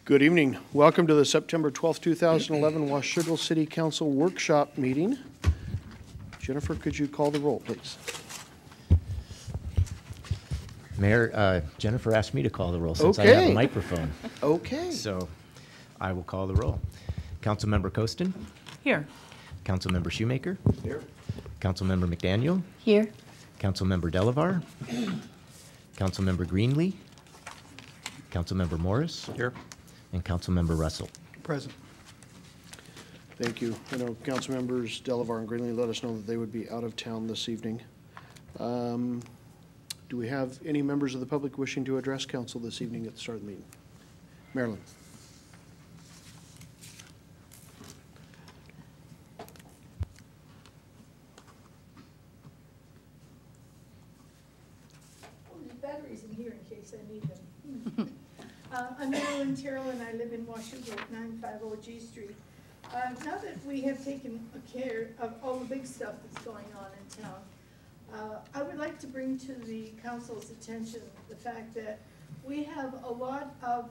Good evening. Welcome to the September 12th, 2011 Washougal City Council Workshop Meeting. Jennifer, could you call the roll, please? Mayor, Jennifer asked me to call the roll since I have a microphone. Okay. So I will call the roll. Councilmember Costin? Here. Councilmember Shoemaker? Here. Councilmember McDaniel? Here. Councilmember Delavar? Councilmember Greenlee? Councilmember Morris? Here. And Councilmember Russell. Present. Thank you. I know council members Delavar and Greenlee let us know that they would be out of town this evening. Do we have any members of the public wishing to address council this evening at the start of the meeting? Marilyn. There's batteries in here in case I need them. I'm Marilyn Terrell and I live in Washougal at 950 G Street. Now that we have taken care of all the big stuff that's going on in town, I would like to bring to the council's attention the fact that we have a lot of,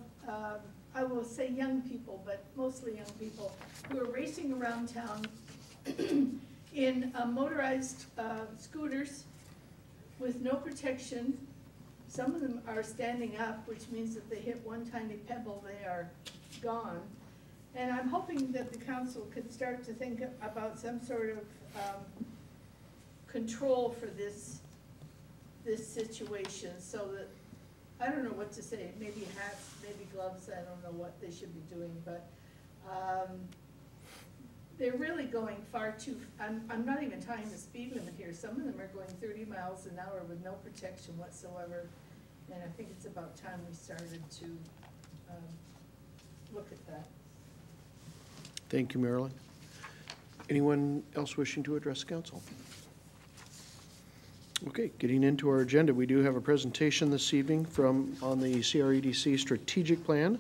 I will say young people, but mostly young people, who are racing around town in motorized scooters with no protection. Some of them are standing up, which means that they hit one tiny pebble, they are gone. And I'm hoping that the council could start to think about some sort of control for this situation, so that, I don't know what to say, maybe hats, maybe gloves, I don't know what they should be doing, but they're really going far too, I'm not even tying the speed limit here. Some of them are going 30 miles an hour with no protection whatsoever, and I think it's about time we started to look at that. Thank you, Marilyn. Anyone else wishing to address council? Okay, getting into our agenda, we do have a presentation this evening on the CREDC strategic plan.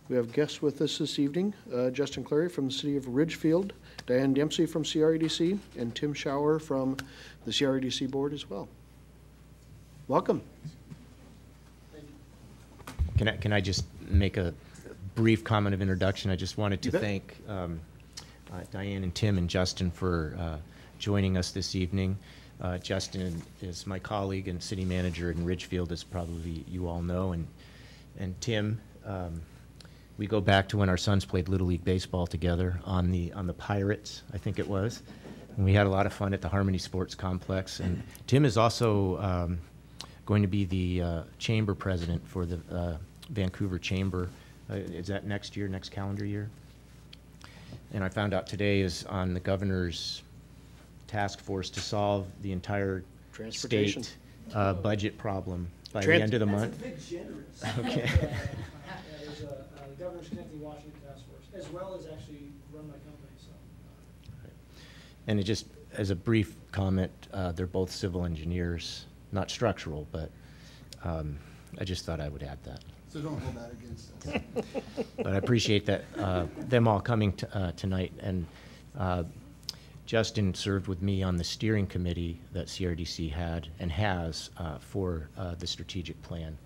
We have guests with us this evening, Justin Clary from the City of Ridgefield, Diane Dempsey from CREDC, and Tim Schauer from the CREDC board as well. Welcome. Can I just make a brief comment of introduction? I just wanted to thank Diane and Tim and Justin for joining us this evening. Justin is my colleague and city manager in Ridgefield, as probably you all know, and Tim, we go back to when our sons played Little League Baseball together on the Pirates, I think it was, and we had a lot of fun at the Harmony Sports Complex. And Tim is also going to be the chamber president for the Vancouver Chamber. Is that next year, next calendar year? And I found out today is on the governor's task force to solve the entire state budget problem by the end of the month. That's a big generous. Okay. There's a Governor's Connecting Washington Task Force, as well as actually run my company. So. And it just, as a brief comment, they're both civil engineers, not structural, but I just thought I would add that. So don't hold that against us. But I appreciate that them all coming tonight. And Justin served with me on the steering committee that CRDC had and has for the strategic plan.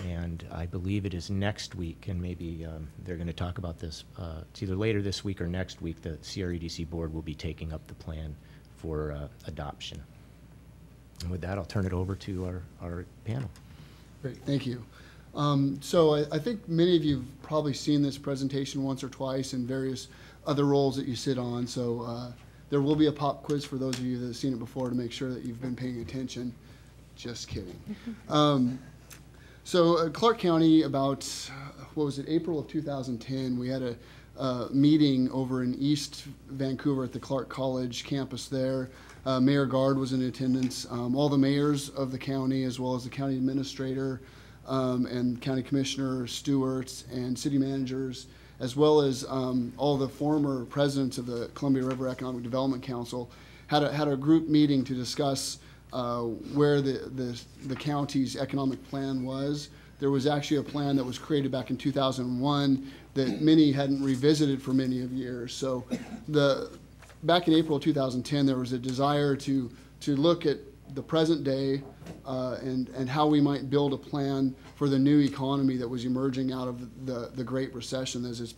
And I believe it is next week, and maybe they're going to talk about this. It's either later this week or next week, the CREDC board will be taking up the plan for adoption. And with that, I'll turn it over to our panel. Great, thank you. So I think many of you have probably seen this presentation once or twice in various other roles that you sit on. So there will be a pop quiz for those of you that have seen it before to make sure that you've been paying attention. Just kidding. So Clark County, about, what was it, April of 2010, we had a meeting over in East Vancouver at the Clark College campus there. Mayor Gard was in attendance. All the mayors of the county, as well as the county administrator, and county commissioner Stewarts and city managers, as well as all the former presidents of the Columbia River Economic Development Council, had a group meeting to discuss where the county's economic plan was. There was actually a plan that was created back in 2001 that many hadn't revisited for many of years. So back in April 2010, there was a desire to look at the present day and how we might build a plan for the new economy that was emerging out of the Great Recession as it's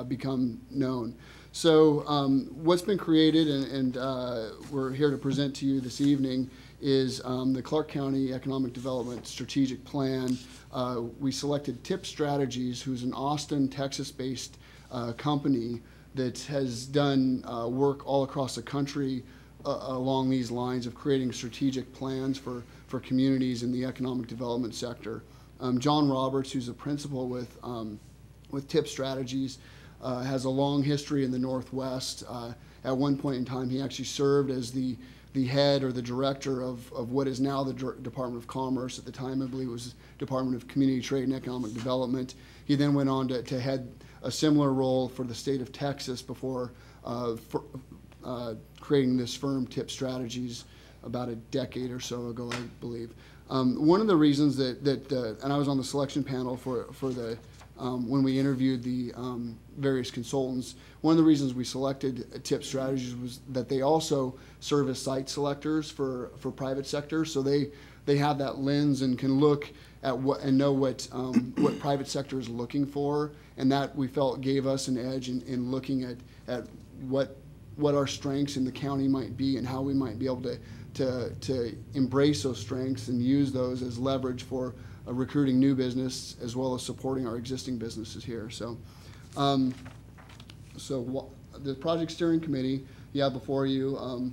become known. So what's been created and we're here to present to you this evening is the Clark County Economic Development Strategic Plan. We selected TIP Strategies, who's an Austin, Texas-based company that has done work all across the country along these lines of creating strategic plans for communities in the economic development sector. John Roberts, who's a principal with TIP Strategies, has a long history in the Northwest. At one point in time, he actually served as the head or the director of what is now the Department of Commerce. At the time, I believe it was Department of Community Trade and Economic Development. He then went on to head a similar role for the state of Texas before creating this firm, TIP Strategies, about a decade or so ago, I believe. One of the reasons that and I was on the selection panel for the when we interviewed the various consultants, one of the reasons we selected TIP Strategies was that they also serve as site selectors for private sector. So they have that lens and can look at what and know what private sector is looking for, and that we felt gave us an edge in looking at what our strengths in the county might be and how we might be able to embrace those strengths and use those as leverage for recruiting new business as well as supporting our existing businesses here. So, the project steering committee you have before you,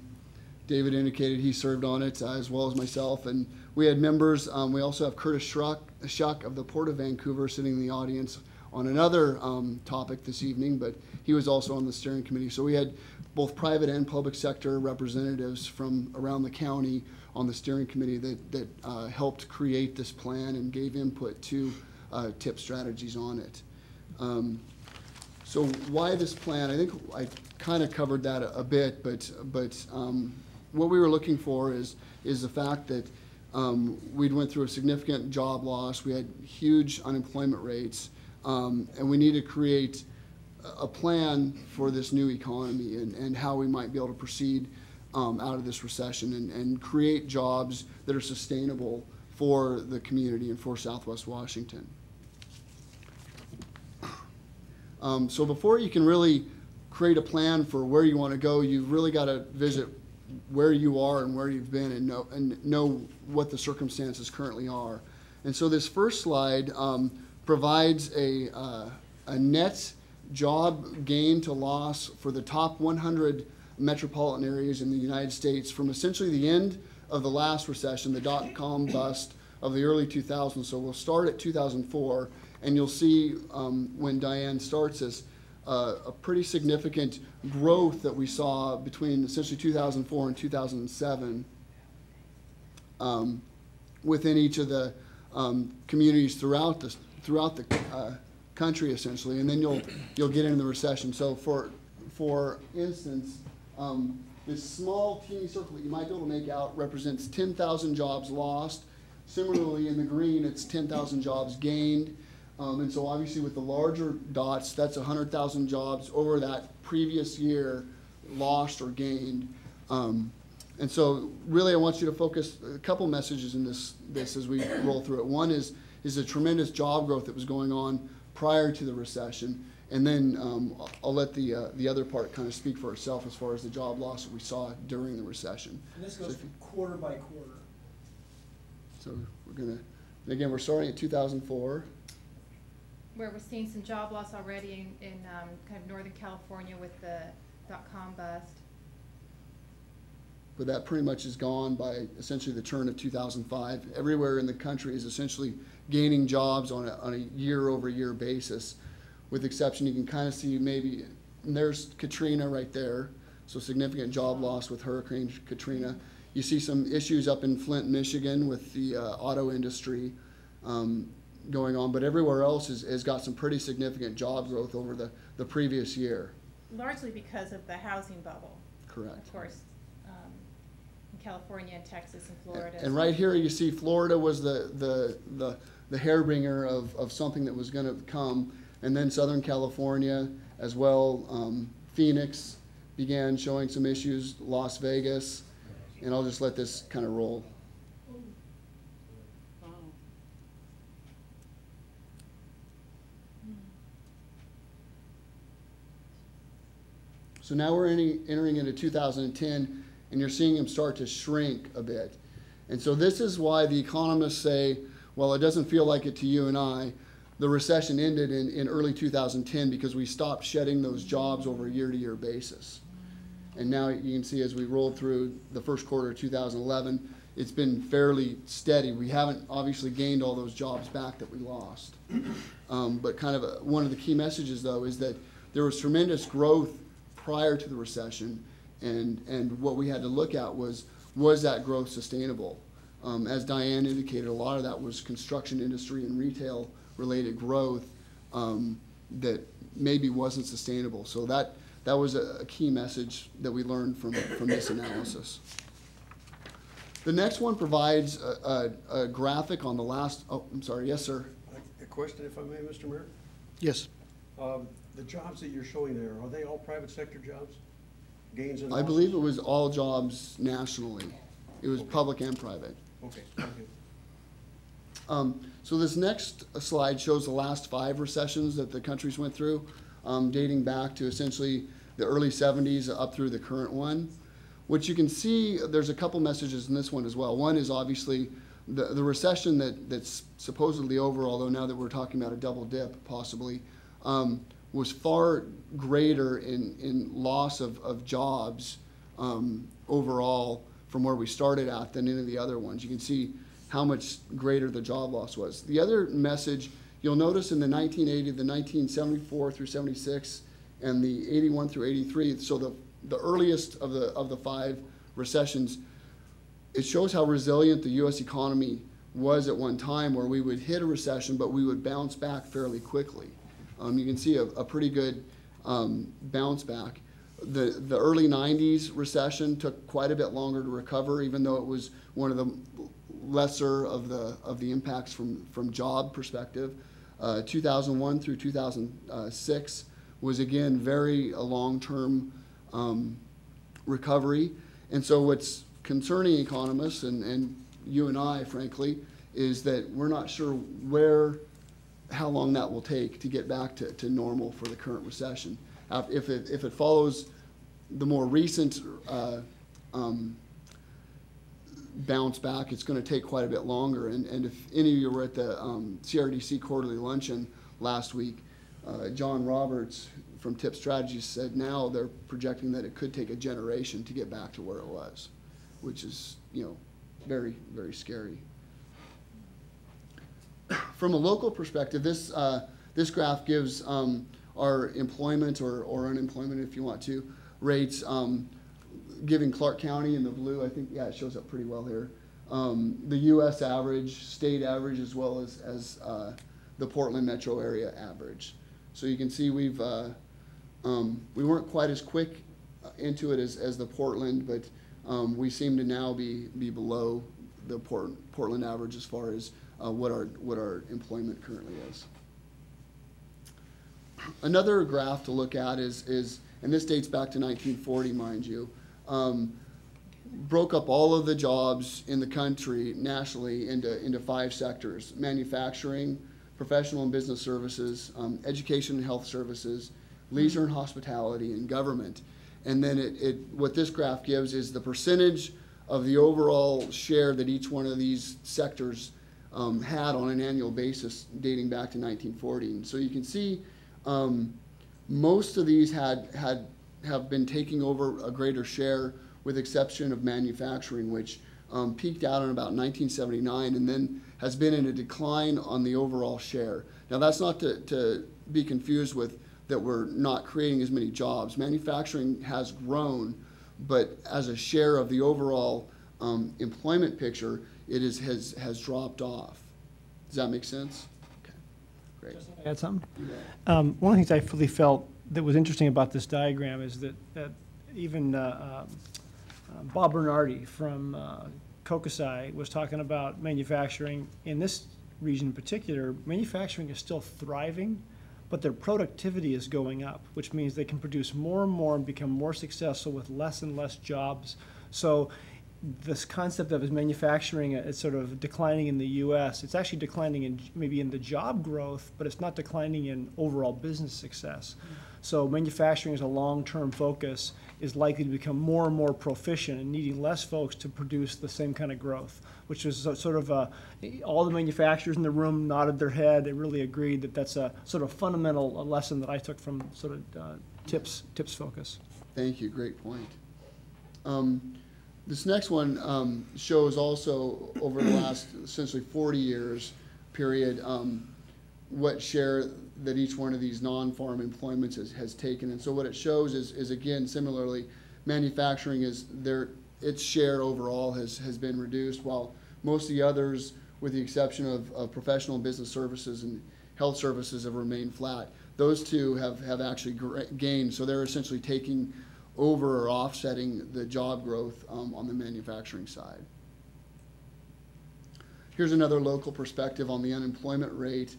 David indicated he served on it as well as myself, and we had members. We also have Curtis Schuck of the Port of Vancouver sitting in the audience on another topic this evening, but he was also on the steering committee. So we had both private and public sector representatives from around the county on the steering committee that helped create this plan and gave input to TIP Strategies on it. So why this plan? I think I kind of covered that a bit, but what we were looking for is the fact that we'd went through a significant job loss. We had huge unemployment rates, and we need to create a plan for this new economy and how we might be able to proceed out of this recession and create jobs that are sustainable for the community and for Southwest Washington. So before you can really create a plan for where you want to go, you've really got to visit where you are and where you've been and know what the circumstances currently are. And so this first slide provides a net job gain to loss for the top 100 metropolitan areas in the United States from essentially the end of the last recession, the dot-com bust of the early 2000s. So we'll start at 2004, and you'll see when Diane starts this, a pretty significant growth that we saw between essentially 2004 and 2007 within each of the communities throughout the country, essentially, and then you'll get into the recession. So for instance, this small teeny circle that you might be able to make out represents 10,000 jobs lost. Similarly, in the green, it's 10,000 jobs gained. And so obviously with the larger dots, that's 100,000 jobs over that previous year lost or gained. And so really I want you to focus a couple messages in this as we roll through it. One is the tremendous job growth that was going on prior to the recession. And then I'll let the other part kind of speak for itself as far as the job loss that we saw during the recession. And this goes quarter by quarter. So we're starting at 2004. Where we're seeing some job loss already in kind of Northern California with the dot-com bust. But that pretty much is gone by essentially the turn of 2005. Everywhere in the country is essentially gaining jobs on a year-over-year basis. With exception, you can kind of see maybe, and there's Katrina right there, so significant job loss with Hurricane Katrina. You see some issues up in Flint, Michigan with the auto industry going on, but everywhere else has got some pretty significant job growth over the previous year. Largely because of the housing bubble. Correct. Of course, in California and Texas and Florida. And right here you see Florida was the hairbringer of something that was going to come. And then Southern California as well. Phoenix began showing some issues, Las Vegas, And I'll just let this kind of roll. So now we're entering into 2010, and you're seeing them start to shrink a bit. And so this is why the economists say, well, it doesn't feel like it to you and I. The recession ended in early 2010 because we stopped shedding those jobs over a year-to-year basis. And now you can see as we rolled through the first quarter of 2011, it's been fairly steady. We haven't obviously gained all those jobs back that we lost. But kind of one of the key messages, though, is that there was tremendous growth prior to the recession, and what we had to look at was that growth sustainable? As Diane indicated, a lot of that was construction industry and retail related growth that maybe wasn't sustainable. So that was a key message that we learned from this analysis. The next one provides a graphic on the last, oh, I'm sorry, yes, sir. A question, if I may, Mr. Mayor? Yes. The jobs that you're showing there, are they all private sector jobs? Gains and losses? I believe it was all jobs nationally. It was public and private. Okay, thank you. So this next slide shows the last 5 recessions that the countries went through, dating back to essentially the early 70s up through the current one. What you can see, there's a couple messages in this one as well. One is obviously the recession that's supposedly over, although now that we're talking about a double dip possibly, was far greater in loss of jobs overall from where we started at than any of the other ones. You can see how much greater the job loss was. The other message, you'll notice in the 1980, the 1974 through 76, and the 81 through 83, so the earliest of the 5 recessions, it shows how resilient the U.S. economy was at one time, where we would hit a recession, but we would bounce back fairly quickly. You can see a pretty good bounce back. The early 90s recession took quite a bit longer to recover, even though it was one of the lesser of the impacts from job perspective. 2001 through 2006 was again very a long-term recovery. And so what's concerning economists and you and I, frankly, is that we're not sure how long that will take to get back to normal for the current recession. If it follows the more recent bounce back, it's going to take quite a bit longer. And if any of you were at the CRDC quarterly luncheon last week, John Roberts from TIP Strategies said now they're projecting that it could take a generation to get back to where it was, which is, very, very scary. From a local perspective, this graph gives our employment or unemployment, if you want to, rates, giving Clark County in the blue. I think, yeah, it shows up pretty well here. The U.S. average, state average, as well as the Portland metro area average. So you can see we weren't quite as quick into it as the Portland, but we seem to now be below the Portland average as far as what our employment currently is. Another graph to look at is and this dates back to 1940, mind you, broke up all of the jobs in the country nationally into 5 sectors: manufacturing, professional and business services, education and health services, leisure and hospitality, and government. And then what this graph gives is the percentage of the overall share that each one of these sectors had on an annual basis dating back to 1940. And so you can see most of these have been taking over a greater share, with exception of manufacturing, which peaked out in about 1979 and then has been in a decline on the overall share. Now that's not to be confused with that we're not creating as many jobs. Manufacturing has grown, but as a share of the overall employment picture, it has dropped off. Does that make sense? Okay, great. Add something? One of the things I really felt that was interesting about this diagram is that even Bob Bernardi from Kokosai was talking about manufacturing. In this region in particular, manufacturing is still thriving, but their productivity is going up, which means they can produce more and more and become more successful with less and less jobs. So this concept of is manufacturing is sort of declining in the U.S. It's actually declining in maybe in the job growth, but it's not declining in overall business success. So manufacturing as a long-term focus is likely to become more and more proficient and needing less folks to produce the same kind of growth, which is sort of all the manufacturers in the room nodded their head. They really agreed that that's a sort of fundamental lesson that I took from sort of TIPS focus. Thank you, great point. This next one shows also over the last essentially 40 years period what share that each one of these non-farm employments has taken. And so what it shows is again, similarly, manufacturing its share overall has been reduced, while most of the others, with the exception of professional and business services and health services, have remained flat. Those two have actually gained, so they're essentially taking over or offsetting the job growth on the manufacturing side. Here's another local perspective on the unemployment rate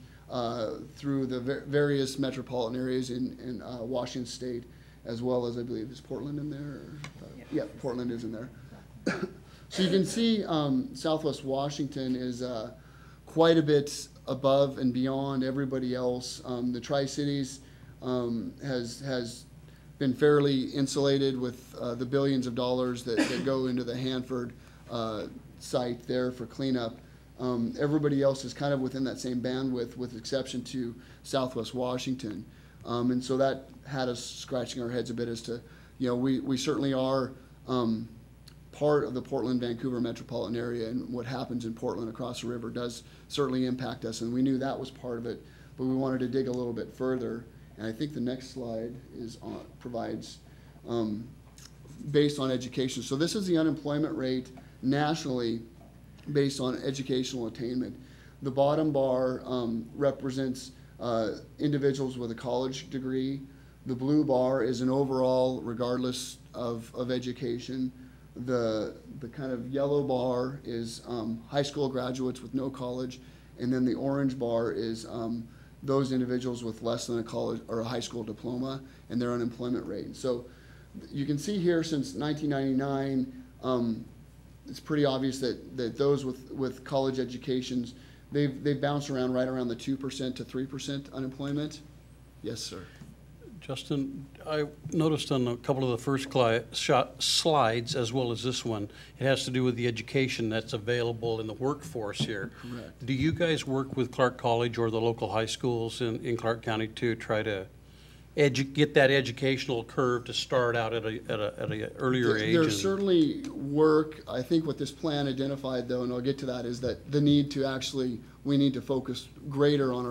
through the various metropolitan areas in Washington State, as well as, I believe, is Portland in there? Yeah, Portland is in there. So you can see Southwest Washington is quite a bit above and beyond everybody else. The Tri-Cities has been fairly insulated with the billions of dollars that go into the Hanford site there for cleanup. Everybody else is kind of within that same bandwidth, with exception to Southwest Washington. And so that had us scratching our heads a bit as to, we certainly are part of the Portland-Vancouver metropolitan area, and what happens in Portland across the river does certainly impact us, and we knew that was part of it, but we wanted to dig a little bit further. And I think the next slide provides based on education. So this is the unemployment rate nationally based on educational attainment. The bottom bar represents individuals with a college degree. The blue bar is an overall, regardless of education. The kind of yellow bar is high school graduates with no college, and then the orange bar is those individuals with less than a college or a high school diploma and their unemployment rate. So you can see here since 1999, it's pretty obvious that those with college educations, they've bounced around right around the 2% to 3% unemployment. Yes, sir. Justin, I noticed on a couple of the first slides, as well as this one, it has to do with the education that's available in the workforce here. Correct. Do you guys work with Clark College or the local high schools in Clark County to try to get that educational curve to start out at a earlier age? There's certainly work. I think what this plan identified, though, and I'll get to that, is that the need to actually, we need to focus greater on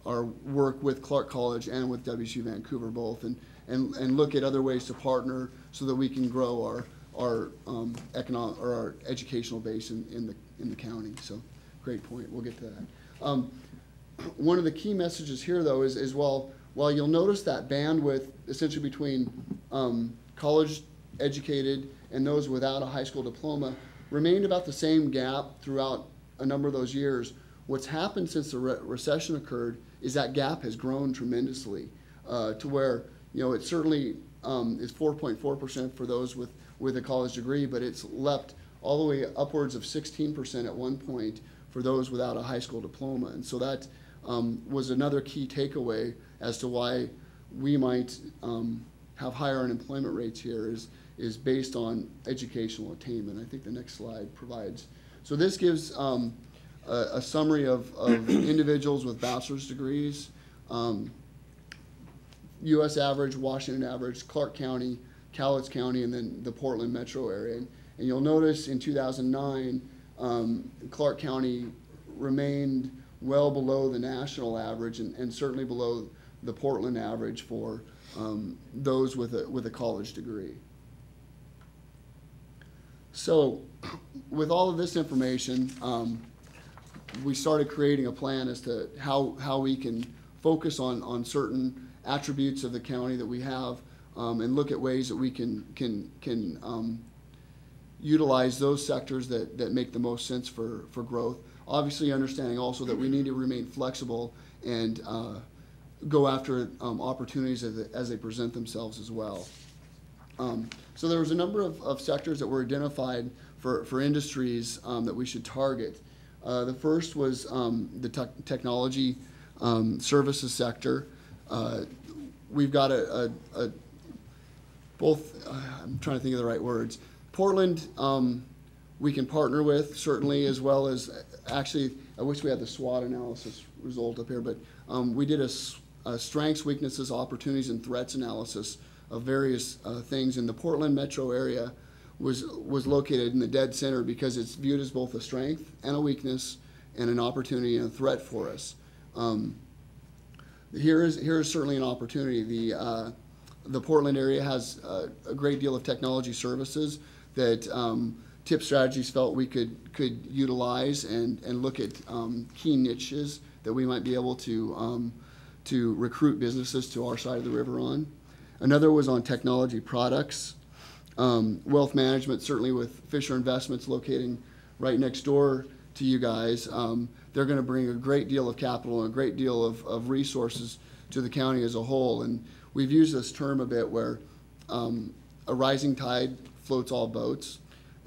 our work with Clark College and with WSU Vancouver both, and look at other ways to partner so that we can grow our economic or our educational base in the county. So, great point. We'll get to that. One of the key messages here, though, is while you'll notice that bandwidth essentially between college educated and those without a high school diploma remained about the same gap throughout a number of those years. What's happened since the recession occurred is that gap has grown tremendously to where, it certainly is 4.4% for those with a college degree, but it's leapt all the way upwards of 16% at one point for those without a high school diploma. And so that was another key takeaway as to why we might have higher unemployment rates here is based on educational attainment. I think the next slide provides. So this gives a summary of individuals with bachelor's degrees, U.S. average, Washington average, Clark County, Cowlitz County, and then the Portland metro area. And you'll notice in 2009, Clark County remained well below the national average and certainly below the Portland average for those with a college degree. So with all of this information, we started creating a plan as to how we can focus on certain attributes of the county that we have and look at ways that we can utilize those sectors that make the most sense for growth. Obviously understanding also that we need to remain flexible and go after opportunities as they present themselves as well. So there was a number of sectors that were identified for industries that we should target. The first was the technology services sector. We've got both, I'm trying to think of the right words. Portland, we can partner with, certainly, as well as, actually, I wish we had the SWOT analysis result up here, but we did a strengths, weaknesses, opportunities, and threats analysis of various things. In the Portland metro area was located in the dead center because it's viewed as both a strength and a weakness and an opportunity and a threat for us. Here is certainly an opportunity. The Portland area has a great deal of technology services that TIP Strategies felt we could utilize and look at key niches that we might be able to recruit businesses to our side of the river on. Another was on technology products. Wealth management, certainly with Fisher Investments locating right next door to you guys, they're going to bring a great deal of capital and a great deal of resources to the county as a whole. And we've used this term a bit where a rising tide floats all boats.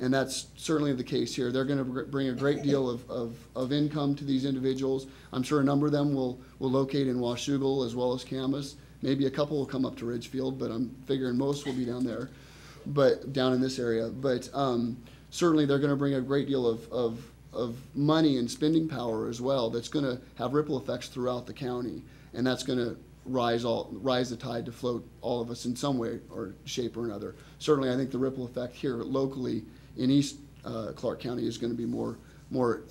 And that's certainly the case here. They're going to bring a great deal of income to these individuals. I'm sure a number of them will locate in Washougal as well as Camas. Maybe a couple will come up to Ridgefield, but I'm figuring most will be down there, but down in this area. But certainly they're going to bring a great deal of money and spending power as well that's going to have ripple effects throughout the county. And that's going to rise the tide to float all of us in some way or shape or another. Certainly I think the ripple effect here locally in East Clark County is going to be more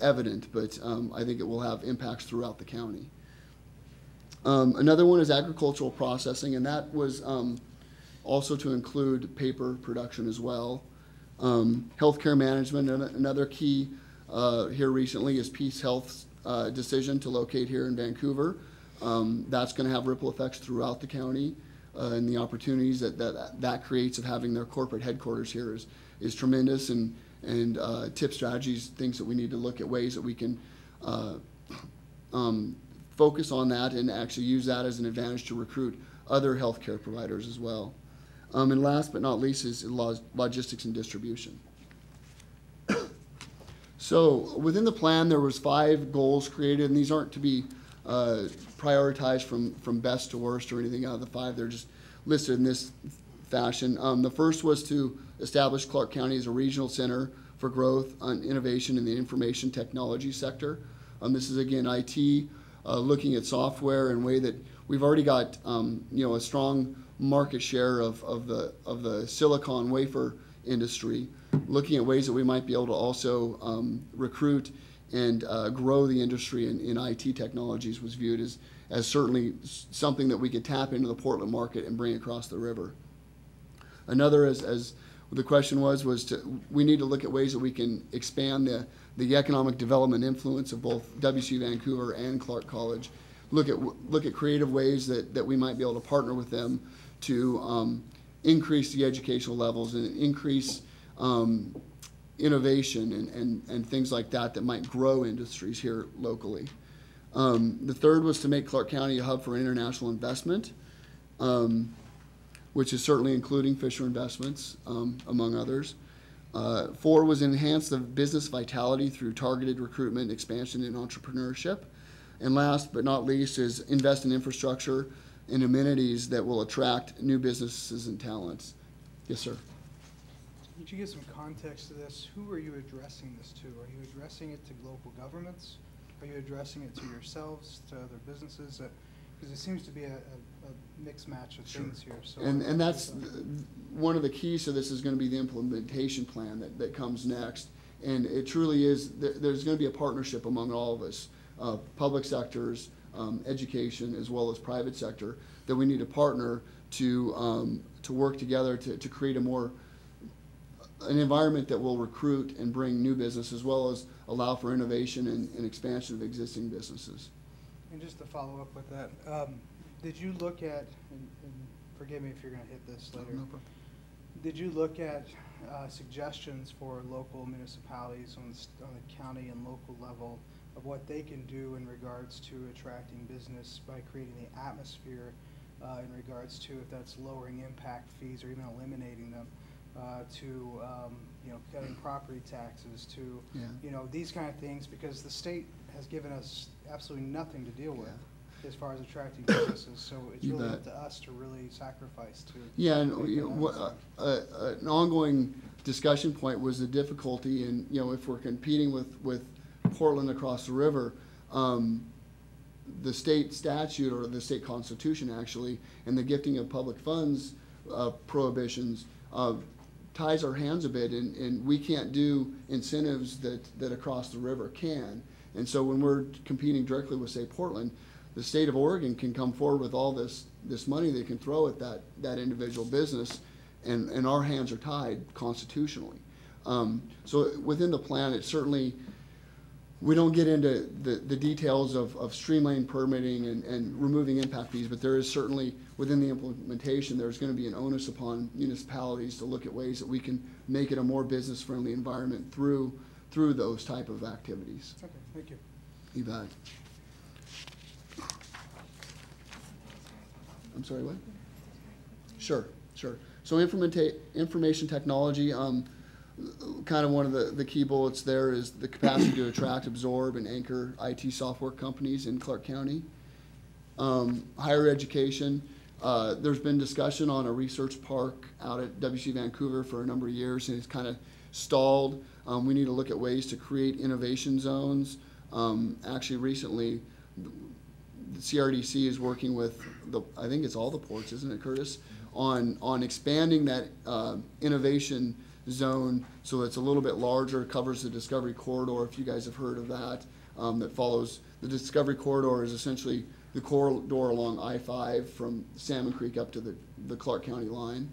evident, but I think it will have impacts throughout the county. Another one is agricultural processing, and that was also to include paper production as well. Healthcare management, another key here recently is Peace Health's decision to locate here in Vancouver. That's going to have ripple effects throughout the county, and the opportunities that creates of having their corporate headquarters here is tremendous, and TIP Strategies thinks that we need to look at ways that we can focus on that and actually use that as an advantage to recruit other healthcare providers as well. And last but not least is logistics and distribution. So within the plan, there was 5 goals created, and these aren't to be prioritized from best to worst or anything out of the 5. They're just listed in this fashion. The first was to establish Clark County as a regional center for growth and innovation in the information technology sector. This is again IT, looking at software in a way that we've already got a strong market share of the silicon wafer industry, looking at ways that we might be able to also recruit and grow the industry in IT technologies was viewed as certainly something that we could tap into the Portland market and bring across the river. Another, as the question was we need to look at ways that we can expand the economic development influence of both WCU Vancouver and Clark College. Look at creative ways that we might be able to partner with them to increase the educational levels and increase innovation and things like that might grow industries here locally. The third was to make Clark County a hub for international investment, which is certainly including Fisher Investments, among others. 4 was enhance the business vitality through targeted recruitment, expansion, and entrepreneurship. And last but not least is invest in infrastructure and amenities that will attract new businesses and talents. Yes, sir. Could you give some context to this? Who are you addressing this to? Are you addressing it to local governments? Are you addressing it to yourselves, to other businesses? Because it seems to be a mixed match of things here. So and that's one of the keys to this is going to be the implementation plan that comes next. And it truly is, there's going to be a partnership among all of us, public sectors, education, as well as private sector, that we need to partner to work together to create an environment that will recruit and bring new business, as well as allow for innovation and expansion of existing businesses. And just to follow up with that, did you look at, and forgive me if you're going to hit this later, No problem. Did you look at suggestions for local municipalities on the county and local level of what they can do in regards to attracting business by creating the atmosphere in regards to if that's lowering impact fees or even eliminating them, to you know, cutting property taxes, to Yeah. you know, these kind of things, because the state has given us absolutely nothing to deal with as far as attracting businesses. So it's You really bet. up to us to really sacrifice to. Yeah, and make you that know, happen. an ongoing discussion point was the difficulty in, you know, if we're competing with Portland across the river, the state statute or the state constitution actually, and the gifting of public funds prohibitions ties our hands a bit, and we can't do incentives that across the river can. And so when we're competing directly with, say, Portland, the state of Oregon can come forward with all this money they can throw at that individual business, and our hands are tied constitutionally. So within the plan, it certainly, we don't get into the details of streamlining permitting and removing impact fees, but there is certainly, within the implementation, there's going to be an onus upon municipalities to look at ways that we can make it a more business-friendly environment through those type of activities. Okay, thank you. You bet. I'm sorry, what? Sure. So information technology, kind of one of the key bullets there is the capacity to attract, absorb, and anchor IT software companies in Clark County. Higher education, there's been discussion on a research park out at WC Vancouver for a number of years, and it's kind of stalled. We need to look at ways to create innovation zones. Actually, recently, the CRDC is working with I think it's all the ports, isn't it, Curtis, on expanding that innovation zone so it's a little bit larger, covers the Discovery Corridor, if you guys have heard of that, that follows. The Discovery Corridor is essentially the corridor along I-5 from Salmon Creek up to the Clark County line,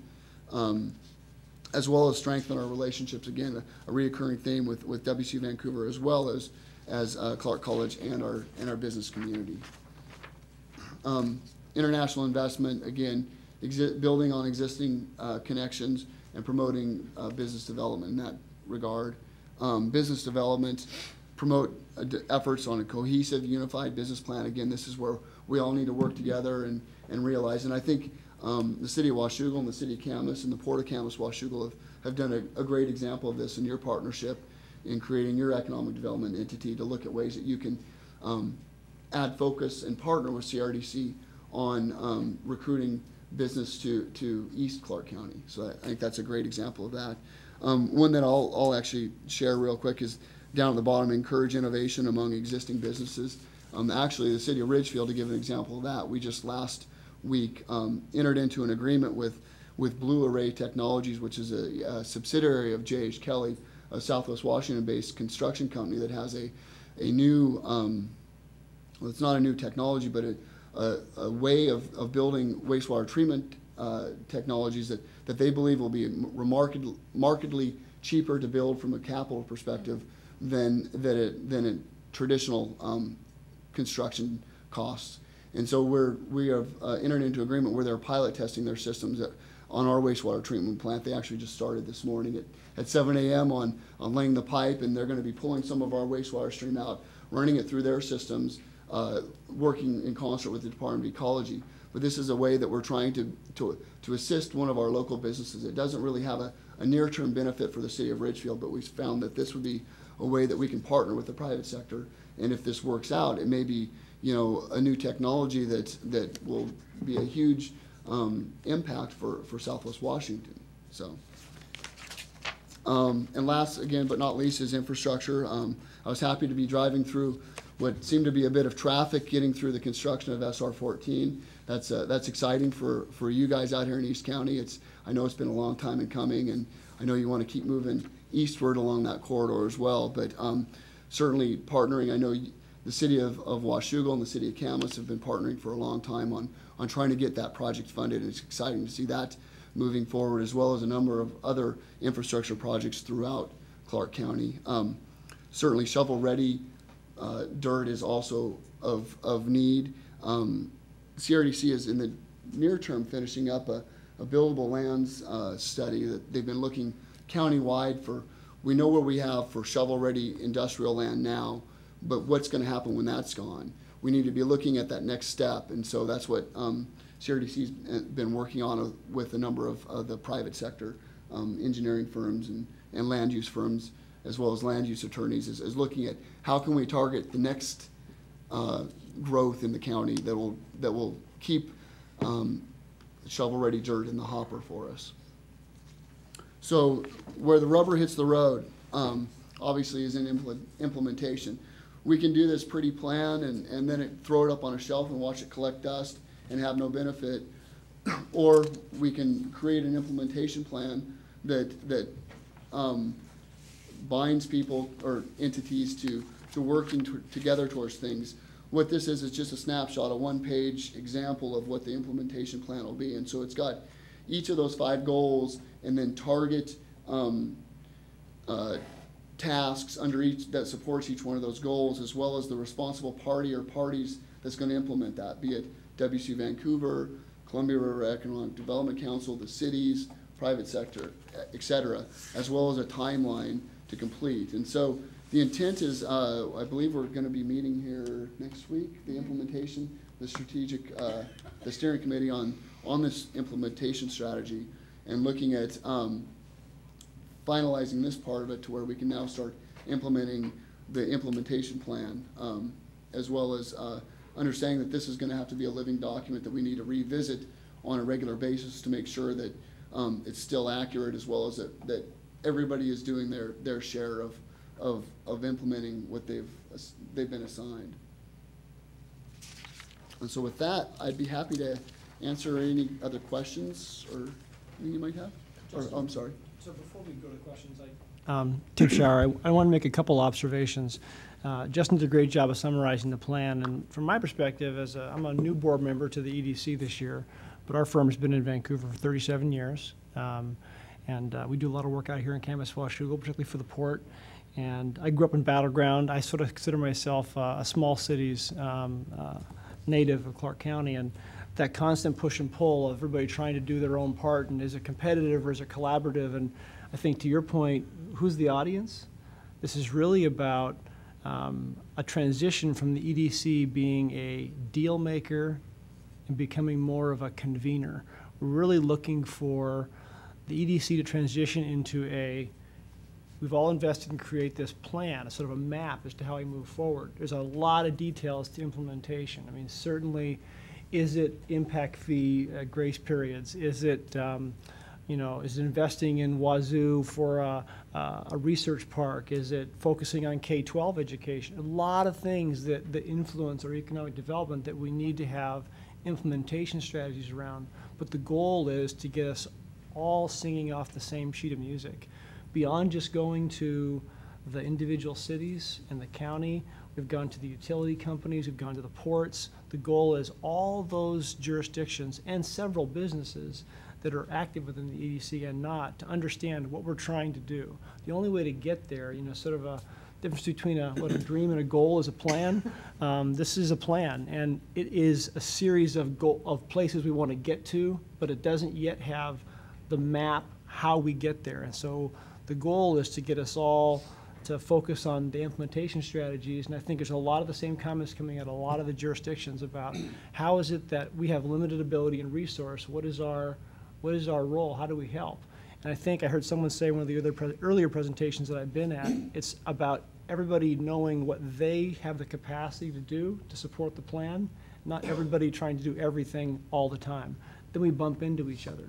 as well as strengthen our relationships, again, a reoccurring theme with WC Vancouver, as well as Clark College and our business community. International investment, again, building on existing connections and promoting business development in that regard. Business development, promote efforts on a cohesive, unified business plan. Again, this is where we all need to work together and realize, and I think the city of Washougal and the city of Camas and the Port of Camas Washougal have done a great example of this in your partnership in creating your economic development entity to look at ways that you can add focus and partner with CRDC on recruiting business to East Clark County. So I think that's a great example of that. One that I'll actually share real quick is down at the bottom, encourage innovation among existing businesses. Actually, the city of Ridgefield, to give an example of that, we just last week entered into an agreement with Blue Array Technologies, which is a subsidiary of J.H. Kelly, a Southwest Washington-based construction company that has a new, well, it's not a new technology, but a way of building wastewater treatment technologies that they believe will be markedly cheaper to build from a capital perspective than a traditional construction costs. And so we have entered into agreement where they're pilot testing their systems on our wastewater treatment plant. They actually just started this morning at 7 a.m. on laying the pipe, and they're going to be pulling some of our wastewater stream out, running it through their systems, working in concert with the Department of Ecology. But this is a way that we're trying to assist one of our local businesses. It doesn't really have a near-term benefit for the city of Ridgefield, but we found that this would be a way that we can partner with the private sector. And if this works out, it may be, you know, a new technology that will be a huge impact for Southwest Washington. So, and last, again, but not least, is infrastructure. I was happy to be driving through what seemed to be a bit of traffic getting through the construction of SR 14. That's exciting for you guys out here in East County. I know it's been a long time in coming, and I know you want to keep moving eastward along that corridor as well. But certainly partnering, I know the city of Washougal and the city of Camas have been partnering for a long time on trying to get that project funded. And it's exciting to see that moving forward, as well as a number of other infrastructure projects throughout Clark County. Certainly shovel-ready dirt is also of need. CRDC is in the near term finishing up a buildable lands study that they've been looking countywide for. We know where we have for shovel-ready industrial land now, but what's going to happen when that's gone? We need to be looking at that next step, and so that's what CRDC's been working on with a number of the private sector engineering firms and land use firms, as well as land use attorneys, is looking at how can we target the next growth in the county that will keep shovel-ready dirt in the hopper for us. So where the rubber hits the road, obviously, is in implementation. We can do this pretty plan and then throw it up on a shelf and watch it collect dust and have no benefit, or we can create an implementation plan that binds people or entities to working together towards things. What this is just a snapshot, a one-page example of what the implementation plan will be. And so it's got each of those 5 goals and then target tasks under each that supports each one of those goals, as well as the responsible party or parties that's going to implement that, be it WC Vancouver, Columbia River Economic Development Council, the cities, private sector, et cetera, as well as a timeline to complete. And so the intent is, I believe we're going to be meeting here next week, the implementation, the strategic, the steering committee on this implementation strategy, and looking at finalizing this part of it to where we can now start implementing the implementation plan, as well as understanding that this is going to have to be a living document that we need to revisit on a regular basis to make sure that it's still accurate, as well as that everybody is doing their share of implementing what they've been assigned. And so with that, I'd be happy to answer any other questions or anything you might have. I'm sorry. So before we go to questions, Tim Schauer, I want to make a couple observations. Justin did a great job of summarizing the plan, and from my perspective, I'm a new board member to the EDC this year, but our firm has been in Vancouver for 37 years, and we do a lot of work out here in Kaminista-Washougal, particularly for the port. And I grew up in Battleground. I sort of consider myself a small cities native of Clark County, and that constant push and pull of everybody trying to do their own part, and is it competitive or is it collaborative? And I think to your point, who's the audience? This is really about a transition from the EDC being a deal maker and becoming more of a convener. We're really looking for the EDC to transition into we've all invested in create this plan, a sort of a map as to how we move forward. There's a lot of details to implementation. I mean, certainly, is it impact fee grace periods? Is it, is it investing in Wazoo for a research park? Is it focusing on K-12 education? A lot of things that influence our economic development that we need to have implementation strategies around. But the goal is to get us all singing off the same sheet of music. Beyond just going to the individual cities and the county, we've gone to the utility companies, we've gone to the ports. The goal is all those jurisdictions and several businesses that are active within the EDC and not, to understand what we're trying to do. The only way to get there, sort of a difference between a dream and a goal is a plan. This is a plan, and it is a series of places we want to get to, but it doesn't yet have the map how we get there. And so the goal is to get us all to focus on the implementation strategies, and I think there's a lot of the same comments coming out of a lot of the jurisdictions about how is it that we have limited ability and resource, what is our role, how do we help? And I think I heard someone say one of the earlier presentations that I've been at, it's about everybody knowing what they have the capacity to do to support the plan, not everybody trying to do everything all the time. Then we bump into each other.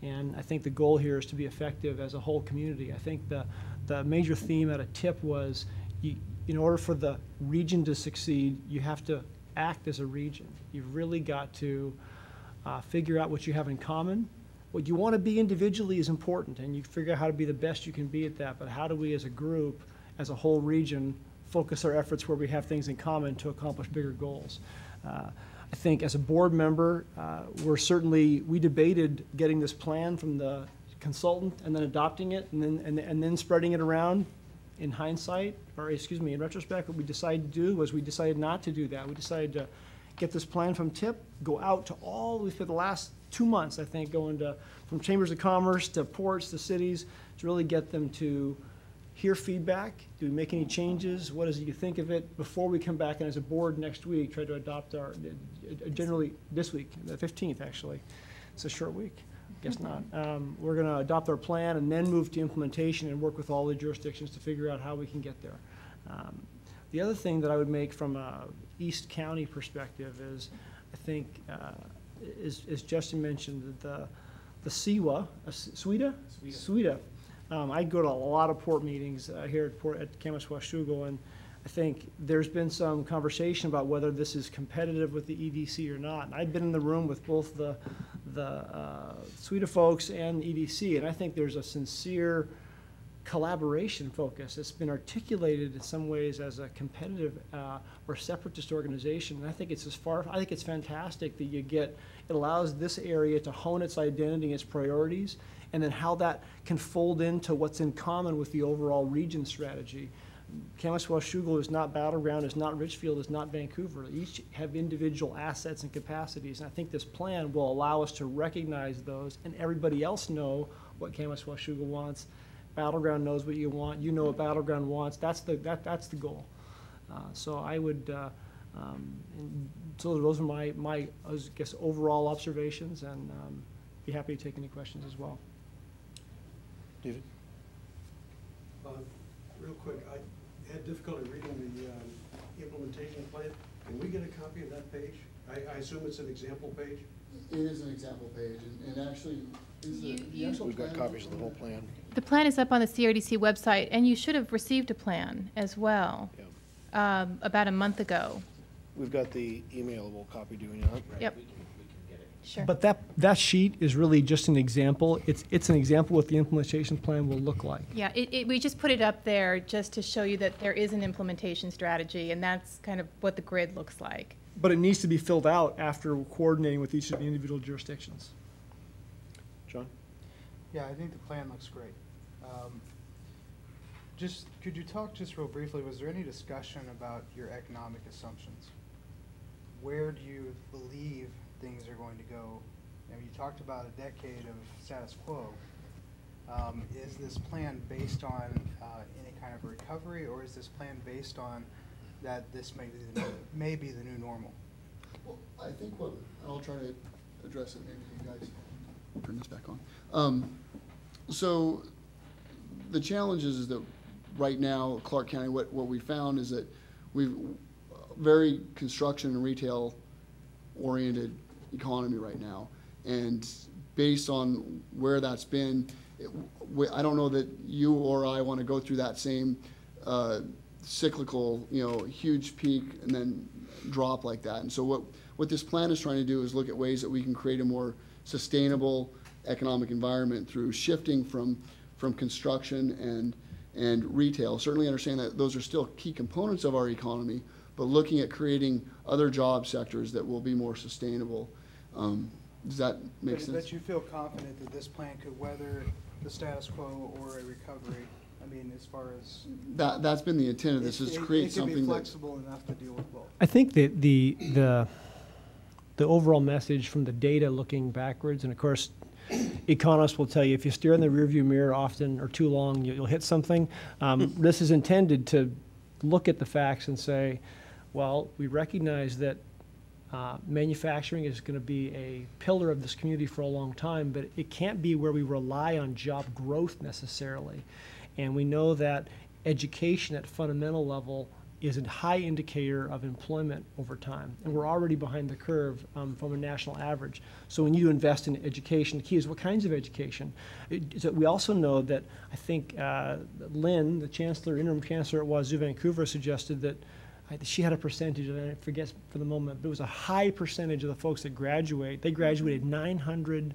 And I think the goal here is to be effective as a whole community. I think the major theme at a TIP was, in order for the region to succeed, you have to act as a region. You've really got to figure out what you have in common. What you want to be individually is important, and you figure out how to be the best you can be at that, but how do we as a group, as a whole region, focus our efforts where we have things in common to accomplish bigger goals? I think as a board member, we debated getting this plan from the consultant and then adopting it and then spreading it around. In hindsight, in retrospect, what we decided to do was we decided not to do that. We decided to get this plan from TIP, go out to we spent the last 2 months, I think, going from chambers of commerce to ports to cities to really get them to hear feedback. Do we make any changes? What is it you think of it? Before we come back and as a board next week, try to adopt our, generally this week, the 15th actually. It's a short week. Guess not. We're going to adopt our plan and then move to implementation and work with all the jurisdictions to figure out how we can get there. The other thing that I would make from a East County perspective is, I think, as Justin mentioned, the SEWA, SWEDA. I go to a lot of port meetings here at Camas Washougal, and I think there's been some conversation about whether this is competitive with the EDC or not. And I've been in the room with both the SWEDA folks and the EDC, and I think there's a sincere collaboration focus. It's been articulated in some ways as a competitive or separatist organization, and I think it's I think it's fantastic that it allows this area to hone its identity, its priorities, and then how that can fold into what's in common with the overall region strategy. Camas Washougal is not Battleground, is not Richfield, is not Vancouver. Each have individual assets and capacities, and I think this plan will allow us to recognize those and everybody else know what Camas Washougal wants. Battleground knows what you want. You know what Battleground wants. That's the goal. So I would, so those are my I guess, overall observations, and be happy to take any questions as well. David? Real quick, I had difficulty reading the implementation plan. Can we get a copy of that page? I assume it's an example page? It is an example page, and actually, is the actual We've got plan copies of the up whole on plan. The plan is up on the CRDC website, and you should have received a plan as well about a month ago. We've got the emailable copy, do we not? Yep. Sure. But that sheet is really just an example. It's an example what the implementation plan will look like. Yeah, we just put it up there just to show you that there is an implementation strategy, and that's kind of what the grid looks like. But it needs to be filled out after coordinating with each of the individual jurisdictions. John? Yeah, I think the plan looks great. Just, could you talk just real briefly, was there any discussion about your economic assumptions? Where do you believe things are going to go? I mean, you talked about a decade of status quo. Is this plan based on any kind of recovery, or is this plan based on that this may be the new normal? Well, I think I'll try to address it, maybe you guys turn this back on. So the challenge is that right now, Clark County, what we found is that we've very construction and retail oriented economy right now. And based on where that's been, I don't know that you or I want to go through that same cyclical, huge peak and then drop like that. And so what this plan is trying to do is look at ways that we can create a more sustainable economic environment through shifting from construction and retail. Certainly understand that those are still key components of our economy, but looking at creating other job sectors that will be more sustainable. Does that make sense? But you feel confident that this plan could weather the status quo or a recovery? I mean, as far as that's been the intent of this, is to create something it can be that flexible enough to deal with both. I think that the overall message from the data looking backwards, and of course, economists will tell you if you stare in the rearview mirror often or too long, you'll hit something. This is intended to look at the facts and say, well, we recognize that manufacturing is going to be a pillar of this community for a long time, but it can't be where we rely on job growth necessarily. And we know that education at fundamental level is a high indicator of employment over time. And we're already behind the curve from a national average. So we need to invest in education. The key is what kinds of education. We also know that, I think Lynn, the chancellor, interim chancellor at Wazoo Vancouver, suggested that she had a percentage, and I forget for the moment, but it was a high percentage of the folks that graduate. They graduated 900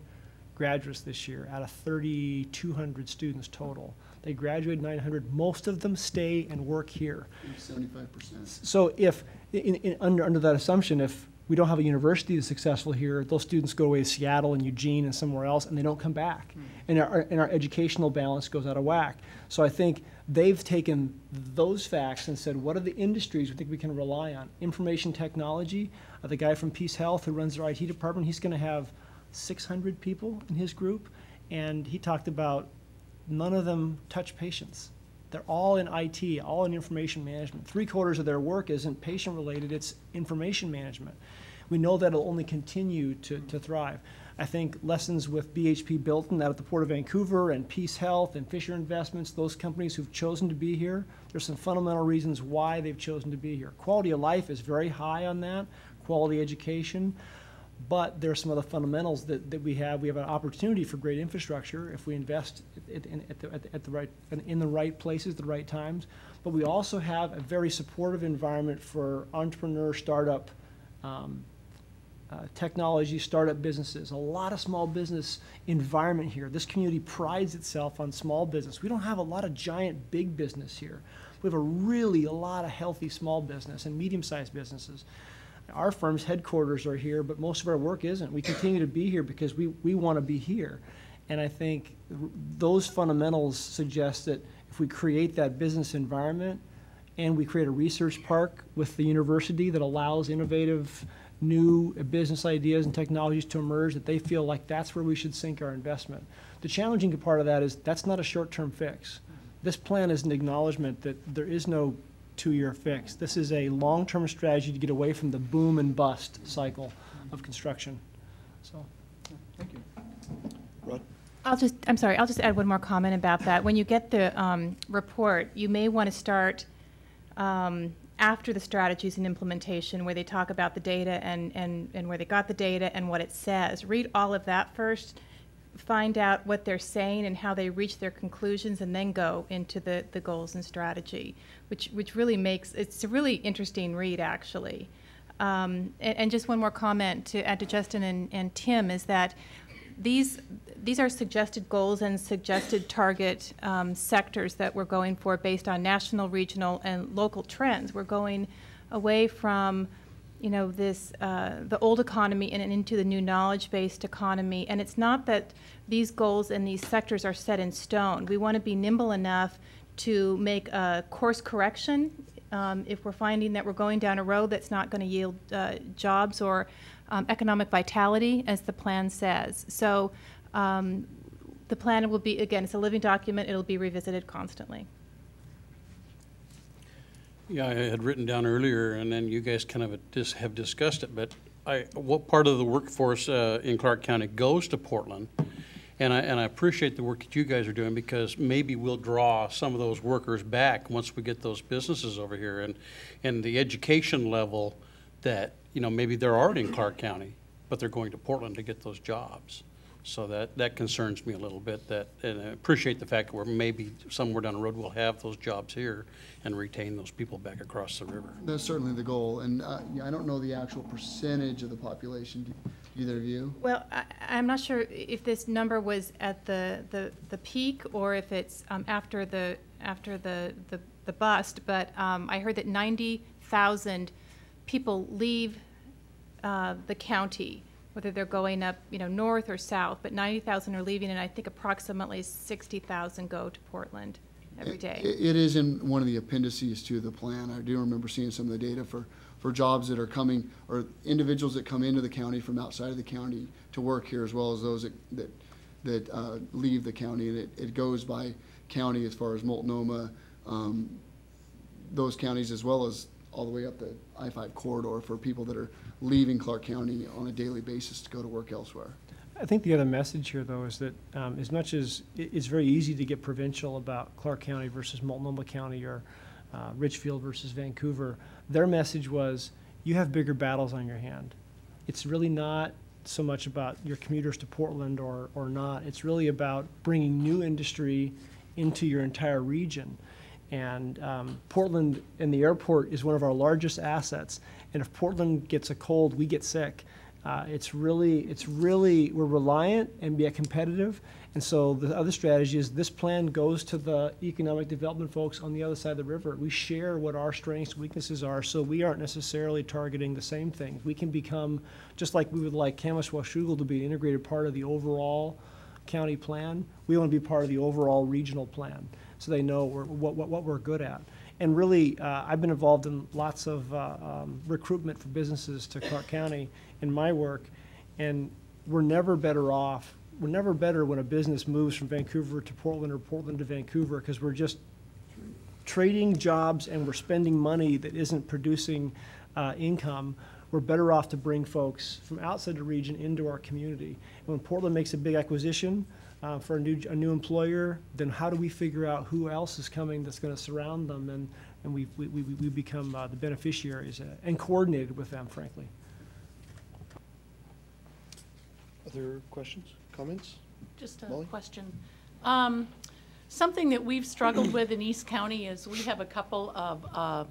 graduates this year out of 3,200 students total. They graduated 900. Most of them stay and work here. 75%. So if, under that assumption, if we don't have a university that's successful here, those students go away to Seattle and Eugene and somewhere else, and they don't come back. And our educational balance goes out of whack. So I think they've taken those facts and said, what are the industries we think we can rely on? Information technology, the guy from Peace Health who runs their IT department, he's going to have 600 people in his group, and he talked about none of them touch patients. They're all in IT, all in information management. 3/4 of their work isn't patient-related, it's information management. We know that it'll only continue to thrive. I think lessons with BHP Billiton out at the Port of Vancouver and Peace Health and Fisher Investments, those companies who've chosen to be here, there's some fundamental reasons why they've chosen to be here. Quality of life is very high on that, quality education, but there are some other fundamentals that we have. We have an opportunity for great infrastructure if we invest in the right places, the right times, but we also have a very supportive environment for entrepreneur, startup, technology startup businesses, a lot of small business environment here. This community prides itself on small business. We don't have a lot of giant big business here. We have a lot of healthy small business and medium-sized businesses. Our firm's headquarters are here, but most of our work isn't. We continue to be here because we want to be here. And I think those fundamentals suggest that if we create that business environment and we create a research park with the university that allows innovative new business ideas and technologies to emerge, that they feel like that's where we should sink our investment. The challenging part of that is that's not a short-term fix. This plan is an acknowledgement that there is no 2-year fix. This is a long-term strategy to get away from the boom and bust cycle of construction. So, Thank you. Rod? I'll just add one more comment about that. When you get the report, you may want to start after the strategies and implementation, where they talk about the data and where they got the data and what it says. Read all of that first, find out what they're saying and how they reach their conclusions, and then go into the goals and strategy, which really makes, it's a really interesting read, actually. And just one more comment to add to Justin and Tim is that these are suggested goals and suggested target sectors that we're going for based on national, regional, and local trends. We're going away from, this the old economy and into the new knowledge-based economy. And it's not that these goals and these sectors are set in stone. We want to be nimble enough to make a course correction if we're finding that we're going down a road that's not going to yield jobs or economic vitality, as the plan says. So the plan will be, again, it's a living document. It'll be revisited constantly. Yeah, I had written down earlier, and then you guys kind of have discussed it, but what part of the workforce in Clark County goes to Portland? And I appreciate the work that you guys are doing, because maybe we'll draw some of those workers back once we get those businesses over here. And the education level that, maybe they're already in Clark County, but they're going to Portland to get those jobs. So that concerns me a little bit, and I appreciate the fact that we're maybe somewhere down the road we'll have those jobs here and retain those people back across the river. That's certainly the goal, and I don't know the actual percentage of the population. Do either of you? Well, I'm not sure if this number was at the peak or if it's after the bust, but I heard that 90,000 people leave the county, whether they're going up, north or south, but 90,000 are leaving, and I think approximately 60,000 go to Portland every day. It is in one of the appendices to the plan. I do remember seeing some of the data for jobs that are coming, or individuals that come into the county from outside of the county to work here, as well as those that leave the county. And it goes by county as far as Multnomah, those counties, as well as all the way up the I-5 corridor for people that are leaving Clark County on a daily basis to go to work elsewhere. I think the other message here, though, is that as much as it's very easy to get provincial about Clark County versus Multnomah County or Richfield versus Vancouver, their message was, you have bigger battles on your hand. It's really not so much about your commuters to Portland or not. It's really about bringing new industry into your entire region. And Portland and the airport is one of our largest assets. And if Portland gets a cold, we get sick. It's really, we're reliant and be competitive. And so the other strategy is this plan goes to the economic development folks on the other side of the river. We share what our strengths and weaknesses are, so we aren't necessarily targeting the same things. We can become, just like we would like Kaminista-Washougal to be an integrated part of the overall county plan, we want to be part of the overall regional plan, so they know what we're good at. And really, I've been involved in lots of recruitment for businesses to Clark County in my work, and we're never better off. We're never better when a business moves from Vancouver to Portland or Portland to Vancouver, because we're just trading jobs and we're spending money that isn't producing income, we're better off to bring folks from outside the region into our community. When Portland makes a big acquisition for a new employer, then how do we figure out who else is coming that's going to surround them, and we become the beneficiaries and coordinated with them, frankly. Other questions, comments? Just a Molly? question. Something that we've struggled with in East County is we have a couple of,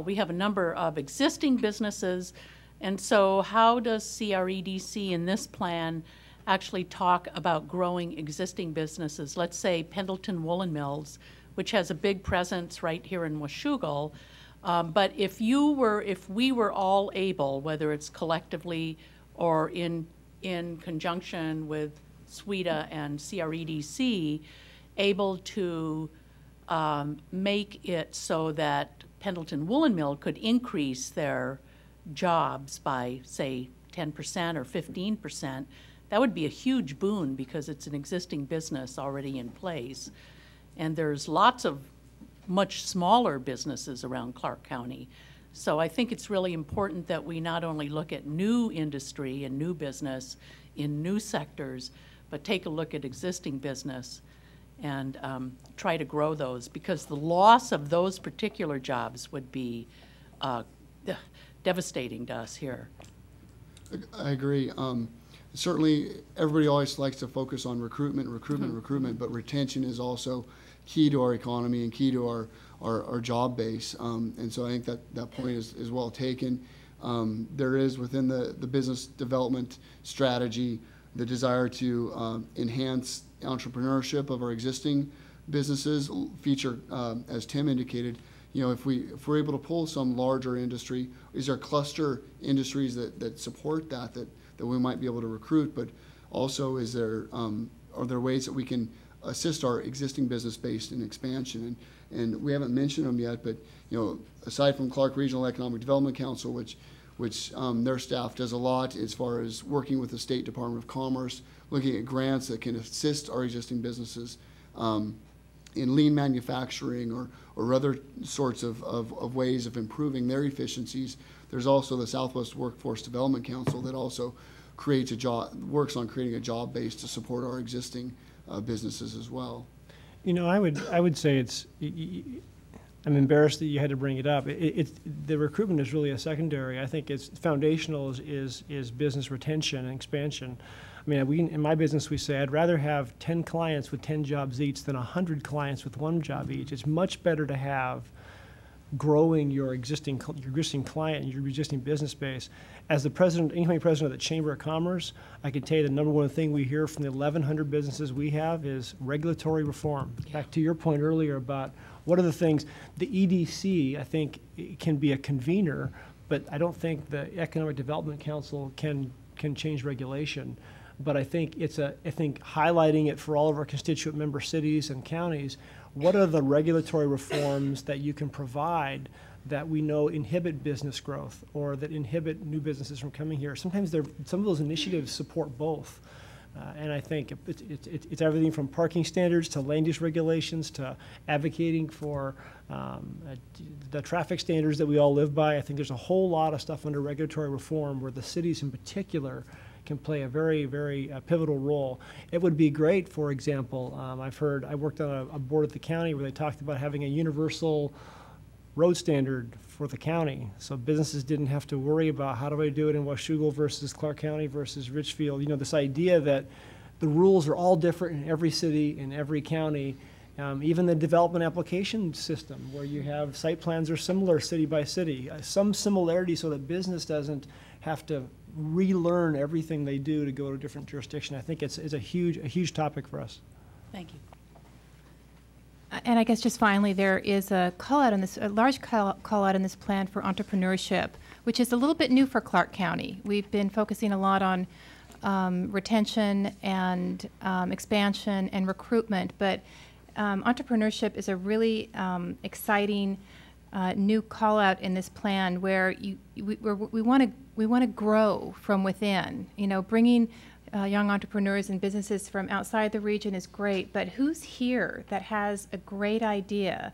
we have a number of existing businesses, and so how does CREDC in this plan actually talk about growing existing businesses? Let's say Pendleton Woolen Mills, which has a big presence right here in Washougal, but if we were all able, whether it's collectively or in conjunction with SWEDA and CREDC, able to make it so that Pendleton Woolen Mill could increase their jobs by, say, 10% or 15%, that would be a huge boon because it's an existing business already in place. And there's lots of much smaller businesses around Clark County. So I think it's really important that we not only look at new industry and new business in new sectors, but take a look at existing business and try to grow those, because the loss of those particular jobs would be devastating to us here. I agree. Certainly, everybody always likes to focus on recruitment, but retention is also key to our economy and key to our job base. And so I think that point is well taken. There is within the business development strategy the desire to enhance entrepreneurship of our existing businesses, feature, as Tim indicated, if we're able to pull some larger industry, is there cluster industries that support that we might be able to recruit, but also are there ways that we can assist our existing business base in expansion? And we haven't mentioned them yet, but aside from Clark Regional Economic Development Council, which their staff does a lot as far as working with the State Department of Commerce, looking at grants that can assist our existing businesses in lean manufacturing or other sorts of ways of improving their efficiencies. There's also the Southwest Workforce Development Council that also works on creating a job base to support our existing businesses as well. I would say I'm embarrassed that you had to bring it up. The recruitment is really a secondary. I think it's foundational is business retention and expansion. I mean, in my business, we say I'd rather have 10 clients with 10 jobs each than 100 clients with 1 job each. It's much better to have growing your existing client and your existing business base. As the incoming president of the Chamber of Commerce, I can tell you the number one thing we hear from the 1,100 businesses we have is regulatory reform. Yeah. Back to your point earlier about what are the things, the EDC, I think, can be a convener, but I don't think the Economic Development Council can change regulation. But I think highlighting it for all of our constituent member cities and counties, what are the regulatory reforms that you can provide that we know inhibit business growth or that inhibit new businesses from coming here? Sometimes some of those initiatives support both. And I think it's everything from parking standards to land use regulations to advocating for the traffic standards that we all live by. I think there's a whole lot of stuff under regulatory reform where the cities in particular can play a very, very pivotal role. It would be great, for example, I worked on a board at the county where they talked about having a universal road standard for the county, so businesses didn't have to worry about how do I do it in Washougal versus Clark County versus Richfield. This idea that the rules are all different in every city, in every county, even the development application system where you have site plans are similar city by city, some similarity so that business doesn't have to relearn everything they do to go to a different jurisdiction. I think it's a huge topic for us. Thank you. And I guess just finally, there is a large call out in this plan for entrepreneurship, which is a little bit new for Clark County. We've been focusing a lot on retention and expansion and recruitment, but entrepreneurship is a really exciting new call out in this plan where we want to grow from within. Bringing young entrepreneurs and businesses from outside the region is great, but who's here that has a great idea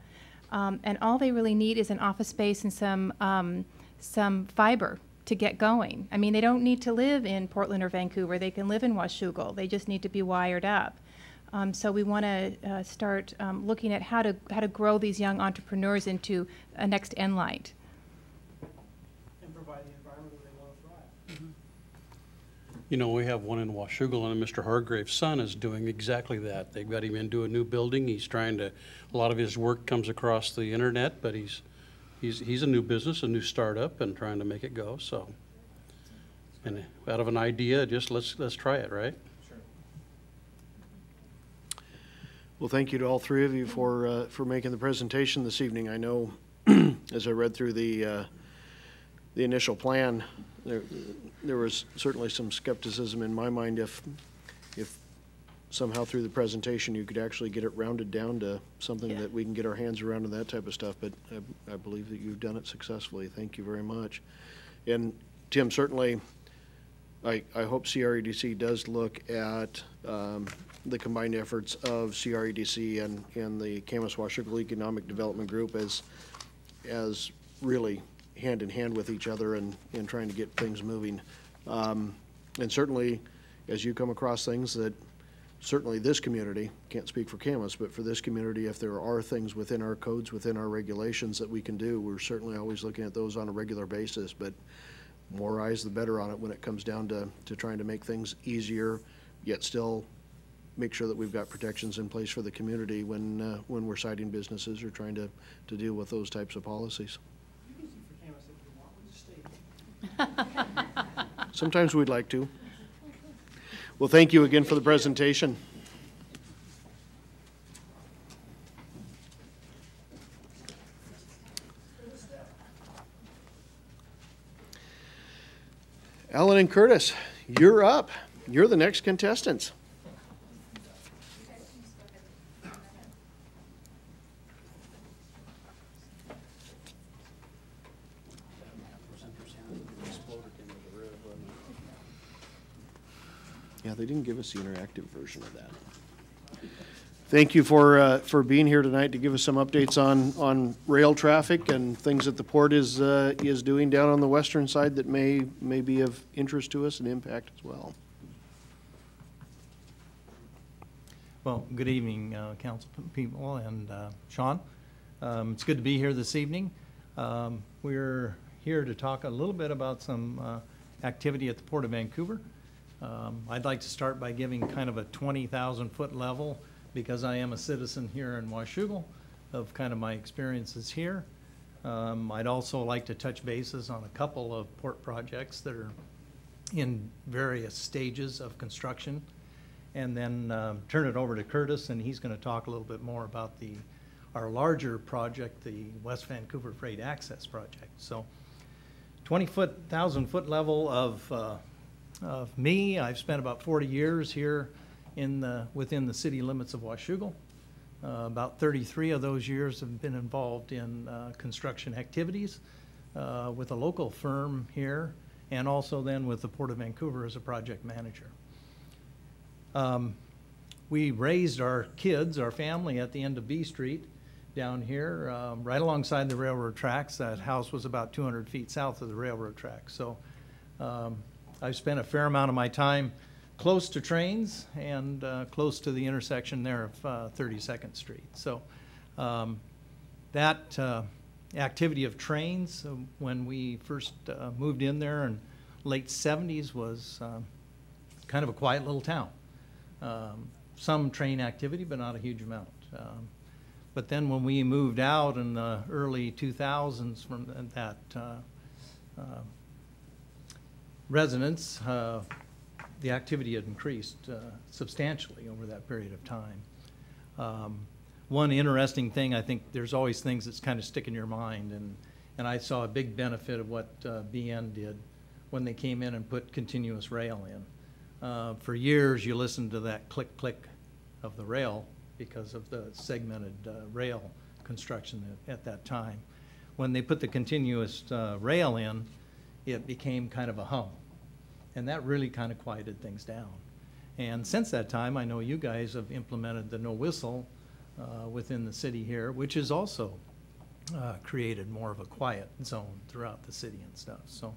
And all they really need is an office space and some fiber to get going. I mean, they don't need to live in Portland or Vancouver. They can live in Washougal. They just need to be wired up. So we want to start looking at how to grow these young entrepreneurs into a next Enlight. And provide the environment where they want to thrive. You know, we have one in Washougal, and Mr. Hargrave's son is doing exactly that. They've got him into a new building. He's trying to, a lot of his work comes across the internet, but he's a new business, a new startup, and trying to make it go, so. And out of an idea, just let's try it, right? Well, thank you to all three of you for making the presentation this evening. I know, as I read through the initial plan, there was certainly some skepticism in my mind if somehow through the presentation you could actually get it rounded down to something that we can get our hands around and that type of stuff, but I believe that you've done it successfully. Thank you very much. And Tim, certainly, I hope CREDC does look at the combined efforts of CREDC and the Camas-Washougal Economic Development Group as really hand in hand with each other and trying to get things moving. And certainly, as you come across things that certainly this community, can't speak for Camas, but for this community, if there are things within our codes, within our regulations that we can do, we're certainly always looking at those on a regular basis. But more eyes the better on it when it comes down to trying to make things easier, yet still make sure that we've got protections in place for the community when we're citing businesses or trying to deal with those types of policies. Sometimes we'd like to. Well, thank you again for the presentation. Alan and Curtis, you're up. You're the next contestants. Yeah, they didn't give us the interactive version of that. Thank you for being here tonight to give us some updates on rail traffic and things that the port is doing down on the western side that may be of interest to us and impact as well. Well, good evening, council people and Sean. It's good to be here this evening. We're here to talk a little bit about some activity at the Port of Vancouver. I'd like to start by giving kind of a 20,000-foot level, because I am a citizen here in Washougal, of kind of my experiences here. I'd also like to touch bases on a couple of port projects that are in various stages of construction, and then turn it over to Curtis, and he's going to talk a little bit more about our larger project, the West Vancouver Freight Access Project. So 20,000-foot level of me. I've spent about 40 years here within the city limits of Washougal. About 33 of those years have been involved in construction activities with a local firm here, and also then with the Port of Vancouver as a project manager. We raised our kids, our family, at the end of B Street down here, right alongside the railroad tracks. That house was about 200 feet south of the railroad tracks. So I've spent a fair amount of my time close to trains and close to the intersection there of 32nd Street. So that activity of trains, when we first moved in there in late 70s, was kind of a quiet little town. Some train activity, but not a huge amount. But then when we moved out in the early 2000s from that residence, the activity had increased substantially over that period of time. One interesting thing, I think there's always things that's kind of stick in your mind, and I saw a big benefit of what BN did when they came in and put continuous rail in. For years, you listened to that click, click of the rail because of the segmented rail construction at that time. When they put the continuous rail in, it became kind of a hum. And that really kind of quieted things down. And since that time, I know you guys have implemented the no whistle within the city here, which is also created more of a quiet zone throughout the city and stuff. So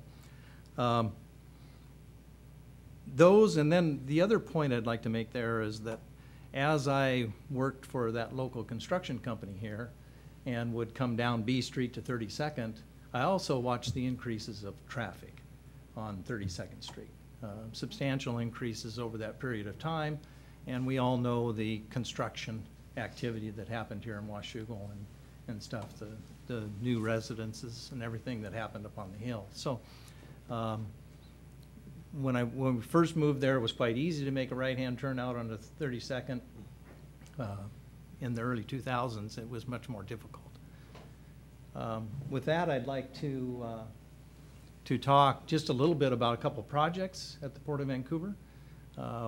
those, and then the other point I'd like to make there is that as I worked for that local construction company here and would come down B Street to 32nd, I also watched the increases of traffic on 32nd Street. Substantial increases over that period of time, and we all know the construction activity that happened here in Washougal and stuff, the new residences and everything that happened up on the hill. So when we first moved there, it was quite easy to make a right-hand turn out on the 32nd. In the early 2000s, it was much more difficult. With that, I'd like to talk just a little bit about a couple projects at the Port of Vancouver.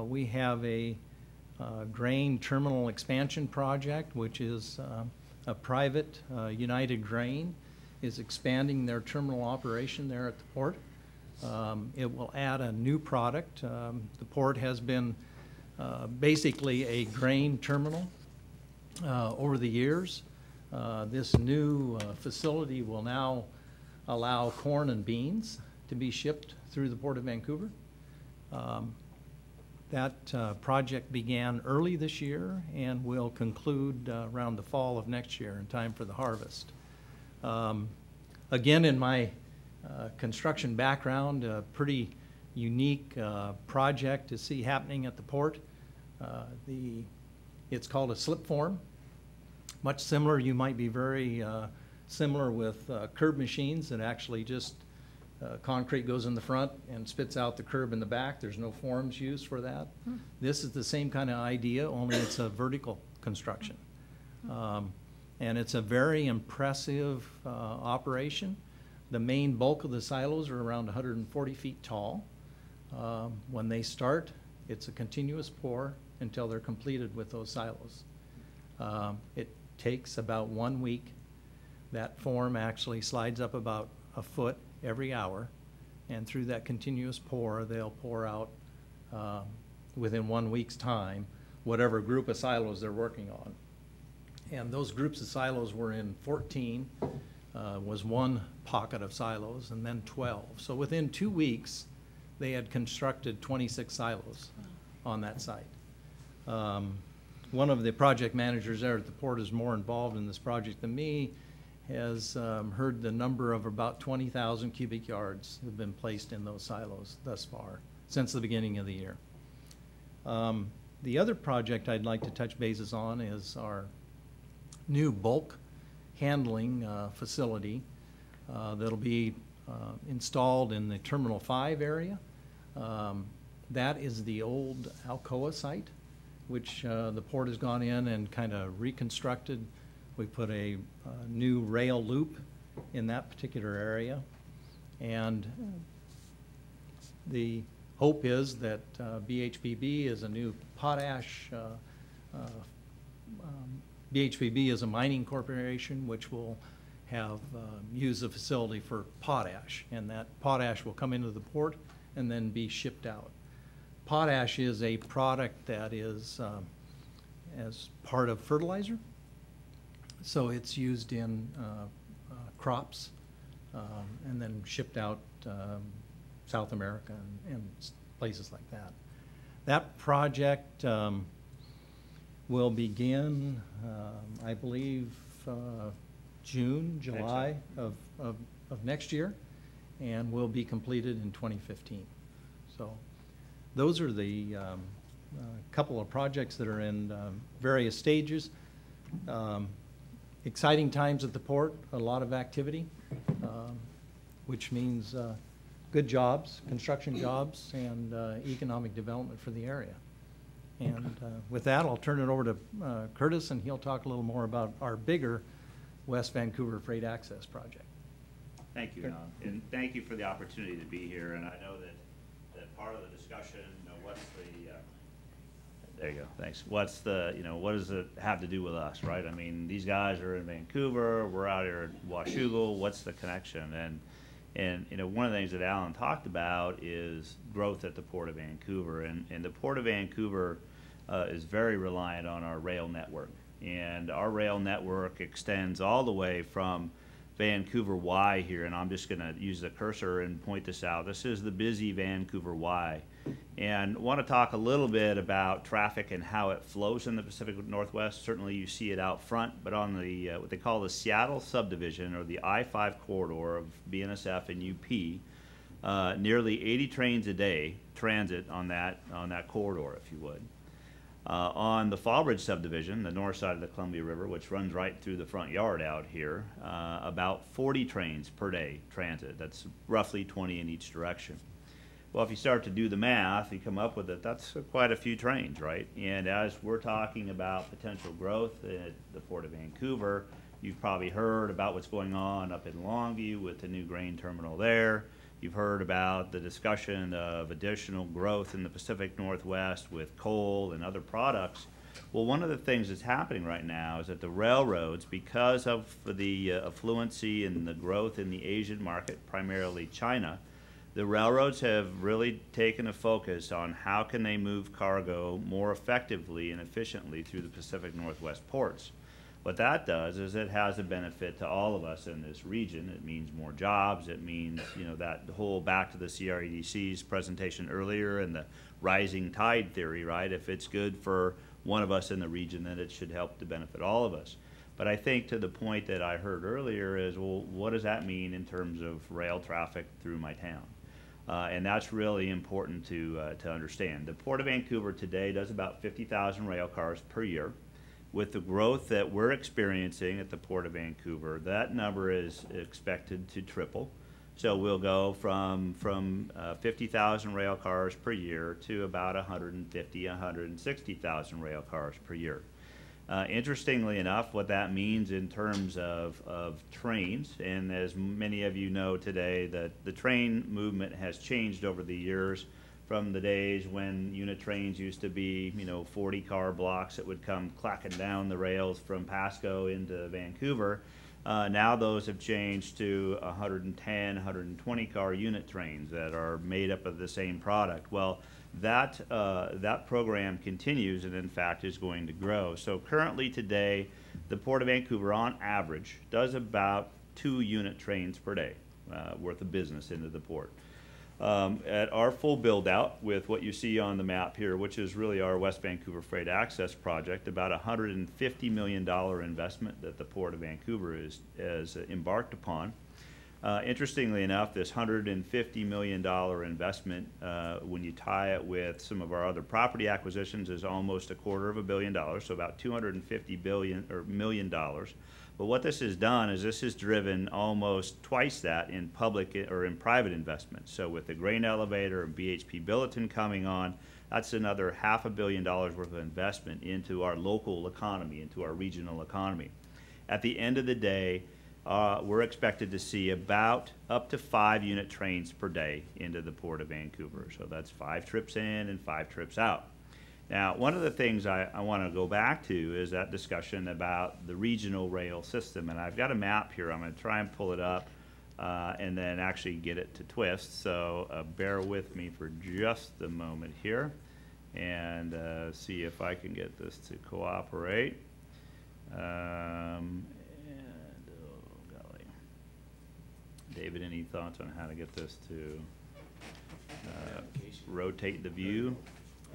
We have a grain terminal expansion project, which is a private, United Grain is expanding their terminal operation there at the port. It will add a new product. The port has been basically a grain terminal over the years. This new facility will now allow corn and beans to be shipped through the Port of Vancouver. That project began early this year and will conclude around the fall of next year in time for the harvest. Again, in my construction background, a pretty unique project to see happening at the port. It's called a slip form. Much similar, you might be very similar with curb machines that actually just concrete goes in the front and spits out the curb in the back. There's no forms used for that. This is the same kind of idea, only it's a vertical construction. And it's a very impressive operation. The main bulk of the silos are around 140 feet tall. When they start, it's a continuous pour until they're completed with those silos. It takes about 1 week. That form actually slides up about a foot every hour, and through that continuous pour, they'll pour out within 1 week's time whatever group of silos they're working on. And those groups of silos were in 14, was one pocket of silos, and then 12. So within 2 weeks, they had constructed 26 silos on that site. One of the project managers there at the port is more involved in this project than me, has heard the number of about 20,000 cubic yards have been placed in those silos thus far since the beginning of the year. The other project I'd like to touch bases on is our new bulk handling facility that'll be installed in the Terminal 5 area. That is the old Alcoa site, which the port has gone in and kind of reconstructed. We put a new rail loop in that particular area. And the hope is that BHPB is a new potash, BHPB is a mining corporation which will have use the facility for potash, and that potash will come into the port and then be shipped out. Potash is a product that is as part of fertilizer, so it's used in crops and then shipped out South America and places like that. That project will begin, I believe, June, July of next year, and will be completed in 2015. So those are the couple of projects that are in various stages. Exciting times at the port, a lot of activity, which means good jobs, construction jobs, and economic development for the area. And with that, I'll turn it over to Curtis, and he'll talk a little more about our bigger West Vancouver Freight Access Project. Thank you, Don, and thank you for the opportunity to be here. And I know that part of the discussion, what's the there you go, thanks. What's the, what does it have to do with us, right? I mean, these guys are in Vancouver, we're out here at Washougal, what's the connection? And one of the things that Alan talked about is growth at the Port of Vancouver, and the Port of Vancouver is very reliant on our rail network. And our rail network extends all the way from Vancouver Y here, and I'm just going to use the cursor and point this out. This is the busy Vancouver Y. And I want to talk a little bit about traffic and how it flows in the Pacific Northwest. Certainly you see it out front, but on the what they call the Seattle subdivision, or the I-5 corridor of BNSF and UP, nearly 80 trains a day transit on that corridor, if you would. On the Fallbridge subdivision, the north side of the Columbia River, which runs right through the front yard out here, about 40 trains per day transit. That's roughly 20 in each direction. Well, if you start to do the math, you come up with it, that's quite a few trains, right? And as we're talking about potential growth at the Port of Vancouver, you've probably heard about what's going on up in Longview with the new grain terminal there. You've heard about the discussion of additional growth in the Pacific Northwest with coal and other products. Well, one of the things that's happening right now is that the railroads, because of the affluency and the growth in the Asian market, primarily China, the railroads have really taken a focus on how can they move cargo more effectively and efficiently through the Pacific Northwest ports. What that does is it has a benefit to all of us in this region. It means more jobs. It means, you know, that whole back to the CREDC's presentation earlier and the rising tide theory, right? If it's good for one of us in the region, then it should help to benefit all of us. But I think to the point that I heard earlier is, well, what does that mean in terms of rail traffic through my town? And that's really important to understand. The Port of Vancouver today does about 50,000 rail cars per year. With the growth that we're experiencing at the Port of Vancouver, that number is expected to triple. So we'll go from 50,000 rail cars per year to about 150, 160,000 rail cars per year. Interestingly enough, what that means in terms of trains, and as many of you know today, that the train movement has changed over the years from the days when unit trains used to be, you know, 40-car blocks that would come clacking down the rails from Pasco into Vancouver. Now those have changed to 110, 120-car unit trains that are made up of the same product. Well, that program continues and in fact is going to grow. So currently today, the Port of Vancouver on average does about 2 unit trains per day worth of business into the port. At our full build out with what you see on the map here, which is really our West Vancouver Freight Access Project, about $150 million investment that the Port of Vancouver has embarked upon. Interestingly enough, this $150 million investment, when you tie it with some of our other property acquisitions, is almost $250 million, so about $250 million. But what this has done is this has driven almost twice that in public or in private investment. So with the grain elevator and BHP Billiton coming on, that's another $500 million worth of investment into our local economy, into our regional economy. At the end of the day, we're expected to see about up to 5 unit trains per day into the Port of Vancouver. So that's 5 trips in and 5 trips out. Now, one of the things I want to go back to is that discussion about the regional rail system. And I've got a map here. I'm going to try and pull it up and then actually get it to twist. So bear with me for just a moment here and see if I can get this to cooperate. David, any thoughts on how to get this to rotate the view?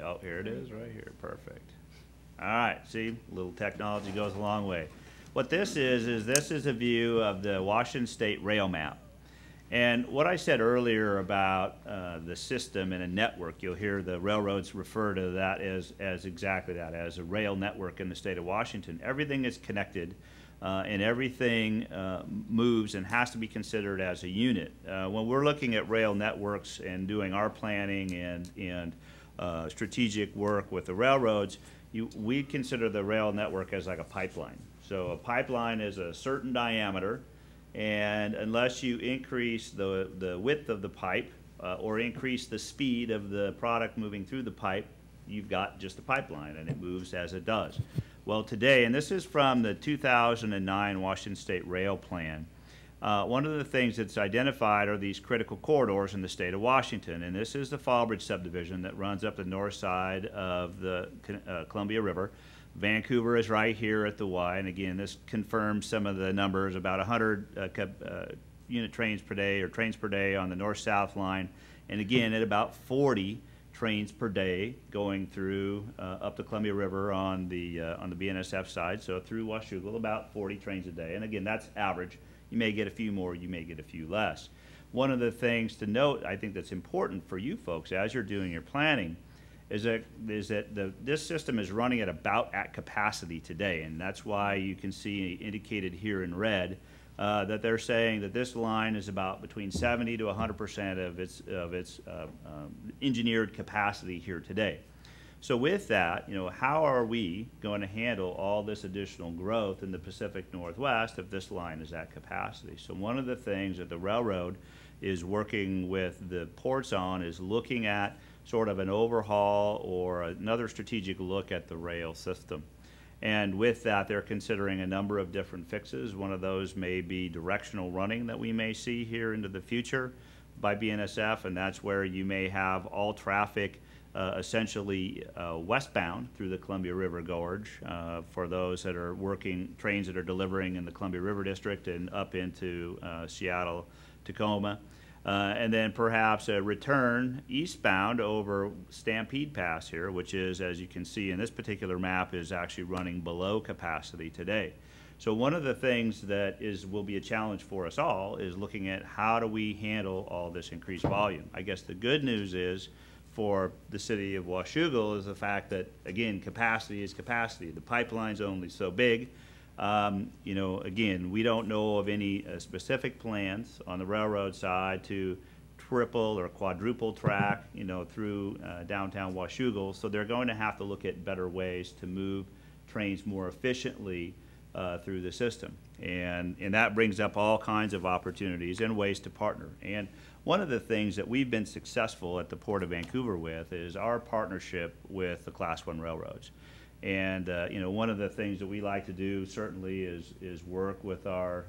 Oh, here it is, right here. Perfect. All right, see, a little technology goes a long way. What this is this is a view of the Washington State rail map. And what I said earlier about the system and a network, you'll hear the railroads refer to that as exactly that, as a rail network in the state of Washington. Everything is connected. And everything moves and has to be considered as a unit. When we're looking at rail networks and doing our planning and strategic work with the railroads, we consider the rail network as like a pipeline. So a pipeline is a certain diameter, and unless you increase the width of the pipe or increase the speed of the product moving through the pipe, you've got just a pipeline, and it moves as it does. Well, today, and this is from the 2009 Washington State Rail Plan, one of the things that's identified are these critical corridors in the state of Washington, and this is the Fallbridge subdivision that runs up the north side of the Columbia River, Vancouver is right here at the Y, and again, this confirms some of the numbers, about 100 unit trains per day or trains per day on the north-south line, and again, at about 40 trains per day going through up the Columbia River on the BNSF side, so through Washougal, about 40 trains a day, and again, that's average. You may get a few more, you may get a few less. One of the things to note, I think that's important for you folks as you're doing your planning, is that this system is running at about at capacity today, and that's why you can see indicated here in red that they're saying that this line is about between 70 to 100% of its engineered capacity here today. So with that, how are we going to handle all this additional growth in the Pacific Northwest if this line is at capacity? So one of the things that the railroad is working with the ports on is looking at sort of an overhaul or another strategic look at the rail system. And with that, they're considering a number of different fixes. One of those may be directional running that we may see here into the future by BNSF, and that's where you may have all traffic essentially westbound through the Columbia River Gorge for those that are working, trains that are delivering in the Columbia River District and up into Seattle, Tacoma. And then perhaps a return eastbound over Stampede Pass here, which is, as you can see in this particular map, is actually running below capacity today. So one of the things that will be a challenge for us all is looking at how do we handle all this increased volume. I guess the good news is for the city of Washougal is the fact that, again, capacity is capacity. The pipeline's only so big. Again, we don't know of any specific plans on the railroad side to triple or quadruple track, through downtown Washougal. So they're going to have to look at better ways to move trains more efficiently through the system. And that brings up all kinds of opportunities and ways to partner. And one of the things that we've been successful at the Port of Vancouver with is our partnership with the Class I railroads. And one of the things that we like to do certainly is work with our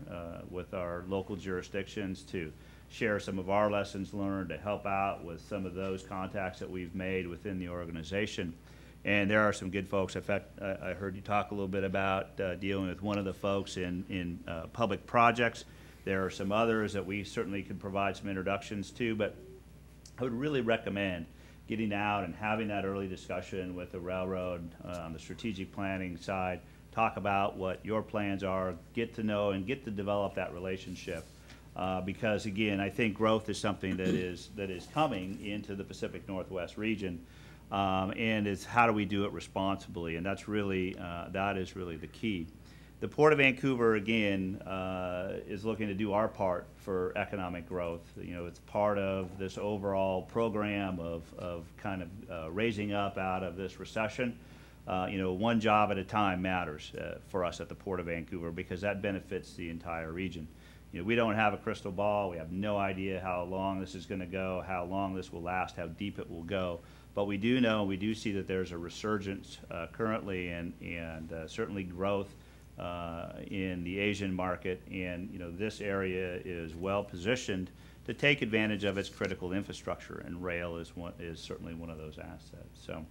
local jurisdictions to share some of our lessons learned, to help out with some of those contacts that we've made within the organization. And there are some good folks. In fact, I heard you talk a little bit about dealing with one of the folks in public projects. There are some others that we certainly could provide some introductions to, but I would really recommend getting out and having that early discussion with the railroad on the strategic planning side, talk about what your plans are, get to know and get to develop that relationship. Because again, I think growth is something that is coming into the Pacific Northwest region, and it's how do we do it responsibly, and that is really the key. The Port of Vancouver, again, is looking to do our part for economic growth. It's part of this overall program of kind of raising up out of this recession. One job at a time matters for us at the Port of Vancouver because that benefits the entire region. We don't have a crystal ball. We have no idea how long this is going to go, how long this will last, how deep it will go. But we do know, we do see that there's a resurgence currently and certainly growth in the Asian market, and this area is well positioned to take advantage of its critical infrastructure, and rail is certainly one of those assets. So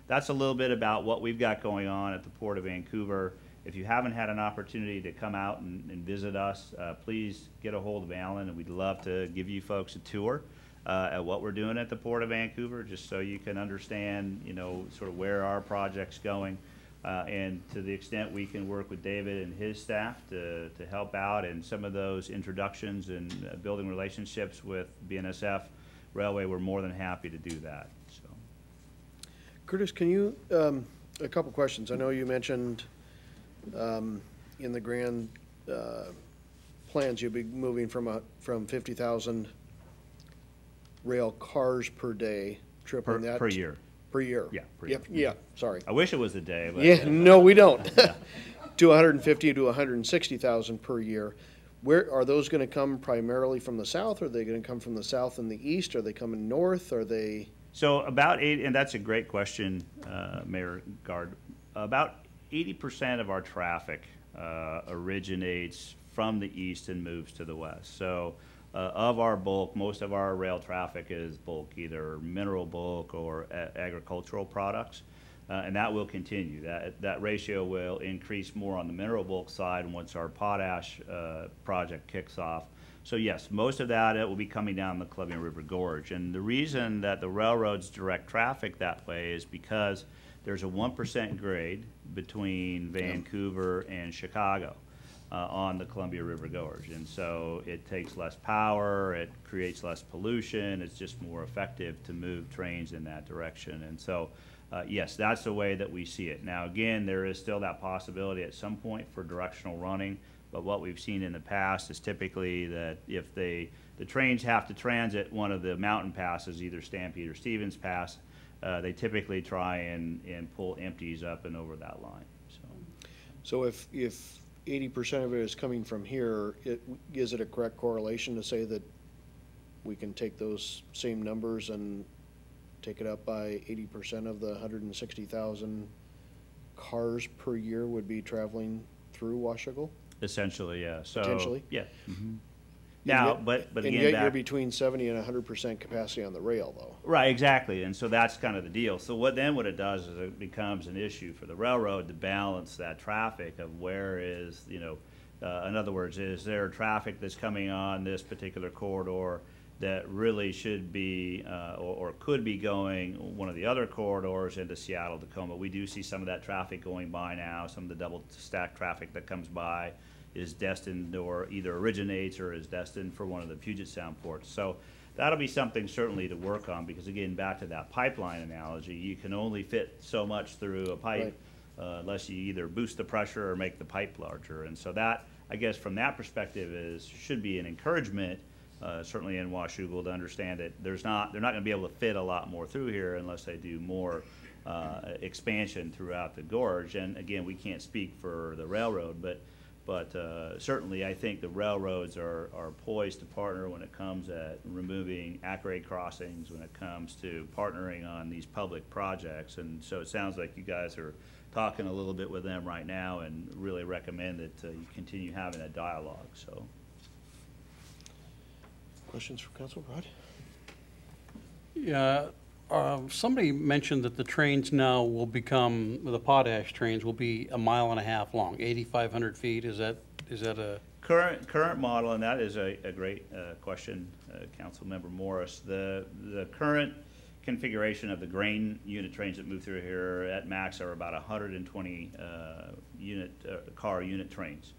that's a little bit about what we've got going on at the Port of Vancouver. If you haven't had an opportunity to come out and visit us, please get a hold of Alan, and we'd love to give you folks a tour at what we're doing at the Port of Vancouver, just so you can understand, sort of where our project's going. And to the extent we can work with David and his staff to help out in some of those introductions and building relationships with BNSF Railway, we're more than happy to do that. So, Curtis, can you, a couple questions. I know you mentioned in the grand plans you'll be moving from 50,000 rail cars per day, tripling that. Per year. Per year. Yeah, per year. Yep, yeah, sorry. I wish it was a day, but. Yeah, no, we don't. To 150 to 160,000 per year. Where are those going to come primarily from the south? Are they going to come from the south and the east? Are they coming north? Are they? So about 80, and that's a great question, Mayor Gard. About 80% of our traffic originates from the east and moves to the west. So of our bulk, most of our rail traffic is bulk, either mineral bulk or agricultural products. And that will continue. That ratio will increase more on the mineral bulk side once our potash project kicks off. So yes, most of that it will be coming down the Columbia River Gorge. And the reason that the railroads direct traffic that way is because there's a 1% grade between Vancouver and Chicago on the Columbia River Gorge. And so it takes less power, it creates less pollution, it's just more effective to move trains in that direction. And so, yes, that's the way that we see it. Now, again, there is still that possibility at some point for directional running, but what we've seen in the past is typically that if the trains have to transit one of the mountain passes, either Stampede or Stevens Pass, they typically try and pull empties up and over that line. So if 80% of it is coming from here, is it a correct correlation to say that we can take those same numbers and take it up by 80% of the 160,000 cars per year would be traveling through Washougal? Essentially, yeah. So, potentially? Yeah. Mm-hmm. Now, but and again, yet you're between 70 and 100% capacity on the rail, though. Right, exactly, and so that's kind of the deal. So what it does is it becomes an issue for the railroad to balance that traffic of where is, in other words, is there traffic that's coming on this particular corridor that really should be or could be going one of the other corridors into Seattle, Tacoma. We do see some of that traffic going by now, some of the double stack traffic that comes by is destined or either originates or is destined for one of the Puget Sound ports. So that'll be something certainly to work on because, again, back to that pipeline analogy, you can only fit so much through a pipe unless you either boost the pressure or make the pipe larger. And so that, I guess, from that perspective should be an encouragement, certainly in Washougal, to understand that they're not going to be able to fit a lot more through here unless they do more expansion throughout the gorge. And, again, we can't speak for the railroad, but certainly I think the railroads are poised to partner when it comes at removing at-grade crossings, when it comes to partnering on these public projects. And so it sounds like you guys are talking a little bit with them right now and really recommend that you continue having that dialogue. So, questions from Council? Rod? Yeah. Somebody mentioned that the trains now will become, the potash trains will be 1.5 miles long, 8,500 feet. Is that a current model? And that is a great question, Council Member Morris. The current configuration of the grain unit trains that move through here at max are about 120 car unit trains.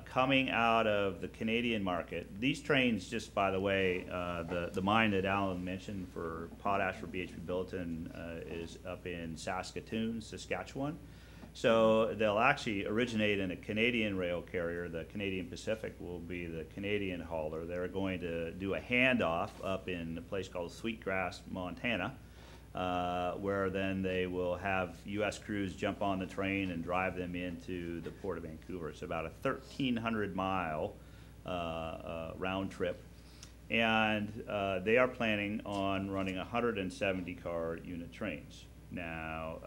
Coming out of the Canadian market, these trains, just by the way, the mine that Alan mentioned for potash for BHP Billiton is up in Saskatoon, Saskatchewan. So they'll actually originate in a Canadian rail carrier. The Canadian Pacific will be the Canadian hauler. They're going to do a handoff up in a place called Sweetgrass, Montana, where then they will have U.S. crews jump on the train and drive them into the Port of Vancouver. It's about a 1,300-mile round trip. And they are planning on running 170-car unit trains. Now,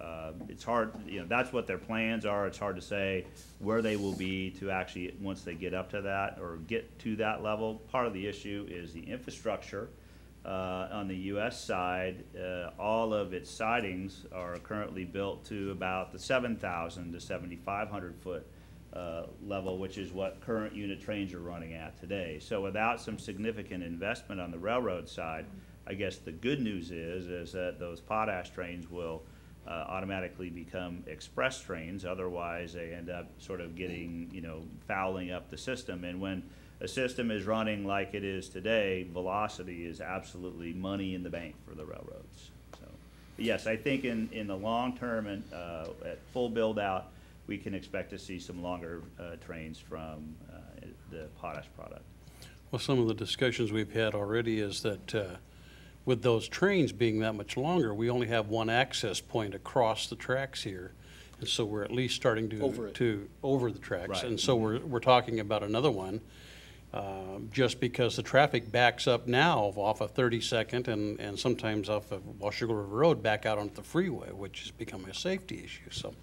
it's hard, that's what their plans are. It's hard to say where they will be to actually, once they get up to that or get to that level. Part of the issue is the infrastructure. On the U.S. side, all of its sidings are currently built to about the 7,000 to 7,500 foot level, which is what current unit trains are running at today. So without some significant investment on the railroad side, I guess the good news is that those potash trains will automatically become express trains. Otherwise, they end up sort of getting, fouling up the system. And when a system is running like it is today, velocity is absolutely money in the bank for the railroads. So, yes, I think in the long term and at full build out, we can expect to see some longer trains from the potash product. Well, some of the discussions we've had already is that with those trains being that much longer, we only have one access point across the tracks here. And so we're at least starting to over the tracks. Right. And so we're talking about another one. Just because the traffic backs up now off of 32nd and sometimes off of Washougal River Road back out onto the freeway, which has become a safety issue. So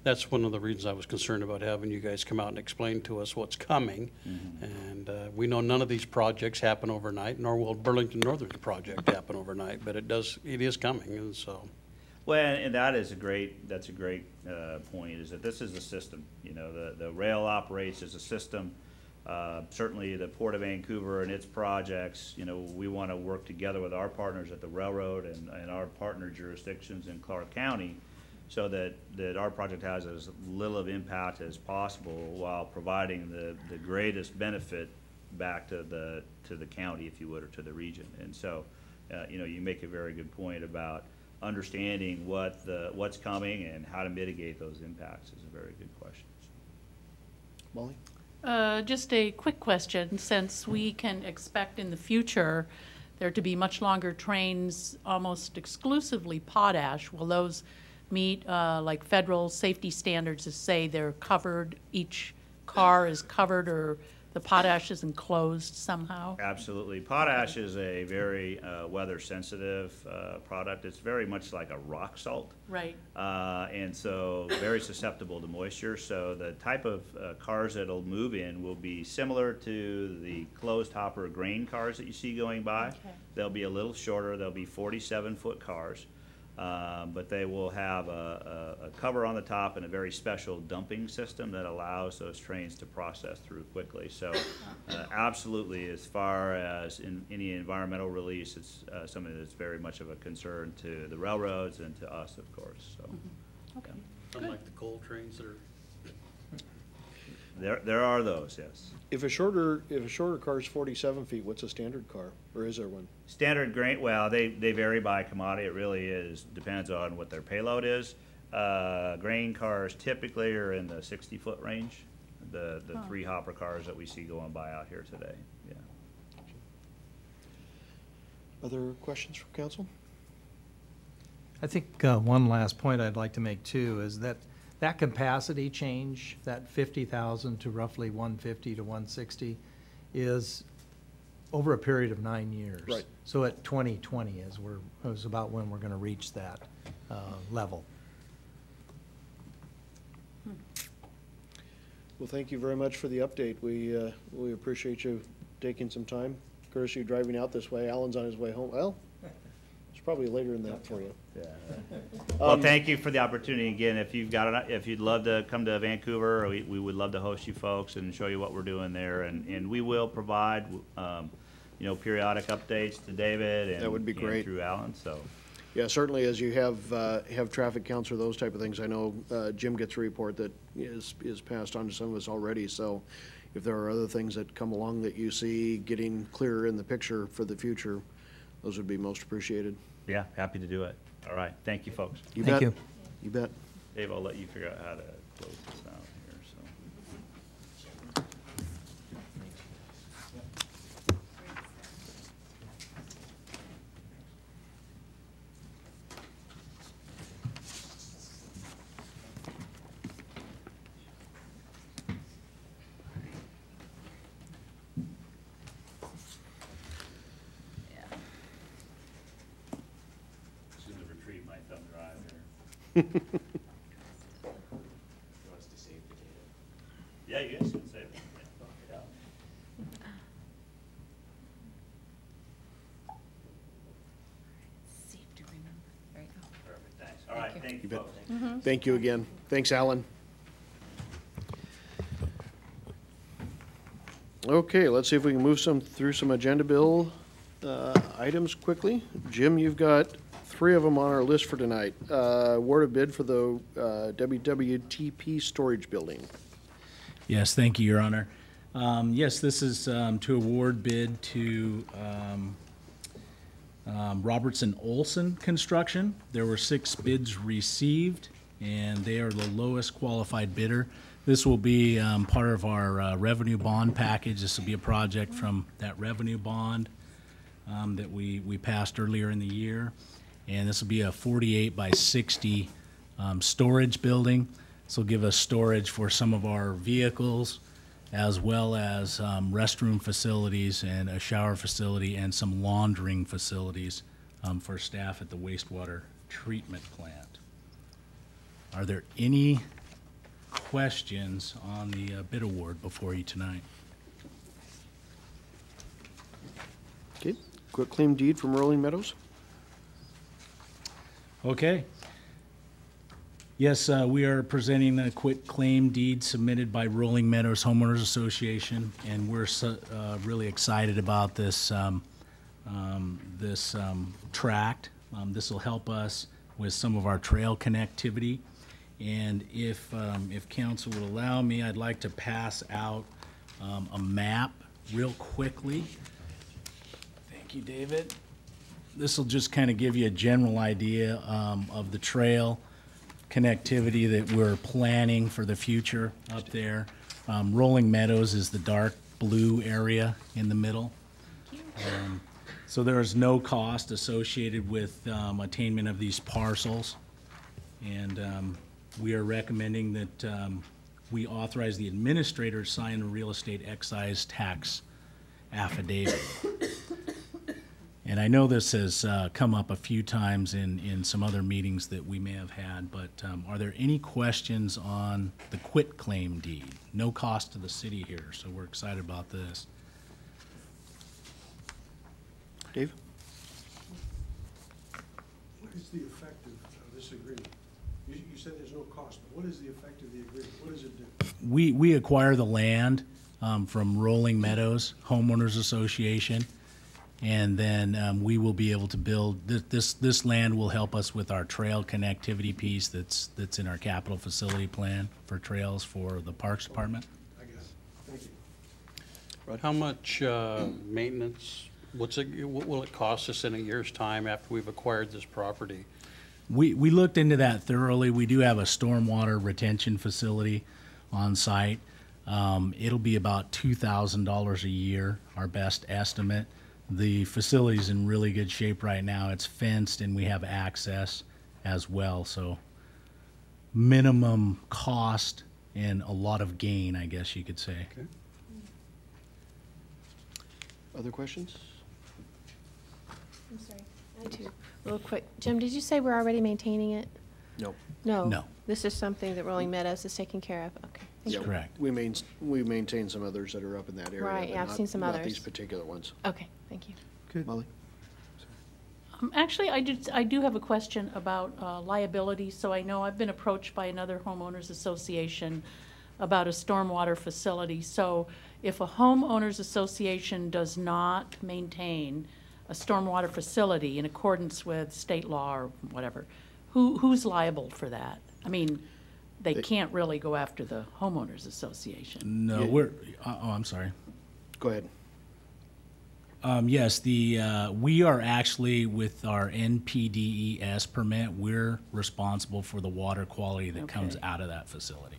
that's one of the reasons I was concerned about having you guys come out and explain to us what's coming. And we know none of these projects happen overnight, nor will Burlington Northern project happen overnight, but it is coming. And so. Well, and that's a great point, is that this is a system. You know, the rail operates as a system. Certainly the Port of Vancouver and its projects, you know, we want to work together with our partners at the railroad and our partner jurisdictions in Clark County, so that our project has as little of impact as possible while providing the greatest benefit back to the county, if you would, or to the region. And so, you know, you make a very good point about understanding what's coming and how to mitigate those impacts is a very good question. Molly? Just a quick question, since we can expect in the future there to be much longer trains, almost exclusively potash, will those meet like federal safety standards to say they're covered, each car is covered, or the potash is enclosed somehow? Absolutely. Potash is a very weather-sensitive product. It's very much like a rock salt. Right. And so very susceptible to moisture. So the type of cars that it'll move in will be similar to the closed hopper grain cars that you see going by. Okay. They'll be a little shorter. They'll be 47-foot cars. But they will have a cover on the top and a very special dumping system that allows those trains to process through quickly. So absolutely, as far as in any environmental release, it's something that's very much of a concern to the railroads and to us, of course. So, Okay. Unlike the coal trains that are. there are those, yes. If a shorter car is 47 feet, what's a standard car, or is there one? Standard grain, well, they vary by commodity. It really depends on what their payload is. Grain cars typically are in the 60-foot range. The three hopper cars that we see going by out here today, yeah. Other questions from council? I think one last point I'd like to make too is that capacity change, that 50,000 to roughly 150 to 160, is over a period of 9 years. Right. So at 2020 is about when we're going to reach that level. Well, thank you very much for the update. We appreciate you taking some time. Courtesy of driving out this way. Alan's on his way home. Well, it's probably later than that for you. Yeah. Well, thank you for the opportunity again. If you'd love to come to Vancouver, we would love to host you folks and show you what we're doing there. And we will provide, you know, periodic updates to David and that would be great. And through Alan. So. Yeah, certainly as you have traffic counts or those type of things, I know Jim gets a report that is passed on to some of us already. So if there are other things that come along that you see getting clearer in the picture for the future, those would be most appreciated. Yeah, happy to do it. All right, thank you, folks. You Thank bet. you. You bet. Dave, I'll let you figure out how to close this out here, so. Shouldn't have retrieved my thumb drive here. Wants to save the data. Yeah, you guys can save it. Yeah. Safe to remember. There you go. Perfect, thanks. All right, thank you, bet. folks. Thank you again. Thanks, Alan. Okay, let's see if we can move through some agenda bill items quickly. Jim, you've got 3 of them on our list for tonight. Award of bid for the WWTP storage building. Yes, thank you, Your Honor. Yes, this is to award bid to Robertson Olson Construction. There were 6 bids received, and they are the lowest qualified bidder. This will be part of our revenue bond package. This will be a project from that revenue bond that we passed earlier in the year. And this will be a 48 by 60 storage building. This will give us storage for some of our vehicles, as well as restroom facilities and a shower facility and some laundering facilities for staff at the wastewater treatment plant. Are there any questions on the bid award before you tonight? Okay, quick claim deed from Rolling Meadows. Okay. Yes, we are presenting a quit claim deed submitted by Rolling Meadows Homeowners Association, and we're really excited about this tract. This will help us with some of our trail connectivity. And if council would allow me, I'd like to pass out a map real quickly. Thank you, David. This will just kind of give you a general idea of the trail connectivity that we're planning for the future up there. Rolling Meadows is the dark blue area in the middle. So there is no cost associated with attainment of these parcels. And we are recommending that we authorize the administrator to sign a real estate excise tax affidavit. And I know this has come up a few times in some other meetings that we may have had, but are there any questions on the quit claim deed? No cost to the city here, so we're excited about this. Dave? What is the effect of this agreement? You said there's no cost, but what is the effect of the agreement? What does it do? We acquire the land from Rolling Meadows Homeowners Association, and then we will be able to build, this land will help us with our trail connectivity piece that's in our capital facility plan for trails for the Parks Department. I guess. Thank you. How much maintenance, what will it cost us in a year's time after we've acquired this property? We looked into that thoroughly. We do have a stormwater retention facility on site. It'll be about $2,000 a year, our best estimate. The facility's in really good shape right now. It's fenced and we have access as well, so minimum cost and a lot of gain, I guess you could say. Okay. Other questions? I'm sorry, I too. Real quick, Jim, did you say we're already maintaining it? No. No. No. This is something that Rolling Meadows is taking care of? Okay. Thank Yeah, you. Correct. We maintain some others that are up in that area. Right, but yeah, I've not- seen some Not others. these particular ones. Okay, thank you. Good. Molly? Actually, I do have a question about liability. So I know I've been approached by another homeowners association about a stormwater facility. So if a homeowners association does not maintain a stormwater facility in accordance with state law or whatever, who's liable for that? I mean, they can't really go after the homeowners association. No, I'm sorry. Go ahead. Yes, we are actually, with our NPDES permit, we're responsible for the water quality that comes Okay. out of that facility.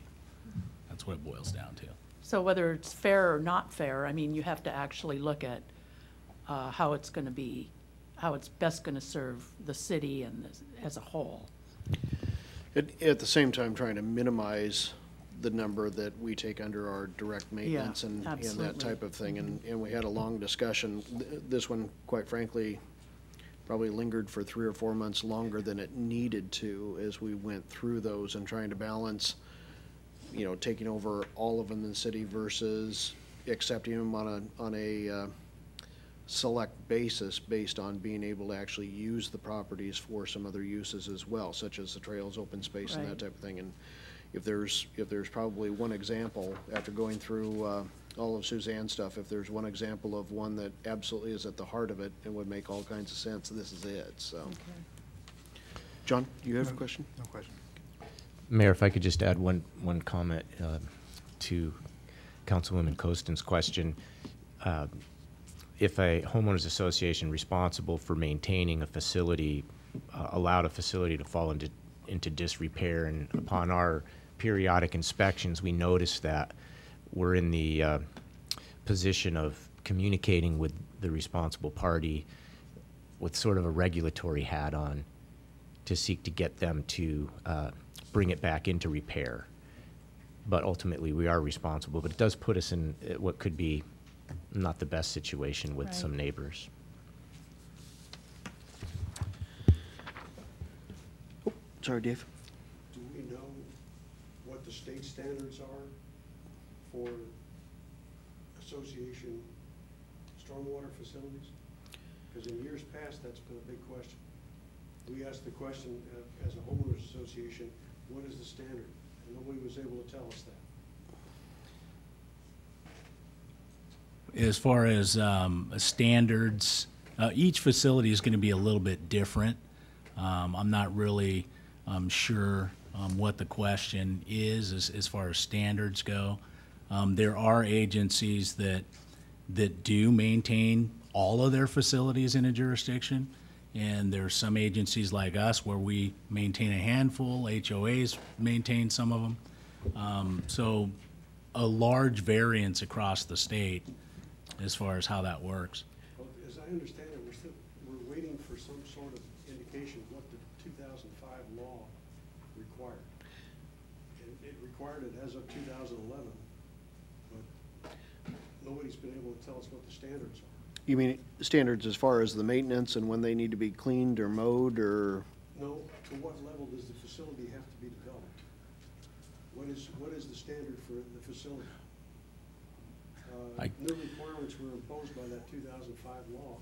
That's what it boils down to. So whether it's fair or not fair, I mean, you have to actually look at how it's going to be, how it's best going to serve the city and as a whole. At the same time, trying to minimize the number that we take under our direct maintenance and that absolutely. type of thing. And we had a long discussion. This one, quite frankly, probably lingered for 3 or 4 months longer than it needed to as we went through those and trying to balance, taking over all of them in the city versus accepting them on a select basis based on being able to actually use the properties for some other uses as well, such as the trails, open space, and that Right. type of thing. And if there's probably one example, after going through all of Suzanne's stuff, if there's one example of one that absolutely is at the heart of it and would make all kinds of sense, this is it, so. John, you have a question? No question. Mayor, if I could just add one comment to Councilwoman Costen's question. If a homeowners association responsible for maintaining a facility allowed a facility to fall into disrepair, and upon our periodic inspections, we noticed that we're in the position of communicating with the responsible party with sort of a regulatory hat on to seek to get them to bring it back into repair. But ultimately, we are responsible. But it does put us in what could be not the best situation with some neighbors. Oh, sorry, Dave. Do we know what the state standards are for association stormwater facilities? Because in years past, that's been a big question. We asked the question as a homeowners association, what is the standard? And nobody was able to tell us that. As far as standards, each facility is going to be a little bit different. I'm not really sure what the question is as far as standards go. There are agencies that do maintain all of their facilities in a jurisdiction, and there's some agencies like us where we maintain a handful. HOAs maintain some of them. So a large variance across the state as far as how that works. Well, as I understand it, we're waiting for some sort of indication of what the 2005 law required. And it required it as of 2011, but nobody's been able to tell us what the standards are. You mean standards as far as the maintenance and when they need to be cleaned or mowed, or? No, to what level does the facility have to be developed? What is the standard for the facility? New requirements were imposed by that 2005 law,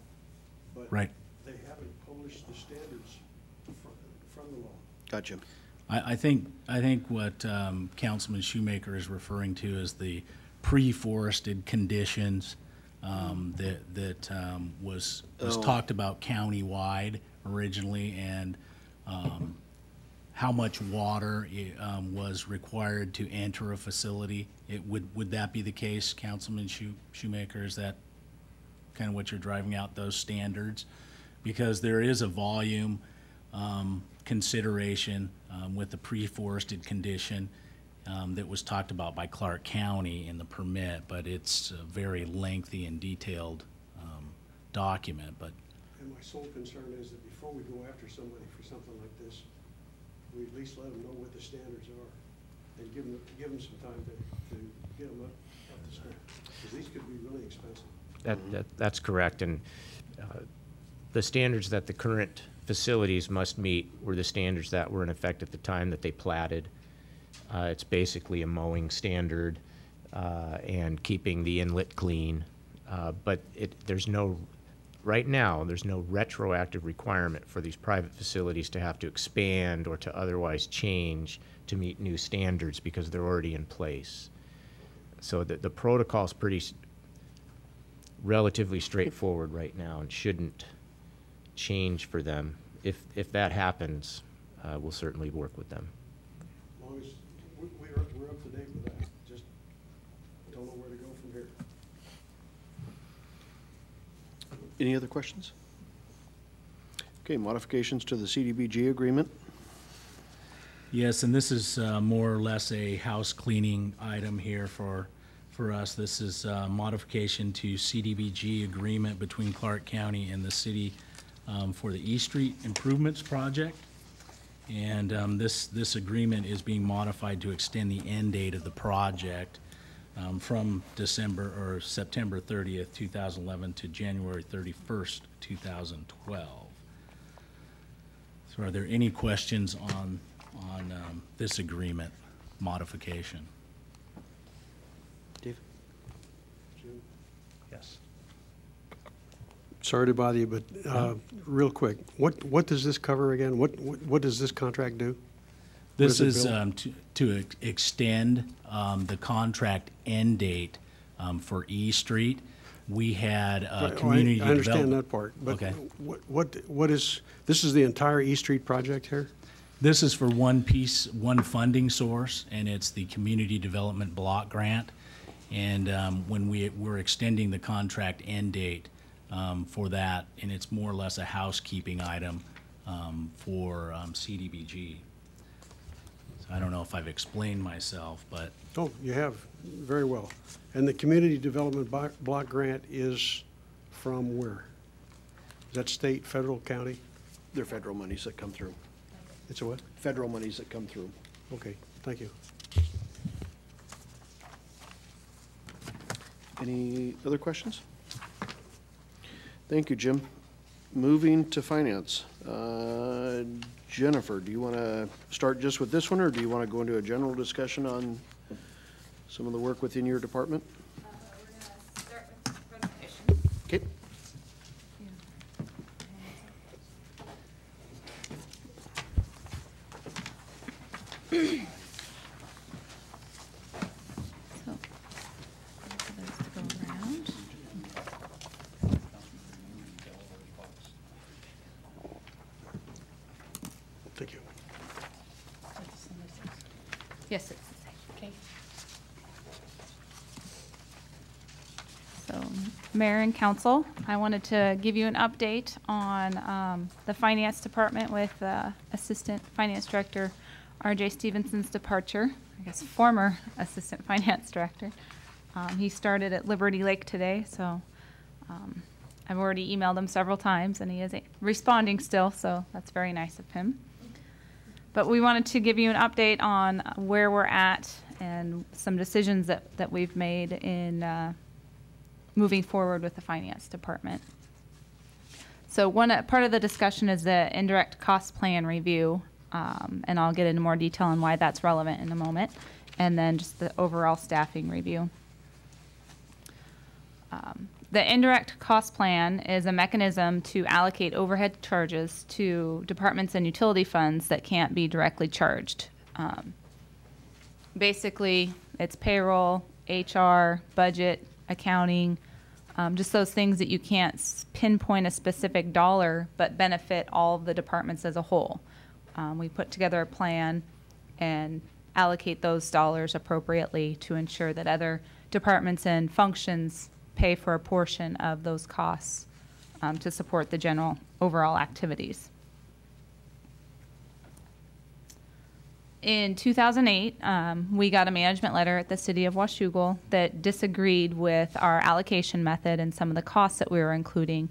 but Right. they haven't published the standards from the law. Gotcha. I think what Councilman Shoemaker is referring to is the pre-forested conditions that was talked about countywide originally, and how much water was required to enter a facility. Would that be the case, Councilman Shoemaker? Is that kind of what you're driving out, those standards? Because there is a volume consideration with the pre-forested condition that was talked about by Clark County in the permit, but it's a very lengthy and detailed document. But And my sole concern is that before we go after somebody for something like this, we at least let them know what the standards are, and give them some time to get them up to scratch, because these could be really expensive. That's correct, and the standards that the current facilities must meet were the standards that were in effect at the time that they platted. It's basically a mowing standard and keeping the inlet clean, but right now, there's no retroactive requirement for these private facilities to have to expand or to otherwise change to meet new standards because they're already in place. So the protocol is relatively straightforward right now and shouldn't change for them. If that happens, we'll certainly work with them. As long as we're up to date with that, just don't know where to go from here. Any other questions? Okay, modifications to the CDBG agreement. yes, and this is more or less a house cleaning item here for us. This is a modification to CDBG agreement between Clark County and the city for the East Street Improvements Project. And this agreement is being modified to extend the end date of the project from September 30th, 2011 to January 31st, 2012. So are there any questions on this agreement modification? Dave? Jim? Yes. Sorry to bother you, but real quick, what does this cover again? What does this contract do? This What does is it to extend the contract end date for E Street. We had community development. I understand that part, but Okay. what is, this is the entire East Street project here? This is for one funding source, and it's the Community Development Block Grant. And when we're extending the contract end date for that, and it's more or less a housekeeping item for CDBG. So I don't know if I've explained myself, but Oh, you have, very well. And the Community Development Block Grant is from where? Is that state, federal, county? They're federal monies that come through. It's a what? Federal monies that come through. Okay, thank you. Any other questions? Thank you, Jim. Moving to finance. Jennifer, do you want to start just with this one, or do you want to go into a general discussion on some of the work within your department? We're going to start with presentation. Okay. So, for those to go around. Thank you. Yes, it's the same. Okay. So, Mayor and Council, I wanted to give you an update on the Finance Department with Assistant Finance Director R.J. Stevenson's departure, I guess former Assistant Finance Director. He started at Liberty Lake today, so I've already emailed him several times, and he is responding still, so that's very nice of him. But we wanted to give you an update on where we're at and some decisions that we've made in moving forward with the Finance Department. So part of the discussion is the indirect cost plan review, and I'll get into more detail on why that's relevant in a moment, and then just the overall staffing review. The indirect cost plan is a mechanism to allocate overhead charges to departments and utility funds that can't be directly charged. Basically, it's payroll, HR, budget, accounting, just those things that you can't pinpoint a specific dollar but benefit all of the departments as a whole. We put together a plan and allocate those dollars appropriately to ensure that other departments and functions pay for a portion of those costs to support the general overall activities. In 2008, we got a management letter at the City of Washougal that disagreed with our allocation method and some of the costs that we were including,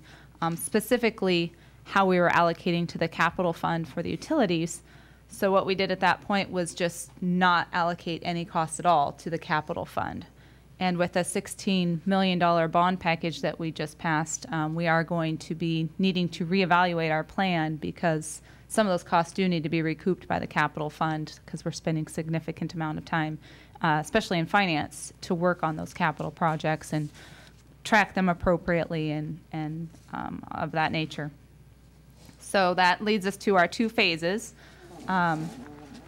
specifically how we were allocating to the capital fund for the utilities. So what we did at that point was just not allocate any costs at all to the capital fund. And with a $16 million bond package that we just passed, we are going to be needing to reevaluate our plan because some of those costs do need to be recouped by the capital fund because we're spending significant amount of time, especially in finance, to work on those capital projects and track them appropriately and of that nature. So that leads us to our two phases.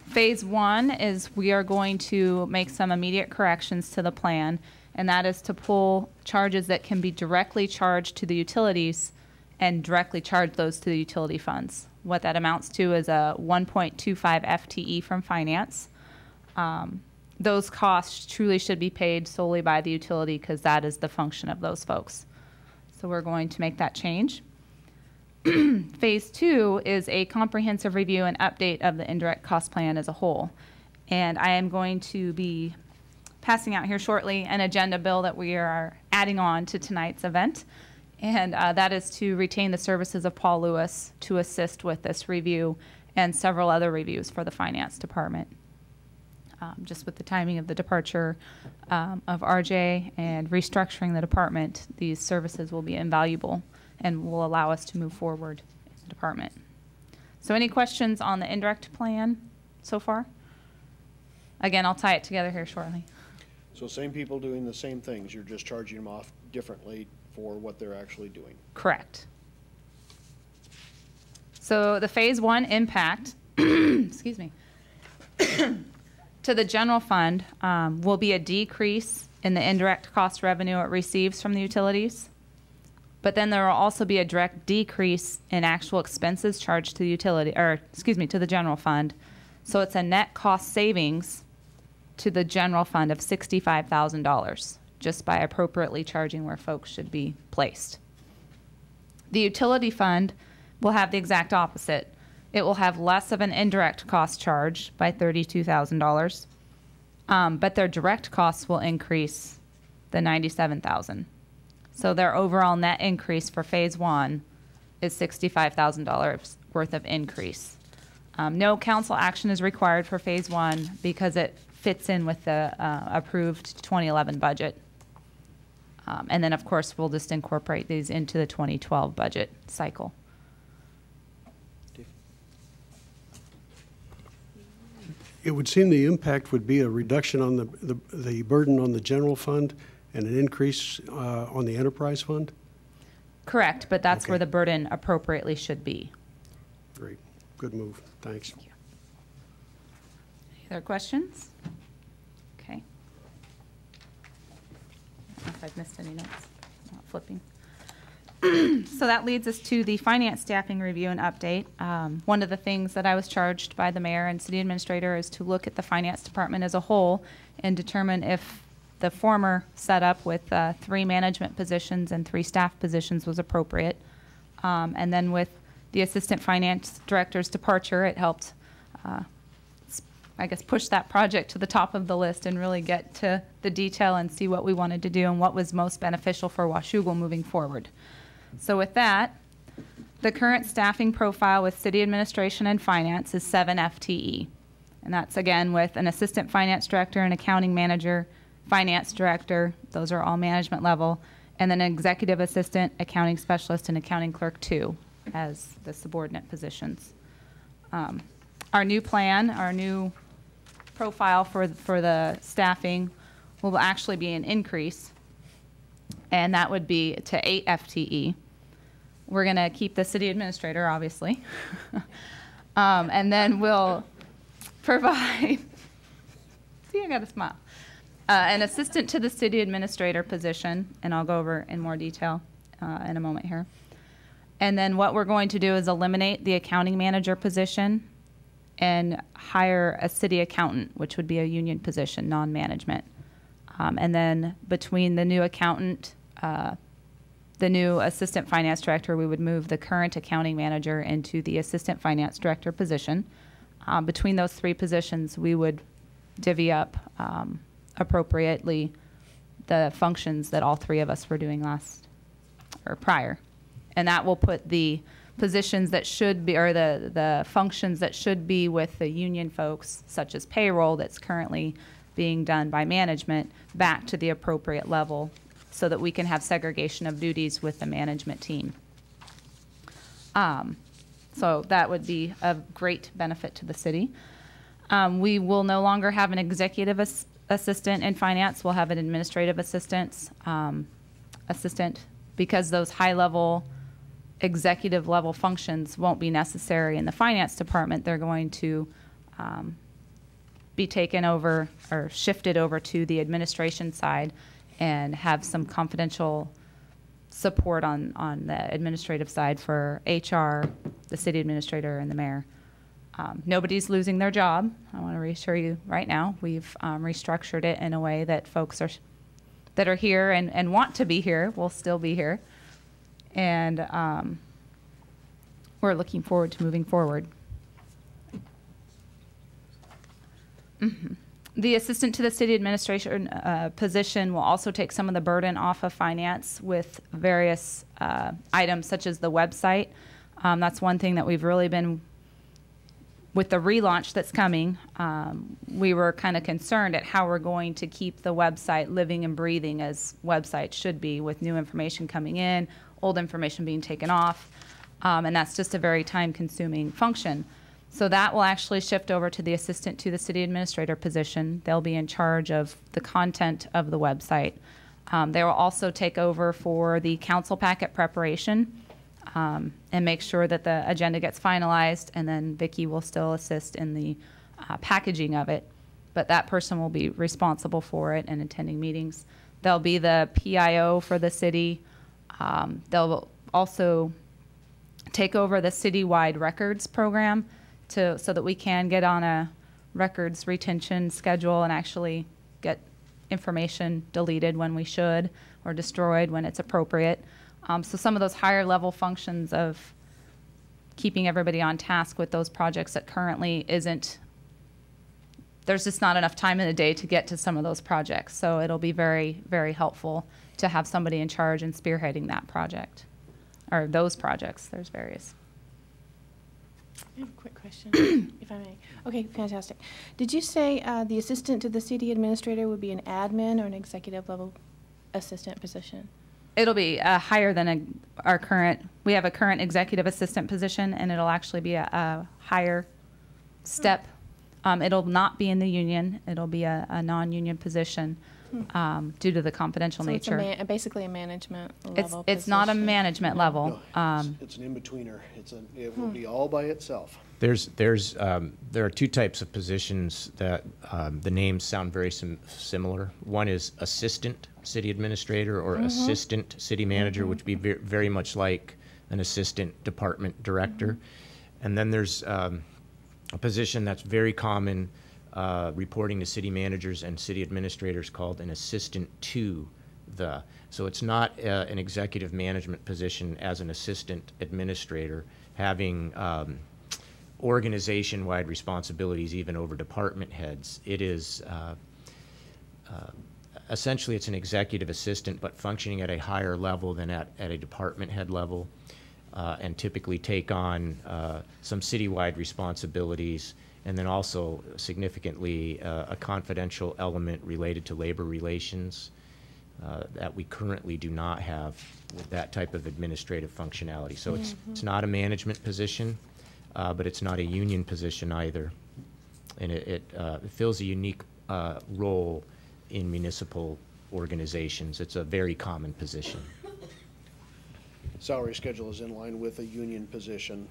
Phase one is we are going to make some immediate corrections to the plan, and that is to pull charges that can be directly charged to the utilities and directly charge those to the utility funds. What that amounts to is a 1.25 FTE from finance. Those costs truly should be paid solely by the utility because that is the function of those folks. So we're going to make that change. Phase two is a comprehensive review and update of the indirect cost plan as a whole. And I am going to be passing out here shortly an agenda bill that we are adding on to tonight's event. And that is to retain the services of Paul Lewis to assist with this review and several other reviews for the Finance Department. Just with the timing of the departure of RJ and restructuring the department, these services will be invaluable and will allow us to move forward in the department. So any questions on the indirect plan so far? Again, I'll tie it together here shortly. So same people doing the same things, you're just charging them off differently for what they're actually doing. Correct. So the phase one impact, excuse me, to the general fund will be a decrease in the indirect cost revenue it receives from the utilities. But then there will also be a direct decrease in actual expenses charged to the utility, or excuse me, to the general fund. So it's a net cost savings to the general fund of $65,000 just by appropriately charging where folks should be placed. The utility fund will have the exact opposite. It will have less of an indirect cost charge by $32,000, but their direct costs will increase the $97,000. So their overall net increase for phase one is $65,000 worth of increase. No council action is required for phase one because it fits in with the approved 2011 budget. And then, of course, we'll just incorporate these into the 2012 budget cycle. It would seem the impact would be a reduction on the burden on the general fund and an increase on the enterprise fund? Correct, but that's where the burden appropriately should be. Great. Good move. Thanks. Thank you. Other questions? Okay. I don't know if I've missed any notes. I'm not flipping. So that leads us to the finance staffing review and update. One of the things that I was charged by the mayor and city administrator is to look at the finance department as a whole and determine if the former setup with 3 management positions and 3 staff positions was appropriate. And then with the assistant finance director's departure, it helped, I guess, push that project to the top of the list and really get to the detail and see what we wanted to do and what was most beneficial for Washougal moving forward. So with that, the current staffing profile with city administration and finance is 7 FTE. And that's, again, with an assistant finance director, an accounting manager, finance director, those are all management level, and then an executive assistant, accounting specialist, and accounting clerk 2 as the subordinate positions. Our new plan, our new profile for the staffing will actually be an increase, and that would be to 8 FTE. We're going to keep the city administrator, obviously, and then we'll provide, see, I got a smile, an assistant to the city administrator position, and I'll go over in more detail in a moment here. And then what we're going to do is eliminate the accounting manager position and hire a city accountant, which would be a union position, non-management. And then between the new accountant, the new assistant finance director, we would move the current accounting manager into the assistant finance director position. Between those 3 positions, we would divvy up appropriately the functions that all 3 of us were doing last or prior. And that will put the positions that should be, or the functions that should be with the union folks, such as payroll that's currently being done by management, back to the appropriate level so that we can have segregation of duties with the management team. So that would be a great benefit to the city. We will no longer have an executive assistant in finance. We'll have an administrative assistant because those high-level executive level functions won't be necessary in the finance department. They're going to be taken over or shifted over to the administration side and have some confidential support on the administrative side for HR, the city administrator, and the mayor. Nobody's losing their job. I want to reassure you right now. We've restructured it in a way that folks that are here and want to be here will still be here. And we're looking forward to moving forward. The assistant to the city administration position will also take some of the burden off of finance with various items such as the website. That's one thing that we've really been, with the relaunch that's coming, we were kind of concerned at how we're going to keep the website living and breathing as websites should be, with new information coming in, old information being taken off, and that's just a very time-consuming function. So that will actually shift over to the assistant to the city administrator position. They'll be in charge of the content of the website. They will also take over for the council packet preparation and make sure that the agenda gets finalized, and then Vicki will still assist in the packaging of it. But that person will be responsible for it and attending meetings. They'll be the PIO for the city. They'll also take over the citywide records program so that we can get on a records retention schedule and actually get information deleted when we should or destroyed when it's appropriate. So some of those higher level functions of keeping everybody on task with those projects that currently isn't, there's just not enough time in the day to get to some of those projects. So it'll be very, very helpful to have somebody in charge and spearheading that project, or those projects. There's various. I have a quick question, if I may. Okay, fantastic. Did you say the assistant to the city administrator would be an admin or an executive level assistant position? It'll be higher than our current, we have a current executive assistant position, and it'll actually be a higher step. It'll not be in the union. It'll be a non-union position due to the confidential nature. It's basically a management level It's not a management level. No, it's an in-betweener. It will be all by itself. There are two types of positions that the names sound very similar. One is assistant city administrator or assistant city manager, which would be very much like an assistant department director. And then there's a position that's very common reporting to city managers and city administrators called an assistant to the. So it's not an executive management position as an assistant administrator having organization-wide responsibilities even over department heads. It is essentially it's an executive assistant but functioning at a higher level than at a department head level, and typically take on some citywide responsibilities, and then also significantly a confidential element related to labor relations that we currently do not have with that type of administrative functionality. So it's not a management position, but it's not a union position either. And it fills a unique role in municipal organizations. It's a very common position. Salary schedule is in line with a union position,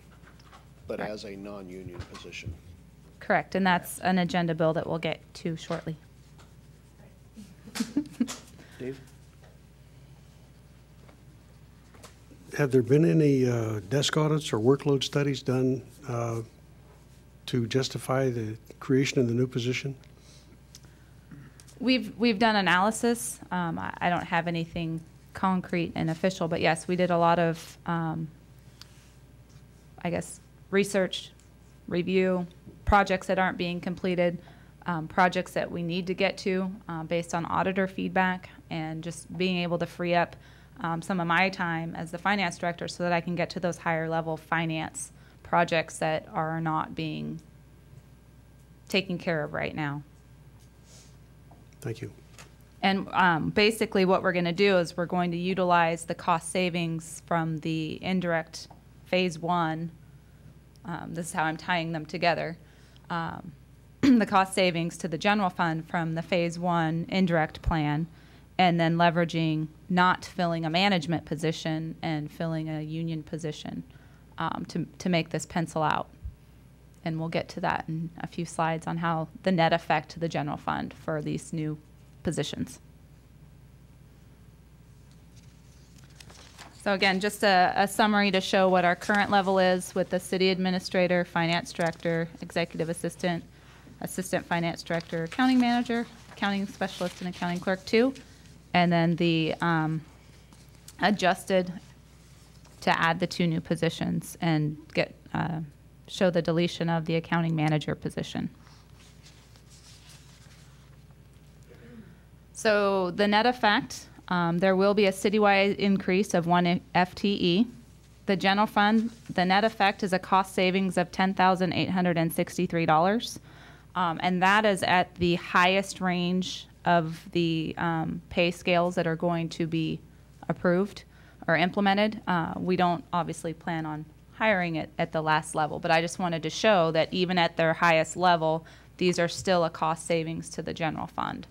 but as a non-union position. Correct, and that's an agenda bill that we'll get to shortly. Dave? Have there been any desk audits or workload studies done to justify the creation of the new position? We've done analysis. I don't have anything concrete and official, but yes, we did a lot of, I guess, research, review, projects that aren't being completed, projects that we need to get to based on auditor feedback, and just being able to free up some of my time as the finance director so that I can get to those higher level finance projects that are not being taken care of right now. Thank you. And basically what we're going to do is we're going to utilize the cost savings from the indirect phase one. This is how I'm tying them together. The cost savings to the general fund from the phase one indirect plan, and then leveraging not filling a management position and filling a union position to make this pencil out. And we'll get to that in a few slides on how the net effect to the general fund for these new positions. So again, just a summary to show what our current level is with the city administrator, finance director, executive assistant, assistant finance director, accounting manager, accounting specialist, and accounting clerk 2. And then the adjusted to add the 2 new positions and get show the deletion of the accounting manager position. So the net effect, there will be a citywide increase of 1 FTE. The general fund, the net effect is a cost savings of $10,863. And that is at the highest range of the pay scales that are going to be approved or implemented. We don't obviously plan on hiring it at the last level, but I just wanted to show that even at their highest level, these are still a cost savings to the general fund.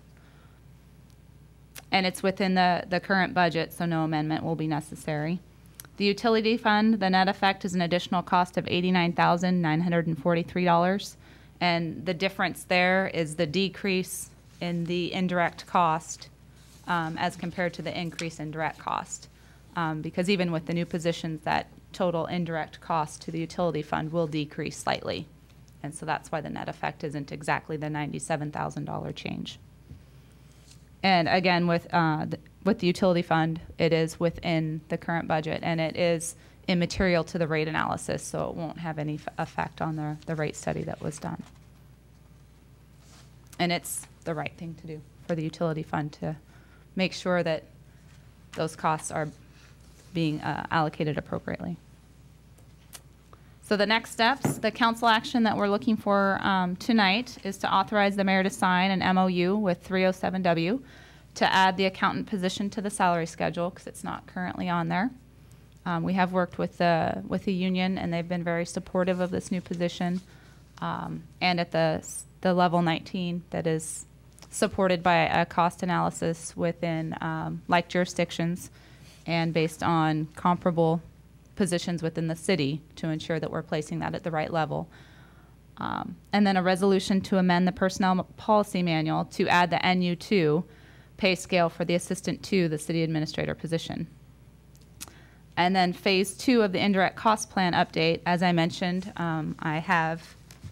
And it's within the current budget, so no amendment will be necessary. The utility fund, the net effect is an additional cost of $89,943. And the difference there is the decrease in the indirect cost as compared to the increase in direct cost. Because even with the new positions, that total indirect cost to the utility fund will decrease slightly. And so that's why the net effect isn't exactly the $97,000 change. And again, with the utility fund, it is within the current budget, and it is immaterial to the rate analysis, so it won't have any effect on the rate study that was done. And it's the right thing to do for the utility fund to make sure that those costs are being allocated appropriately. So the next steps, the council action that we're looking for tonight is to authorize the mayor to sign an MOU with 307W to add the accountant position to the salary schedule because it's not currently on there. We have worked with the union, and they've been very supportive of this new position. And at the level 19 that is supported by a cost analysis within like jurisdictions and based on comparable positions within the city to ensure that we're placing that at the right level. And then a resolution to amend the personnel policy manual to add the NU2 pay scale for the assistant to the city administrator position. And then phase 2 of the indirect cost plan update, as I mentioned, I have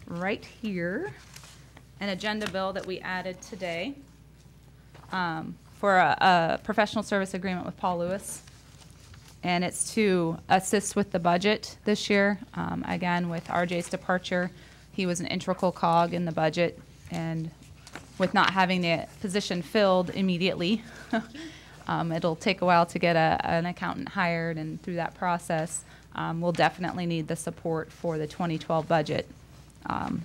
right here an agenda bill that we added today for a professional service agreement with Paul Lewis. And it's to assist with the budget this year. Again, with RJ's departure, he was an integral cog in the budget, and with not having the position filled immediately, it'll take a while to get an accountant hired, and through that process, we'll definitely need the support for the 2012 budget. And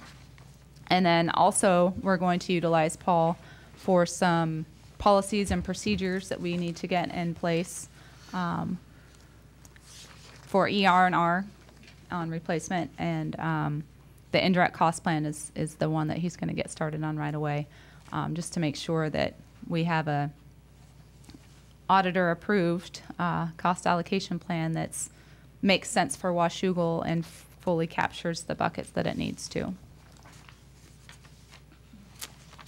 then also, we're going to utilize Paul for some policies and procedures that we need to get in place for ER&R on replacement, and the indirect cost plan is the one that he's going to get started on right away, just to make sure that we have a auditor-approved cost allocation plan that makes sense for Washougal and fully captures the buckets that it needs to.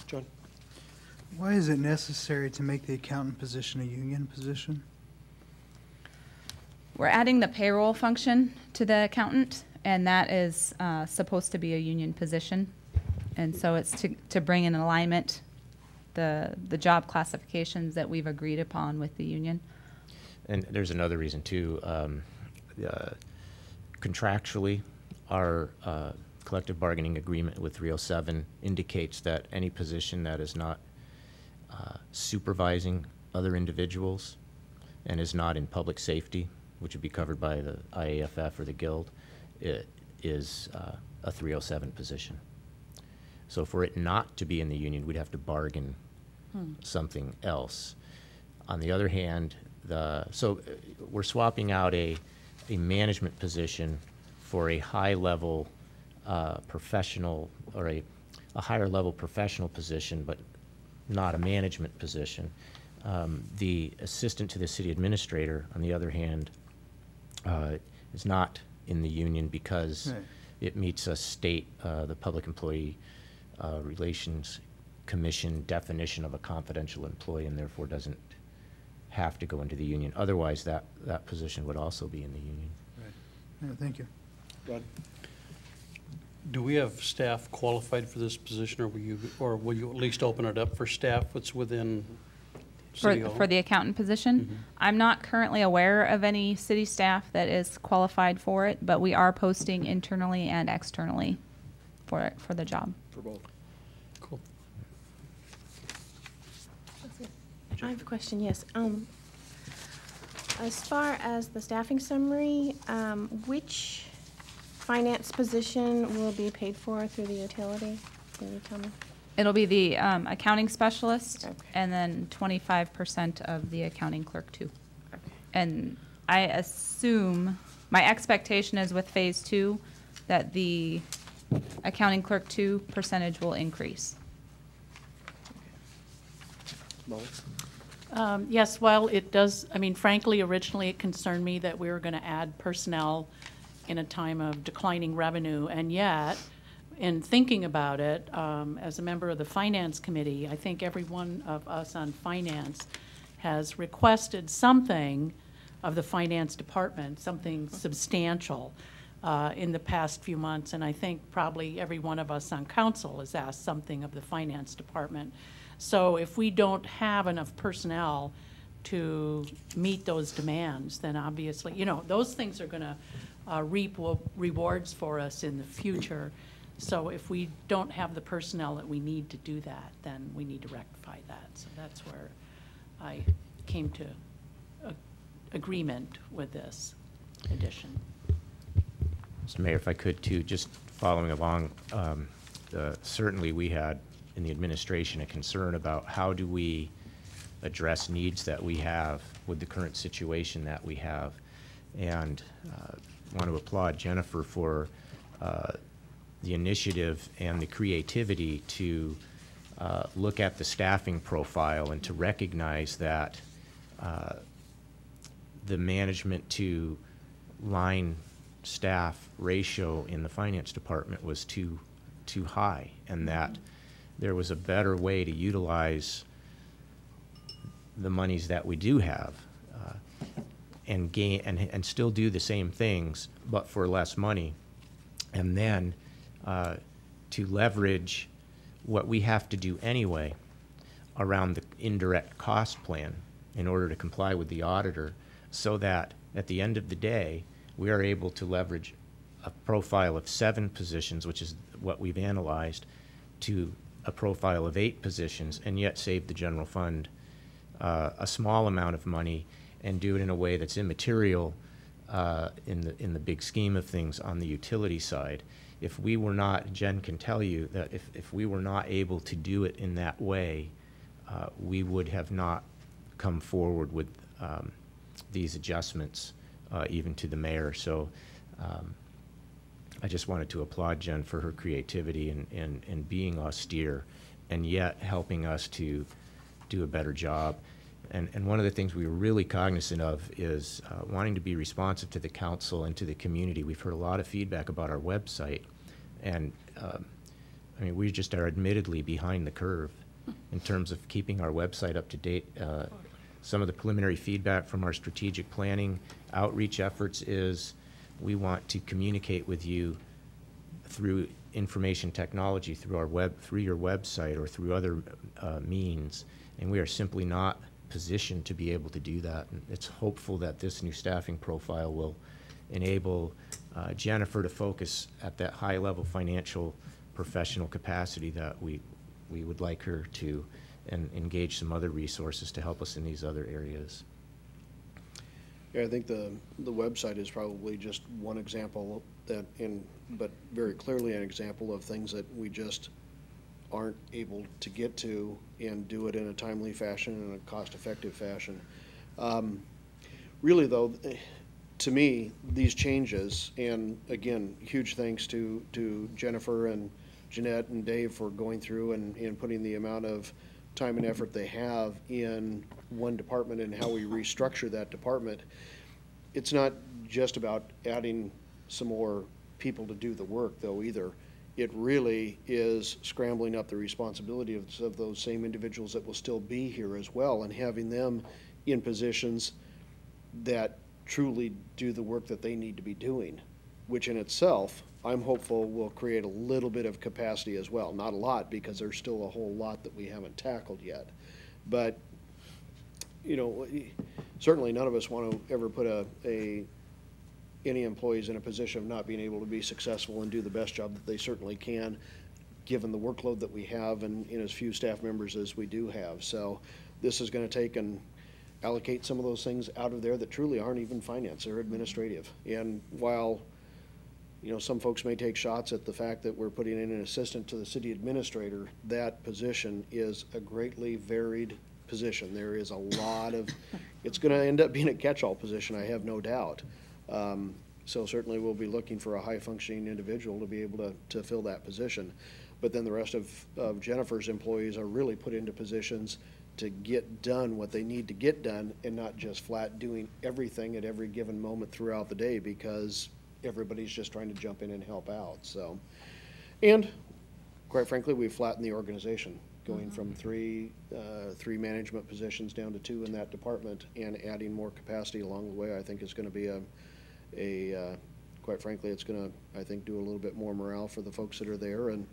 John? Why is it necessary to make the accountant position a union position? We're adding the payroll function to the accountant, and that is supposed to be a union position. And so it's to bring in alignment the job classifications that we've agreed upon with the union. And there's another reason too. Contractually, our collective bargaining agreement with 307 indicates that any position that is not supervising other individuals and is not in public safety, which would be covered by the IAFF or the Guild, it is a 307 position. So for it not to be in the union, we'd have to bargain something else. On the other hand, we're swapping out a management position for a high-level professional, or a higher-level professional position, but not a management position. The assistant to the city administrator, on the other hand, is not in the union because it meets a state, the Public Employee Relations Commission definition of a confidential employee, and therefore doesn't have to go into the union. Otherwise, that position would also be in the union. Right. Yeah, thank you. Rod? Do we have staff qualified for this position, or will you at least open it up for staff that's within City Hall? For the accountant position? I'm not currently aware of any city staff that is qualified for it, but we are posting internally and externally for the job. For both. Cool. I have a question, yes. As far as the staffing summary, which finance position will be paid for through the utility? Can you tell me? It'll be the accounting specialist, and then 25% of the accounting clerk too. And I assume, my expectation is with phase 2, that the accounting clerk 2 percentage will increase. Molly? Yes, while it does, I mean, frankly, originally it concerned me that we were going to add personnel in a time of declining revenue, and yet, in thinking about it, as a member of the Finance Committee, I think every one of us on Finance has requested something of the Finance Department, something substantial in the past few months, and I think probably every one of us on Council has asked something of the Finance Department. So if we don't have enough personnel to meet those demands, then obviously, you know, those things are going to reap rewards for us in the future. So if we don't have the personnel that we need to do that, then we need to rectify that. So that's where I came to agreement with this addition. Mr. Mayor, if I could too, just following along, certainly we had in the administration a concern about how do we address needs that we have with the current situation that we have. And want to applaud Jennifer for the initiative and the creativity to look at the staffing profile and to recognize that the management to line staff ratio in the finance department was too too high, and that there was a better way to utilize the monies that we do have, and gain and still do the same things, but for less money, and then to leverage what we have to do anyway around the indirect cost plan in order to comply with the auditor, so that at the end of the day, we are able to leverage a profile of 7 positions, which is what we've analyzed, to a profile of 8 positions, and yet save the general fund a small amount of money, and do it in a way that's immaterial in the big scheme of things on the utility side. If we were not, Jen can tell you that if we were not able to do it in that way, we would have not come forward with these adjustments, even to the mayor. So I just wanted to applaud Jen for her creativity and being austere, and yet helping us to do a better job. And one of the things we were really cognizant of is wanting to be responsive to the council and to the community. We've heard a lot of feedback about our website, and I mean, we just are admittedly behind the curve in terms of keeping our website up to date. Some of the preliminary feedback from our strategic planning outreach efforts is we want to communicate with you through information technology, through your website, or through other means, and we are simply not positioned to be able to do that. And it's hopeful that this new staffing profile will enable Jennifer to focus at that high-level financial professional capacity that we would like her to, and engage some other resources to help us in these other areas. Yeah, I think the website is probably just one example but very clearly an example of things that we just aren't able to get to and do it in a timely fashion and a cost-effective fashion. Really, though, to me, these changes, and again, huge thanks to Jennifer and Jeanette and Dave for going through and putting the amount of time and effort they have in one department and how we restructure that department. It's not just about adding some more people to do the work, though, either. It really is scrambling up the responsibility of those same individuals that will still be here as well, and having them in positions that truly do the work that they need to be doing, which in itself, I'm hopeful will create a little bit of capacity as well. Not a lot, because there's still a whole lot that we haven't tackled yet. But, you know, certainly none of us want to ever put any employees in a position of not being able to be successful and do the best job that they certainly can, given the workload that we have and as few staff members as we do have. So this is going to take and allocate some of those things out of there that truly aren't even finance, they're administrative. And while, you know, some folks may take shots at the fact that we're putting in an assistant to the city administrator, that position is a greatly varied position. There is a lot of, it's going to end up being a catch-all position, I have no doubt. So certainly we'll be looking for a high-functioning individual to be able to fill that position. But then the rest of Jennifer's employees are really put into positions to get done what they need to get done, and not just flat doing everything at every given moment throughout the day, because everybody's just trying to jump in and help out. So, and quite frankly, we've flattened the organization, going from three management positions down to 2 in that department, and adding more capacity along the way. I think is going to be quite frankly, it's going to, I think, do a little bit more morale for the folks that are there, and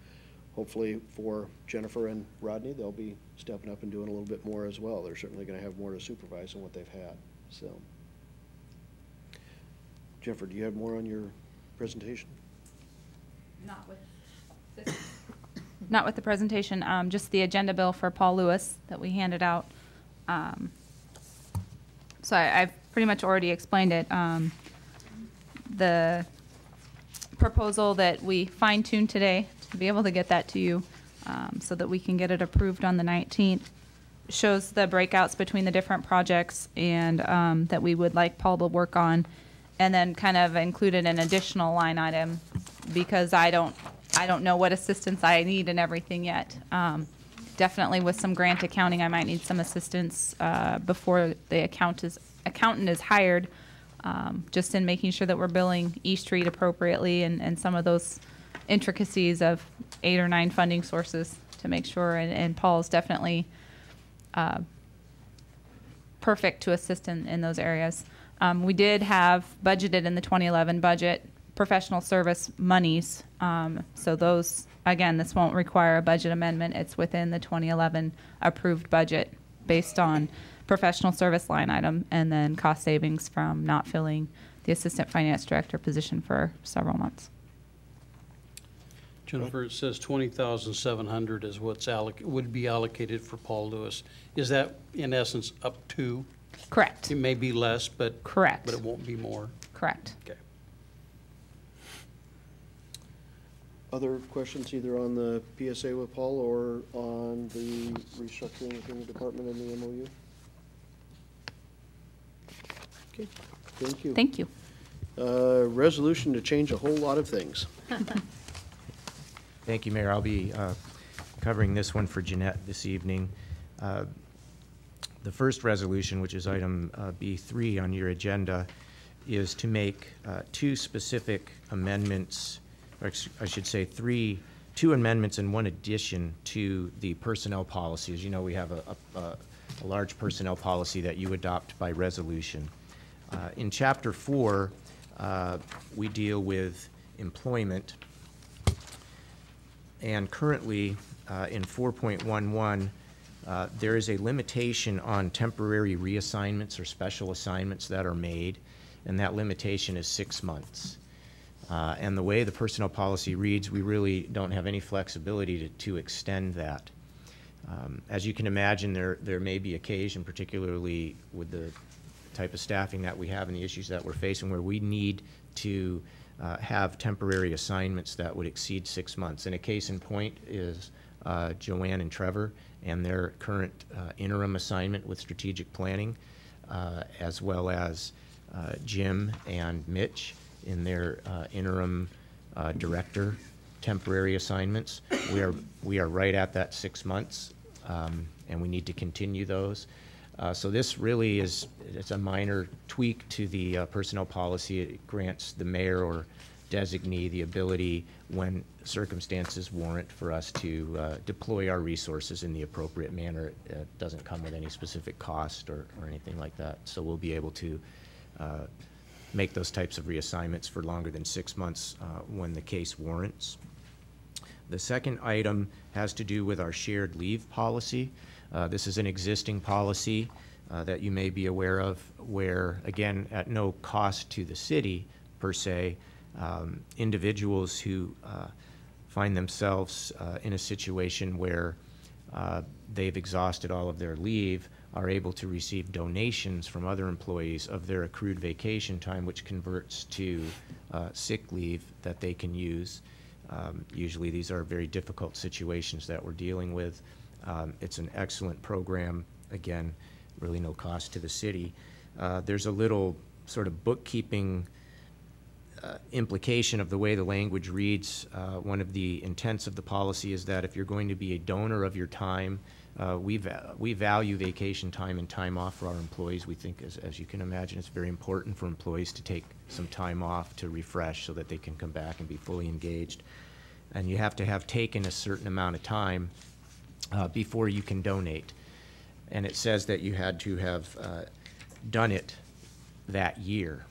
hopefully for Jennifer and Rodney, they'll be stepping up and doing a little bit more as well. They're certainly going to have more to supervise than what they've had. So, Jennifer, do you have more on your presentation? Not with this. Not with the presentation, just the agenda bill for Paul Lewis that we handed out. So I've pretty much already explained it. The proposal that we fine-tuned today to be able to get that to you so that we can get it approved on the 19th shows the breakouts between the different projects and that we would like Paul to work on, and then kind of included an additional line item because I don't know what assistance I need and everything yet. Definitely with some grant accounting, I might need some assistance before the accountant is hired, just in making sure that we're billing East Street appropriately and some of those intricacies of 8 or 9 funding sources to make sure, and Paul is definitely perfect to assist in those areas. We did have budgeted in the 2011 budget professional service monies. So those, again, this won't require a budget amendment. It's within the 2011 approved budget based on professional service line item and then cost savings from not filling the assistant finance director position for several months. Jennifer, it says 20,700 is what's would be allocated for Paul Lewis. Is that in essence up to? Correct. It may be less, but correct. But it won't be more. Correct. Okay. Other questions either on the PSA with Paul or on the restructuring within the department and the MOU? Okay, thank you. Thank you. Resolution to change a whole lot of things. Thank you, Mayor. I'll be covering this one for Jeanette this evening. The first resolution, which is item B3 on your agenda, is to make 2 specific amendments, or I should say 2 amendments and 1 addition to the personnel policy. As you know, we have a large personnel policy that you adopt by resolution. In Chapter 4, we deal with employment. And currently, in 4.11, there is a limitation on temporary reassignments or special assignments that are made, and that limitation is 6 months. And the way the personnel policy reads, we really don't have any flexibility to extend that. As you can imagine, there may be occasion, particularly with the type of staffing that we have and the issues that we're facing, where we need to have temporary assignments that would exceed 6 months. And a case in point is Joanne and Trevor and their current interim assignment with strategic planning, as well as Jim and Mitch in their interim director temporary assignments. We are right at that 6 months, and we need to continue those. So this really it's a minor tweak to the personnel policy. It grants the mayor or designee the ability, when circumstances warrant, for us to deploy our resources in the appropriate manner. It doesn't come with any specific cost or anything like that. So we'll be able to make those types of reassignments for longer than 6 months when the case warrants. The second item has to do with our shared leave policy. This is an existing policy that you may be aware of, where, again, at no cost to the city per se, individuals who find themselves in a situation where they've exhausted all of their leave are able to receive donations from other employees of their accrued vacation time, which converts to sick leave that they can use. Usually these are very difficult situations that we're dealing with. It's an excellent program. Again, really no cost to the city. There's a little sort of bookkeeping implication of the way the language reads. One of the intents of the policy is that if you're going to be a donor of your time, we value vacation time and time off for our employees. We think, as you can imagine, it's very important for employees to take some time off to refresh so that they can come back and be fully engaged. And you have to have taken a certain amount of time before you can donate. And it says that you had to have done it that year.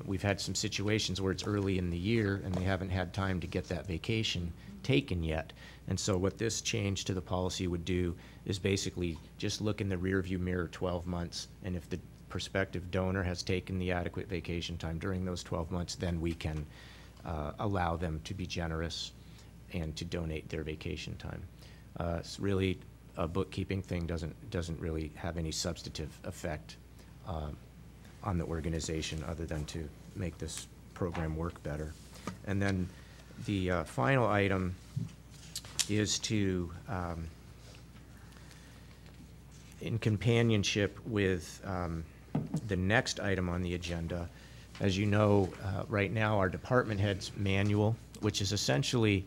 We've had some situations where it's early in the year and they haven't had time to get that vacation taken yet. And so what this change to the policy would do is basically just look in the rearview mirror 12 months, and if the prospective donor has taken the adequate vacation time during those 12 months, then we can allow them to be generous and to donate their vacation time. It's really a bookkeeping thing, doesn't really have any substantive effect on the organization other than to make this program work better. And then the final item is to, in companionship with the next item on the agenda, as you know, right now our department head's manual, which is essentially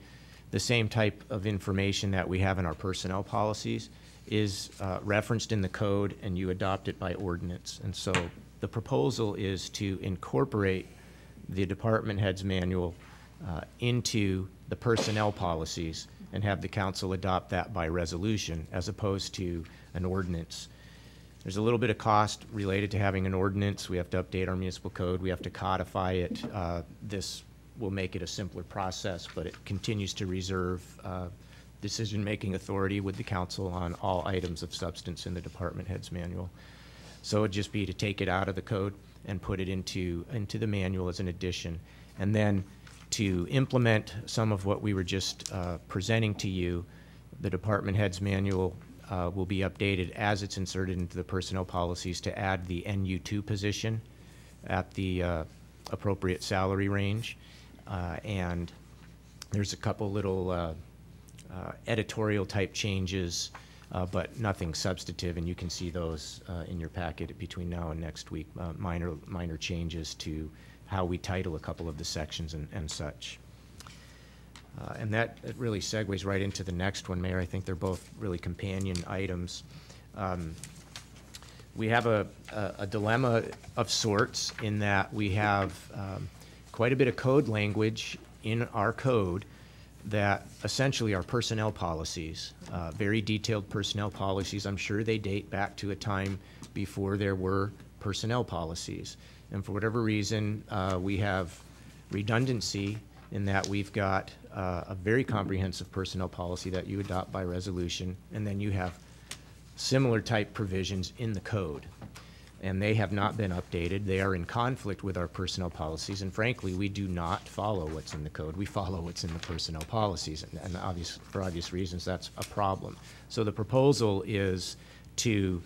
the same type of information that we have in our personnel policies, is referenced in the code, and you adopt it by ordinance. And so the proposal is to incorporate the department head's manual into the personnel policies and have the council adopt that by resolution as opposed to an ordinance. There's a little bit of cost related to having an ordinance. We have to update our municipal code. We have to codify it. This will make it a simpler process, but it continues to reserve decision-making authority with the council on all items of substance in the department head's manual. So it'd just be to take it out of the code and put it into the manual as an addition. And then to implement some of what we were just presenting to you, the department head's manual will be updated as it's inserted into the personnel policies to add the NU2 position at the appropriate salary range. And there's a couple little editorial type changes, but nothing substantive, and you can see those in your packet between now and next week. Minor changes to how we title a couple of the sections and such. And that really segues right into the next one, Mayor. I think they're both really companion items. We have a dilemma of sorts in that we have quite a bit of code language in our code that essentially are personnel policies, very detailed personnel policies. I'm sure they date back to a time before there were personnel policies. And for whatever reason, we have redundancy in that we've got a very comprehensive personnel policy that you adopt by resolution, and then you have similar type provisions in the code. And they have not been updated. They are in conflict with our personnel policies, and frankly, we do not follow what's in the code. We follow what's in the personnel policies, and for obvious reasons, that's a problem. So the proposal is to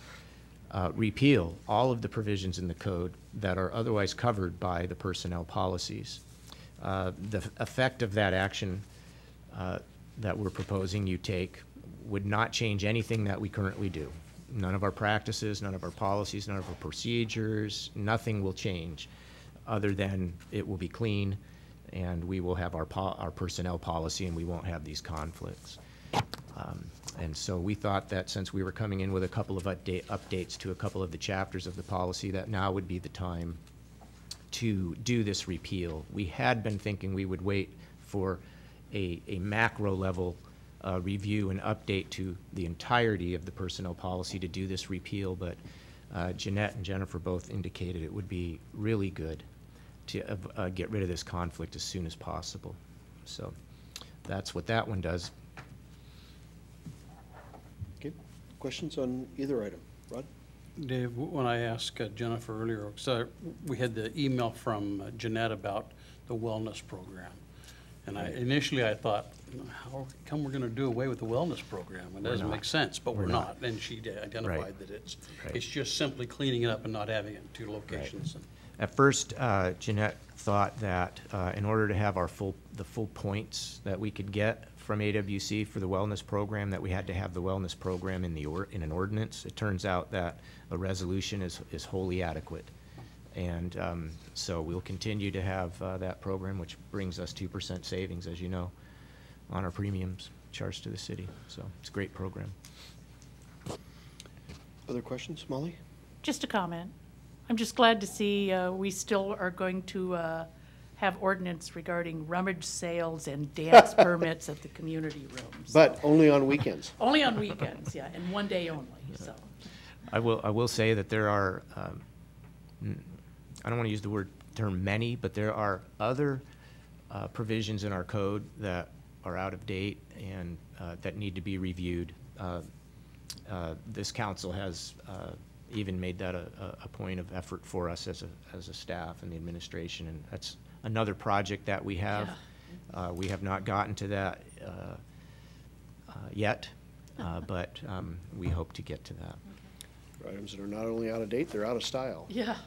repeal all of the provisions in the code that are otherwise covered by the personnel policies. The effect of that action that we're proposing you take would not change anything that we currently do. None of our practices, none of our policies, none of our procedures, nothing will change other than it will be clean and we will have our personnel policy and we won't have these conflicts. And so we thought that since we were coming in with a couple of updates to a couple of the chapters of the policy, that now would be the time to do this repeal. We had been thinking we would wait for a macro level review and update to the entirety of the personnel policy to do this repeal, but Jeanette and Jennifer both indicated it would be really good to get rid of this conflict as soon as possible. So that's what that one does. Okay, questions on either item? Rod? Dave, when I asked Jennifer earlier, so we had the email from Jeanette about the wellness program. And initially I thought, how come we're going to do away with the wellness program? It doesn't make sense, but we're not. And she identified that it's just simply cleaning it up and not having it in two locations. Right. At first, Jeanette thought that in order to have the full points that we could get from AWC for the wellness program, that we had to have the wellness program in an ordinance. It turns out that a resolution is wholly adequate. And so we'll continue to have that program, which brings us 2% savings, as you know, on our premiums charged to the city. So it's a great program. Other questions? Molly? Just a comment. I'm just glad to see we still are going to have ordinance regarding rummage sales and dance permits at the community rooms. But only on weekends. Only on weekends, yeah, and one day only, so. I will say that there are, I don't want to use the term many, but there are other provisions in our code that are out of date and that need to be reviewed. This council has even made that a point of effort for us as a staff and the administration, and that's another project that we have. Yeah. We have not gotten to that yet, but we hope to get to that. Okay. Items that are not only out of date, they're out of style. Yeah.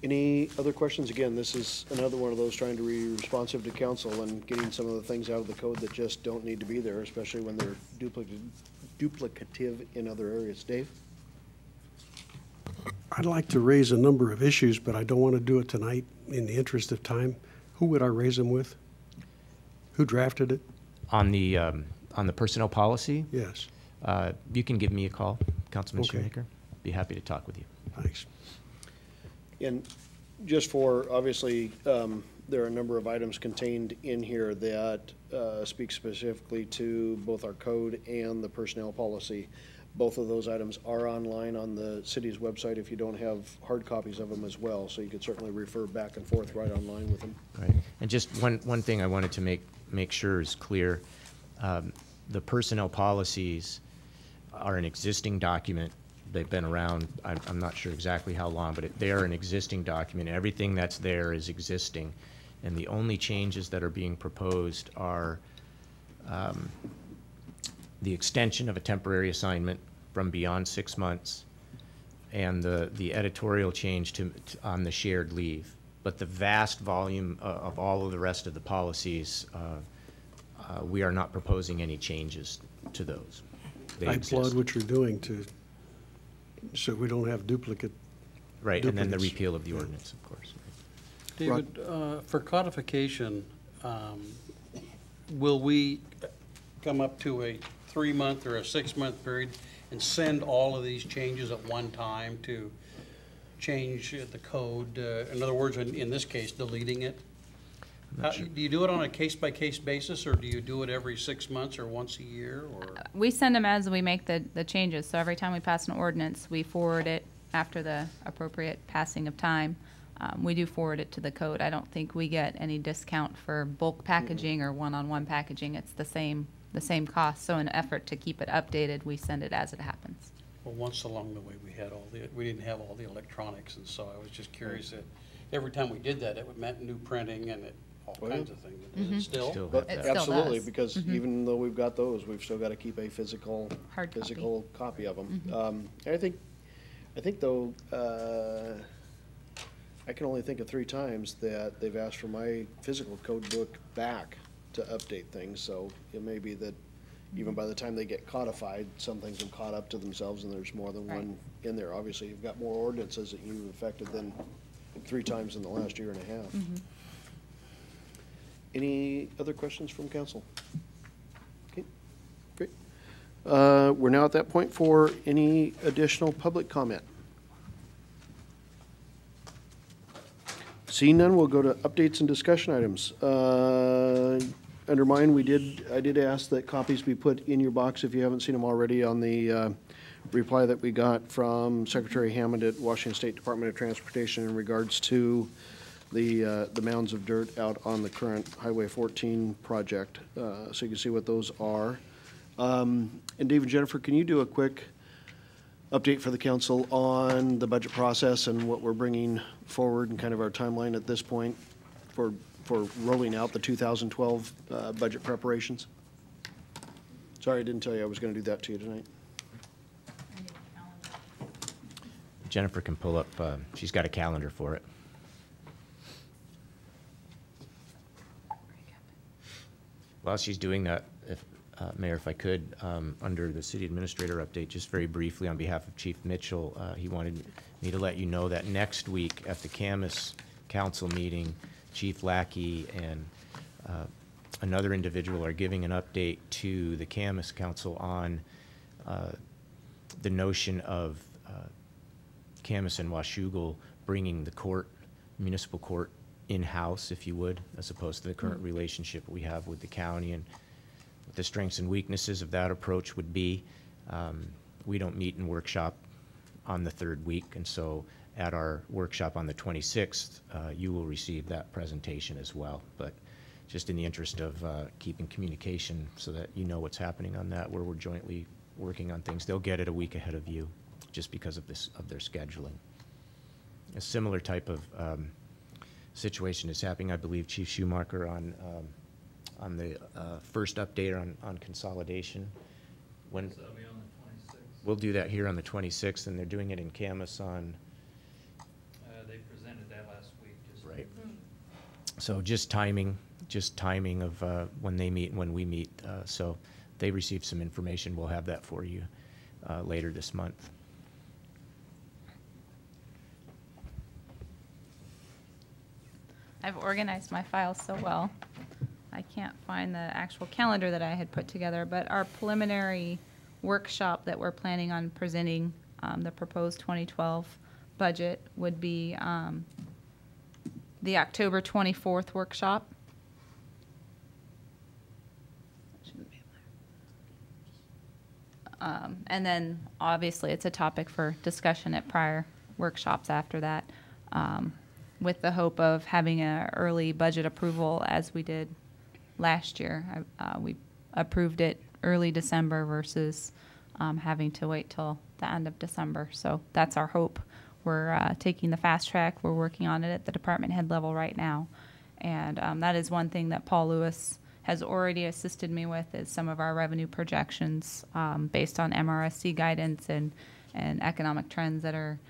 Any other questions? Again, this is another one of those trying to be responsive to council and getting some of the things out of the code that just don't need to be there, especially when they're duplicative in other areas. Dave? I'd like to raise a number of issues, but I don't want to do it tonight in the interest of time. Who would I raise them with? Who drafted it? On the personnel policy? Yes. You can give me a call, Councilman Okay. Shoemaker. Be happy to talk with you. Thanks. And just for, obviously, there are a number of items contained in here that speak specifically to both our code and the personnel policy. Both of those items are online on the city's website if you don't have hard copies of them as well, so you could certainly refer back and forth right online with them. Right. And just one thing I wanted to make sure is clear. The personnel policies are an existing document. They've been around, I'm not sure exactly how long, but they are an existing document. Everything that's there is existing. And the only changes that are being proposed are the extension of a temporary assignment from beyond 6 months and the editorial change on the shared leave. But the vast volume of all of the rest of the policies, we are not proposing any changes to those. They I exist. applaud what you're doing so we don't have duplicate. Right, and then the duplicates. repeal of the ordinance, of course. David, for codification, will we come up to a 3-month or a 6-month period and send all of these changes at one time to change the code? In other words, in this case, deleting it? Sure. Do you do it on a case-by-case basis, or do you do it every 6 months or once a year? Or We send them as we make the changes. So every time we pass an ordinance, we forward it after the appropriate passing of time. We do forward it to the code. I don't think we get any discount for bulk packaging or one-on-one packaging. It's the same cost. So in an effort to keep it updated, we send it as it happens. Well, once along the way, we didn't have all the electronics, and so I was just curious that every time we did that, it meant new printing and all kinds of things. Is it still? But It still absolutely, does. because even though we've got those, we've still got to keep a physical Hard copy. copy of them. And I think though, I can only think of 3 times that they've asked for my physical code book back to update things, so it may be that even by the time they get codified, some things have caught up to themselves and there's more than one in there. Obviously, you've got more ordinances that you've affected than 3 times in the last year and a half. Any other questions from council? Okay, great. We're now at that point for any additional public comment. Seeing none, we'll go to updates and discussion items. Under mine, I did ask that copies be put in your box if you haven't seen them already on the reply that we got from Secretary Hammond at Washington State Department of Transportation in regards to the mounds of dirt out on the current Highway 14 project. So you can see what those are. And Dave and Jennifer, can you do a quick update for the council on the budget process and what we're bringing forward and kind of our timeline at this point for rolling out the 2012 budget preparations? Sorry, I didn't tell you I was going to do that to you tonight. Jennifer can pull up, she's got a calendar for it. While she's doing that, Mayor, if I could, under the city administrator update, just very briefly on behalf of Chief Mitchell, he wanted me to let you know that next week at the Camas Council meeting, Chief Lackey and another individual are giving an update to the Camas Council on the notion of Camas and Washougal bringing the municipal court in-house, if you would, as opposed to the current relationship we have with the county, and what the strengths and weaknesses of that approach would be. We don't meet and workshop on the 3rd week, and so at our workshop on the 26th, you will receive that presentation as well. But just in the interest of keeping communication so that you know what's happening on that, where we're jointly working on things, they'll get it a week ahead of you just because of their scheduling. A similar type of situation is happening, I believe, Chief Schumacher, on the first update on consolidation. When That'll be on the 26th. we'll do that here on the 26th, and they're doing it in Camas on. They presented that last week. Right. So just timing of when they meet and when we meet. So they received some information. We'll have that for you later this month. I've organized my files so well. I can't find the actual calendar that I had put together, but our preliminary workshop that we're planning on presenting the proposed 2012 budget would be the October 24th workshop. And then obviously it's a topic for discussion at prior workshops after that, with the hope of having an early budget approval as we did last year. We approved it early December versus having to wait till the end of December. So that's our hope. We're taking the fast track. We're working on it at the department head level right now. And that is one thing that Paul Lewis has already assisted me with, is some of our revenue projections based on MRSC guidance and economic trends that are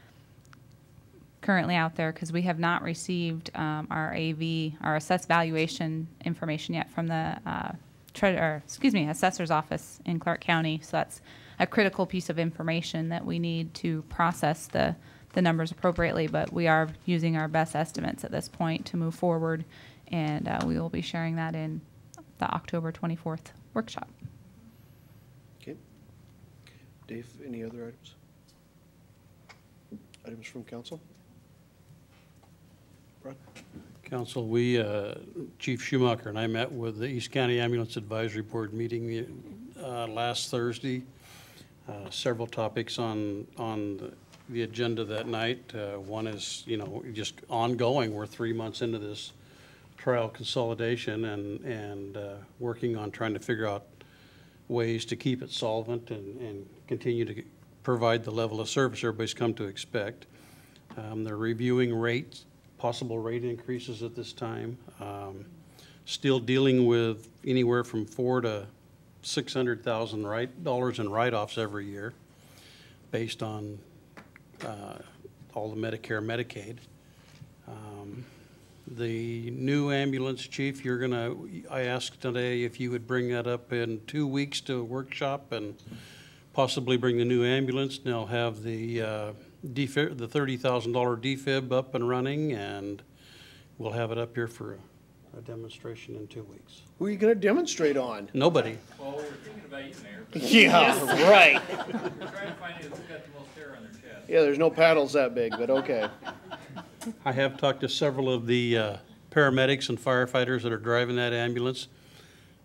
currently out there, because we have not received our AV, our assessed valuation information yet from the assessor's office in Clark County. So that's a critical piece of information that we need to process the numbers appropriately, but we are using our best estimates at this point to move forward, and we will be sharing that in the October 24th workshop. Okay. Dave, any other items? Items from council? Rod? Council, we, Chief Schumacher and I met with the East County Ambulance Advisory Board meeting last Thursday. Several topics on the agenda that night. One is, just ongoing. We're 3 months into this trial consolidation and working on trying to figure out ways to keep it solvent and continue to provide the level of service everybody's come to expect. They're reviewing rates, possible rate increases at this time. Still dealing with anywhere from $400,000 to $600,000 in write-offs every year, based on all the Medicare, Medicaid. The new ambulance chief, I asked today if you would bring that up in 2 weeks to a workshop and possibly bring the new ambulance. And they'll have the $30,000 defib up and running, and we'll have it up here for a demonstration in 2 weeks. Who are you going to demonstrate on? Nobody. Well, we're thinking about you, Mayor. Yeah, right. We're trying to find out who's got the most hair on their chest. Yeah, there's no paddles that big, but okay. I have talked to several of the paramedics and firefighters that are driving that ambulance.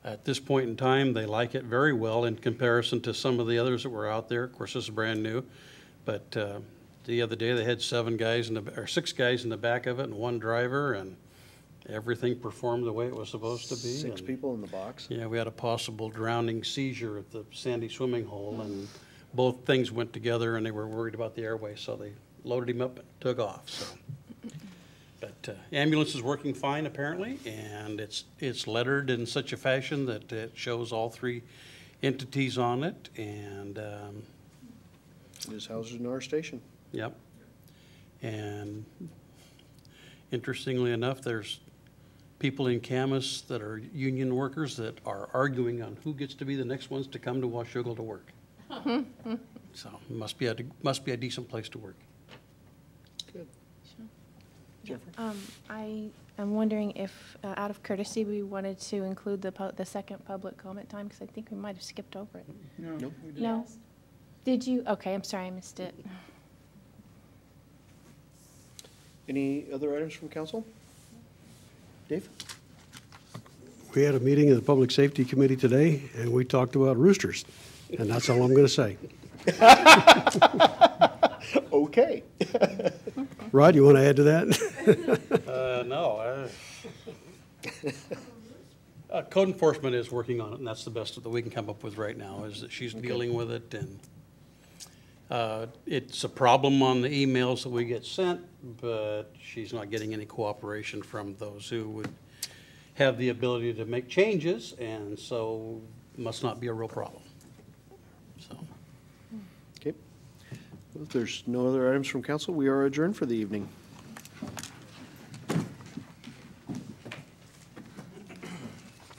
At this point in time, they like it very well in comparison to some of the others that were out there. Of course, this is brand new, but the other day they had 6 guys in the back of it and 1 driver, and everything performed the way it was supposed to be. 6 people in the box? Yeah, we had a possible drowning seizure at the Sandy swimming hole, and both things went together, and they were worried about the airway, so they loaded him up and took off. So, but ambulance is working fine apparently, and it's lettered in such a fashion that it shows all 3 entities on it, and it is housed in our station. Yep. And interestingly enough, there's people in Camas that are union workers that are arguing on who gets to be the next ones to come to Washougal to work. So it must be a decent place to work. Good. Jennifer? I am wondering if, out of courtesy, we wanted to include the second public comment time, because I think we might have skipped over it. No, Nope. we didn't. No? Did you? Okay, I'm sorry, I missed it. Any other items from council? Dave? We had a meeting of the Public Safety Committee today, and we talked about roosters, and that's all I'm going to say. Okay. Rod, you want to add to that? No. Code enforcement is working on it, and that's the best that we can come up with right now, is that she's dealing with it, and it's a problem on the emails that we get sent, but she's not getting any cooperation from those who would have the ability to make changes, and so must not be a real problem. So. Okay. Well, if there's no other items from council, we are adjourned for the evening.